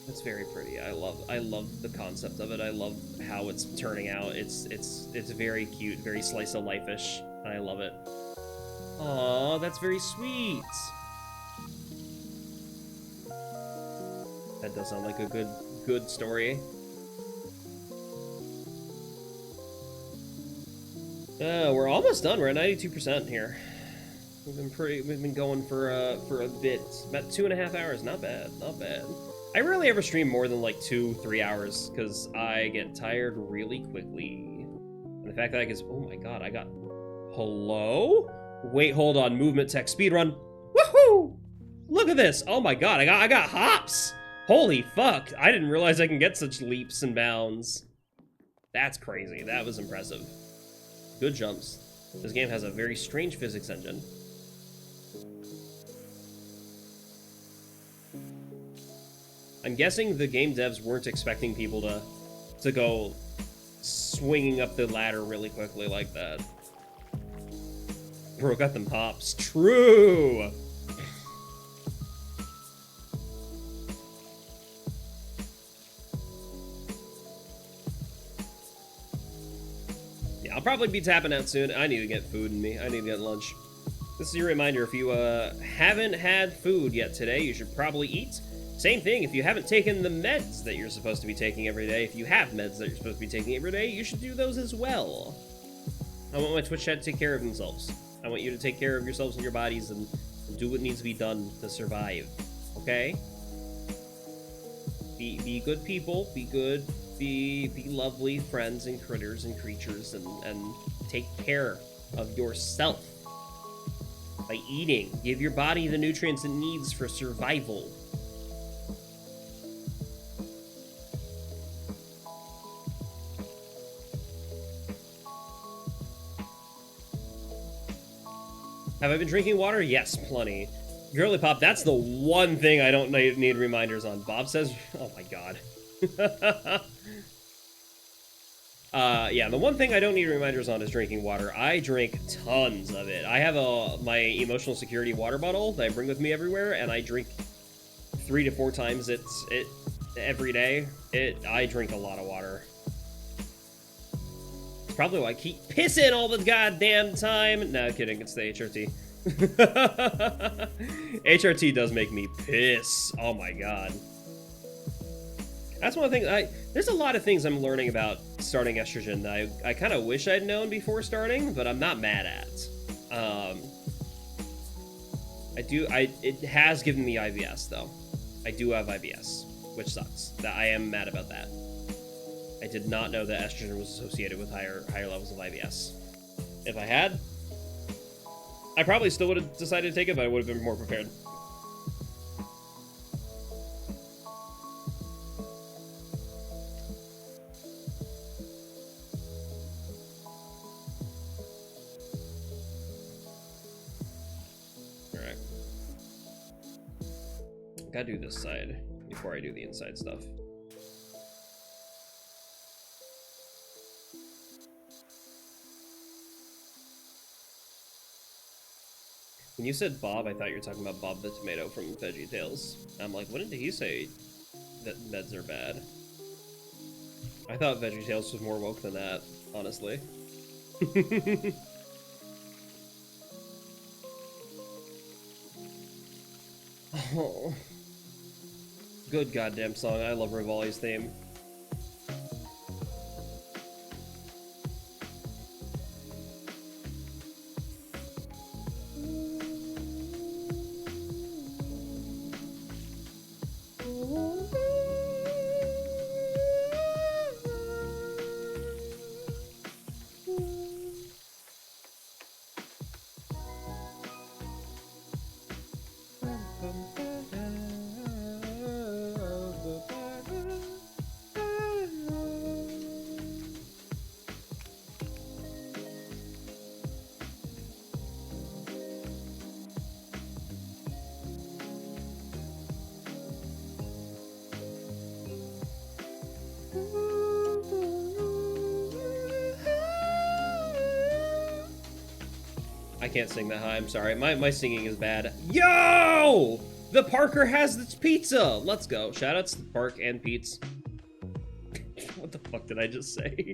It's very pretty. I love the concept of it. I love how it's turning out. It's very cute, very slice of life-ish, and I love it. Aw, that's very sweet. That does sound like a good story. We're almost done. We're at 92% here. We've been going for a bit. About 2.5 hours. Not bad. Not bad. I rarely ever stream more than like 2-3 hours because I get tired really quickly. And the fact that I can, oh my god, I got, hello? Wait, hold on. Movement tech speedrun. Woohoo! Look at this. Oh my god, I got hops. Holy fuck. I didn't realize I can get such leaps and bounds. That's crazy. That was impressive. Good jumps. This game has a very strange physics engine. I'm guessing the game devs weren't expecting people to go swinging up the ladder really quickly like that. Bro, got them pops. True! I'll probably be tapping out soon. I need to get food in me. I need to get lunch. This is your reminder. If you haven't had food yet today, you should probably eat. Same thing, if you haven't taken the meds that you're supposed to be taking every day, if you have meds that you're supposed to be taking every day, you should do those as well. I want my Twitch chat to take care of themselves. I want you to take care of yourselves and your bodies and do what needs to be done to survive. Okay? Be good people. Be good. Be lovely friends and critters and creatures, and take care of yourself by eating. Give your body the nutrients it needs for survival. Have I been drinking water? Yes, plenty. Girly Pop, that's the one thing I don't need reminders on. Bob says, oh my god. Yeah, the one thing I don't need reminders on is drinking water. I drink tons of it. I have my emotional security water bottle that I bring with me everywhere, and I drink 3 to 4 times it every day. I drink a lot of water. It's probably why I keep pissing all the goddamn time. No, kidding, it's the HRT. HRT does make me piss. Oh my god. That's one of the things there's a lot of things I'm learning about starting estrogen that I kind of wish I'd known before starting, but I'm not mad at. It has given me IBS, though. I do have IBS, which sucks. That I am mad about that. I did not know that estrogen was associated with higher levels of IBS. If I had, I probably still would have decided to take it, but I would have been more prepared. Alright. Gotta do this side before I do the inside stuff. When you said Bob, I thought you were talking about Bob the Tomato from VeggieTales. I'm like, when did he say that meds are bad? I thought VeggieTales was more woke than that, honestly. Oh. Good goddamn song. I love Rivali's theme. I can't sing that high, I'm sorry. My singing is bad. Yo! The Parker has its pizza! Let's go. Shoutouts to Park and Pete's. What the fuck did I just say?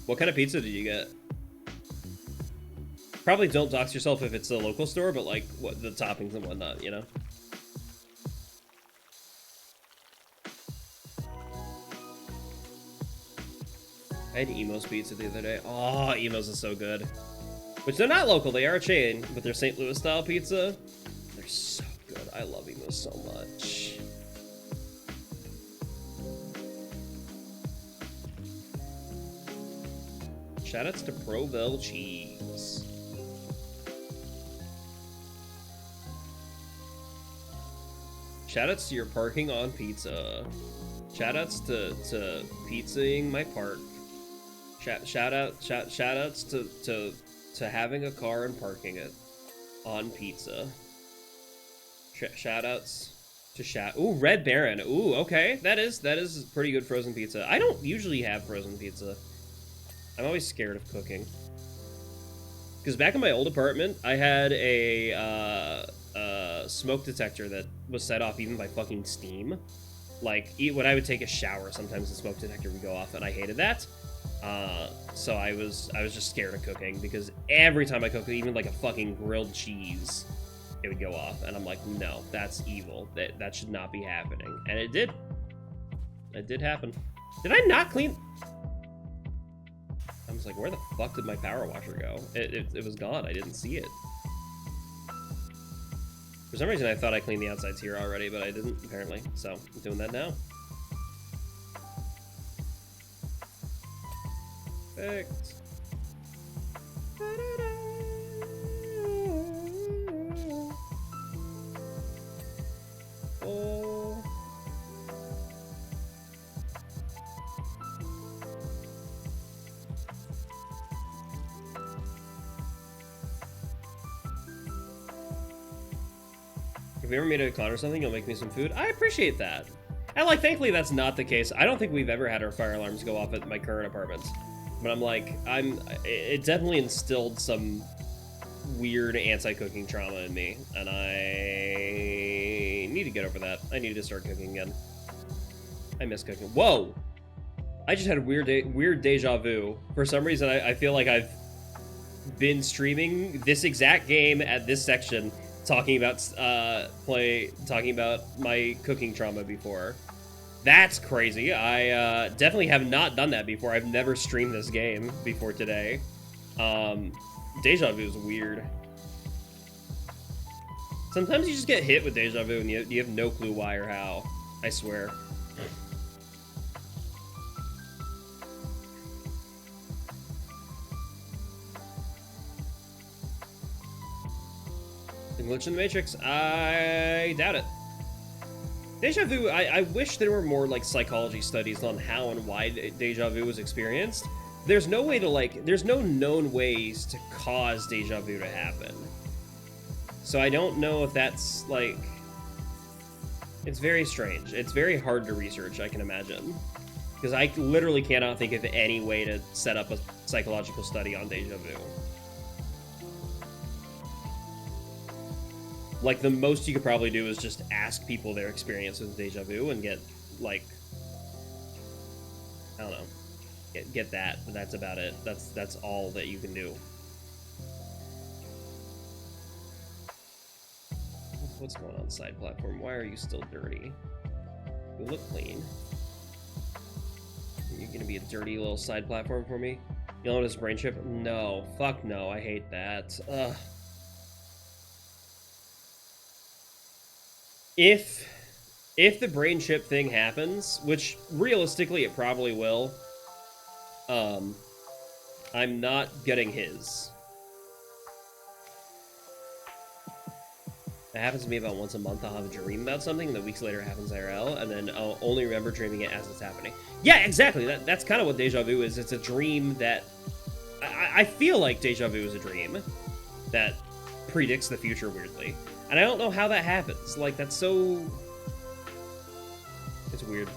What kind of pizza did you get? Probably don't dox yourself if it's a local store, but like what the toppings and whatnot, you know? I had Emo's pizza the other day. Oh, Emo's is so good. Which they're not local, they are a chain, but they're St. Louis style pizza. They're so good. I love Emo's so much. Shoutouts to Provell cheese. Shoutouts to your parking on pizza. Shoutouts to pizzaing my park. Shoutouts to having a car and parking it on pizza. Shoutouts to Ooh, Red Baron. Ooh, okay. That is pretty good frozen pizza. I don't usually have frozen pizza. I'm always scared of cooking. Because back in my old apartment, I had a smoke detector that was set off even by fucking steam. Like, when I would take a shower, sometimes the smoke detector would go off, and I hated that. So I was just scared of cooking, because every time I cook, even like a fucking grilled cheese, it would go off, and I'm like, no, that's evil. That should not be happening. And it did. It did happen. Did I not clean? I was like, where the fuck did my power washer go? It was gone. I didn't see it. For some reason, I thought I cleaned the outsides here already, but I didn't, apparently. So, I'm doing that now. Perfect. Oh. If we ever made a con or something, you'll make me some food. I appreciate that. And like, thankfully that's not the case. I don't think we've ever had our fire alarms go off at my current apartments. But I'm like, it definitely instilled some weird anti-cooking trauma in me. And I need to get over that. I need to start cooking again. I miss cooking. Whoa! I just had a weird deja vu. For some reason, I feel like I've been streaming this exact game at this section, talking about my cooking trauma before. That's crazy. I definitely have not done that before. I've never streamed this game before today. Deja vu is weird. Sometimes you just get hit with deja vu and you have no clue why or how. I swear. The glitch in the Matrix? I doubt it. Deja vu, I wish there were more, like, psychology studies on how and why deja vu was experienced. There's no way to, like, there's no known ways to cause deja vu to happen. So I don't know if that's, like... It's very strange. It's very hard to research, I can imagine. Because I literally cannot think of any way to set up a psychological study on deja vu. Like, the most you could probably do is just ask people their experience with deja vu and get, like... I don't know. Get that, but that's about it. That's all that you can do. What's going on, side platform? Why are you still dirty? You look clean. Are you gonna be a dirty little side platform for me? You know what is brain chip? No. Fuck no. I hate that. Ugh. If the brain chip thing happens, which realistically it probably will, I'm not getting his. It happens to me about once a month. I'll have a dream about something, and then weeks later it happens IRL, and then I'll only remember dreaming it as it's happening. Yeah, exactly. That's kind of what deja vu is. It's a dream that... I feel like deja vu is a dream that predicts the future weirdly. And I don't know how that happens. Like, that's so... It's weird.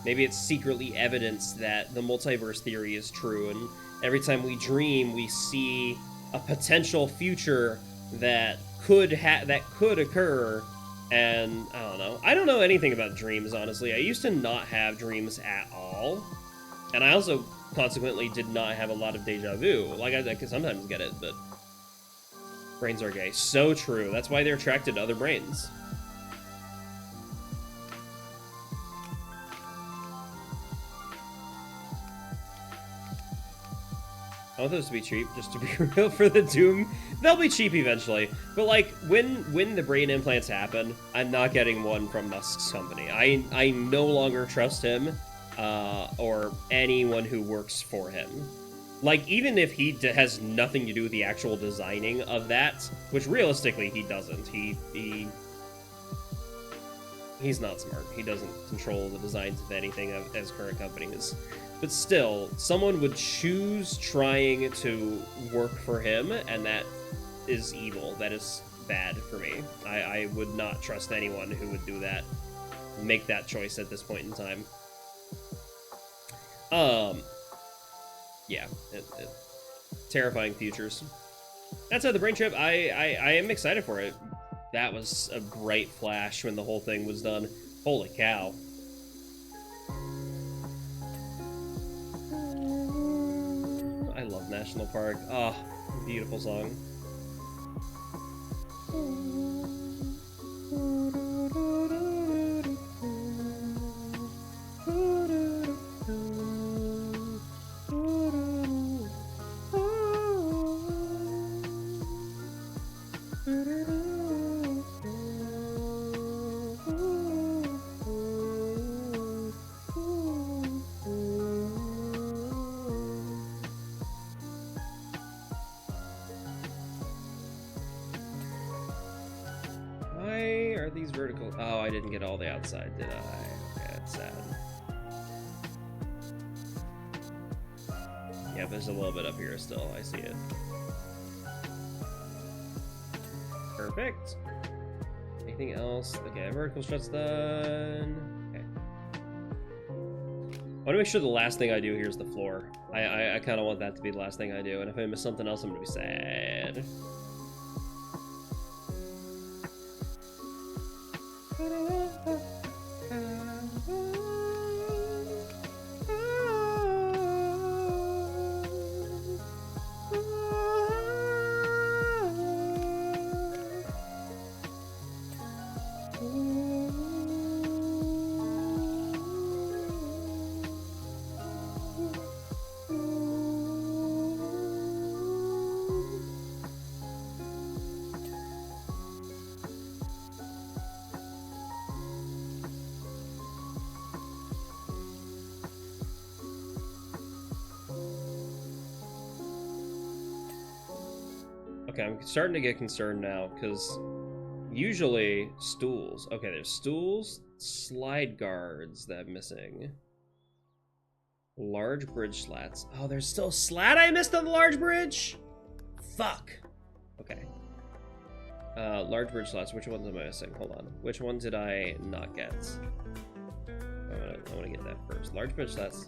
Maybe it's secretly evidence that the multiverse theory is true, and every time we dream, we see a potential future that could occur, and I don't know. I don't know anything about dreams, honestly. I used to not have dreams at all, and I also consequently did not have a lot of deja vu. Like, I could sometimes get it, but brains are gay. So true. That's why they're attracted to other brains. I want those to be cheap, just to be real, for the Doom. They'll be cheap eventually. But, like, when the brain implants happen, I'm not getting one from Musk's company. I no longer trust him, or anyone who works for him. Like, even if he has nothing to do with the actual designing of that, which realistically he doesn't. He's not smart. He doesn't control the designs of anything of his current companies. But still, someone would choose trying to work for him, and that is evil. That is bad for me. I would not trust anyone who would do that, make that choice at this point in time. Yeah, terrifying futures. That said, the brain chip, I am excited for it. That was a bright flash when the whole thing was done. Holy cow. I love National Park. Oh, beautiful song. These vertical... Oh, I didn't get all the outside, did I? Okay, that's sad. Yeah, there's a little bit up here still. I see it. Perfect. Anything else? Okay, vertical strut's done. Okay. I want to make sure the last thing I do here is the floor. I kind of want that to be the last thing I do, and if I miss something else, I'm going to be sad. Okay, I'm starting to get concerned now, because usually stools. Okay, there's stools, slide guards that I'm missing. Large bridge slats. Oh, there's still a slat I missed on the large bridge? Fuck. Okay. Large bridge slats. Which ones am I missing? Hold on. Which one did I not get? I want to get that first. Large bridge slats.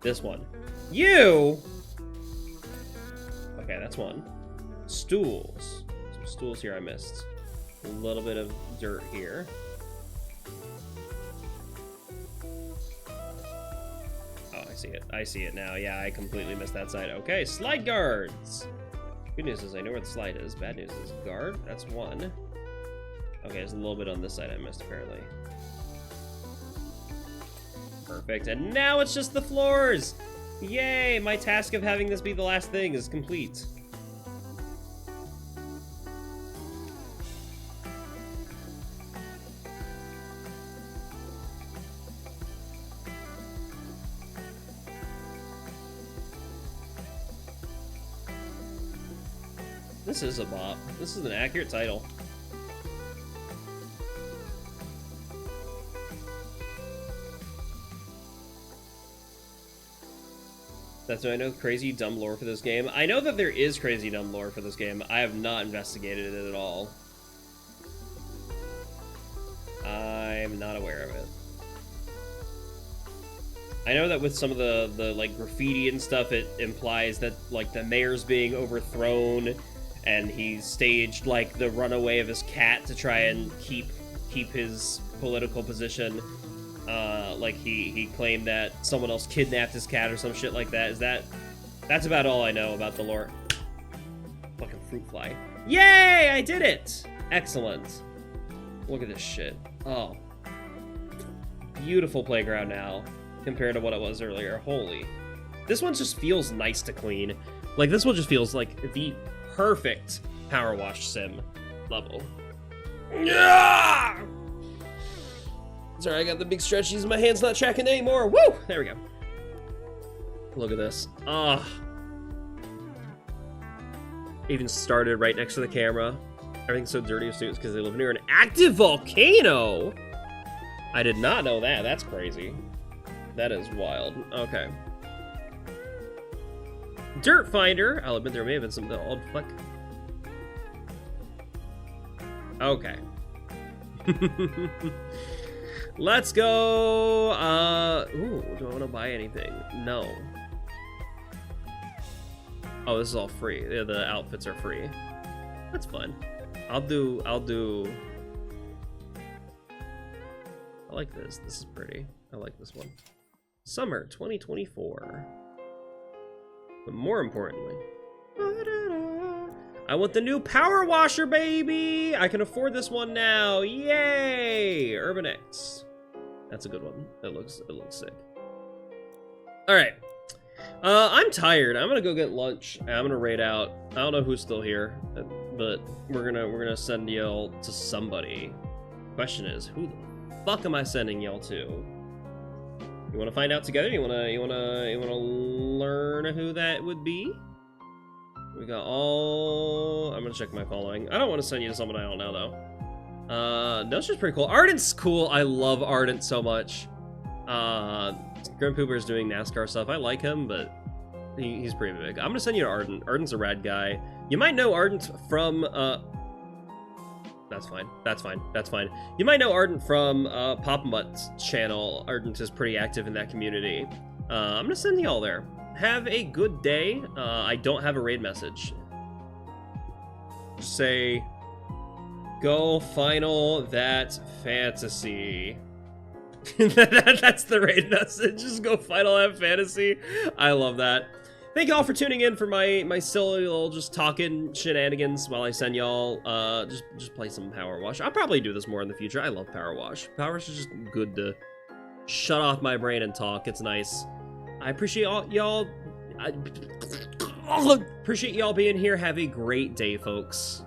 This one. You! Okay, that's one. Stools. Some stools here I missed. A little bit of dirt here. Oh, I see it. I see it now. Yeah, I completely missed that side. Okay, slide guards. Good news is I know where the slide is. Bad news is guard. That's one. Okay, there's a little bit on this side I missed, apparently. Perfect. And now it's just the floors! Yay! My task of having this be the last thing is complete. This is a bop. This is an accurate title. That's why I know crazy dumb lore for this game. I know that there is crazy dumb lore for this game. I have not investigated it at all. I'm not aware of it. I know that with some of the like graffiti and stuff, it implies that like the mayor's being overthrown, and he staged like the runaway of his cat to try and keep his political position. Like he claimed that someone else kidnapped his cat or some shit like that. That's about all I know about the lore. Fucking fruit fly. Yay! I did it! Excellent. Look at this shit. Oh. Beautiful playground now compared to what it was earlier. Holy. This one just feels nice to clean. Like, this one just feels like the perfect Powerwash Sim level. Yeah! Sorry, I got the big stretchies. My hand's not tracking anymore. Woo! There we go. Look at this. Ah. Even started right next to the camera. Everything's so dirty with students because they live near an active volcano. I did not know that. That's crazy. That is wild. Okay. Dirt finder. I'll admit there may have been some old fleck. Okay. Let's go. Ooh, do I want to buy anything? No. Oh, this is all free. Yeah, the outfits are free. That's fun. I'll do. I like this. This is pretty. I like this one. Summer 2024. But more importantly, I want the new power washer, baby! I can afford this one now. Yay! Urban X. That's a good one. It looks sick. All right. I'm tired. I'm gonna go get lunch. I'm gonna raid out. I don't know who's still here, but we're gonna send y'all to somebody. Question is, who the fuck am I sending y'all to? You want to find out together? You wanna learn who that would be? We got all. I'm gonna check my following. I don't want to send you to someone I don't know though. That's just pretty cool. Ardent's cool. I love Ardent so much. Grim Pooper's doing NASCAR stuff. I like him, but he's pretty big. I'm gonna send you to Ardent. Ardent's a rad guy. You might know Ardent from That's fine. That's fine. That's fine. You might know Ardent from Pop Mutt's channel. Ardent is pretty active in that community. I'm gonna send you all there. Have a good day. I don't have a raid message. Just say, go final that fantasy. That's the raid message. Just go final that fantasy. I love that. Thank y'all for tuning in for my silly little just talking shenanigans while I send y'all just play some Powerwash. I'll probably do this more in the future. I love Powerwash. Powerwash is just good to shut off my brain and talk. It's nice. I appreciate y'all. I appreciate y'all being here. Have a great day, folks.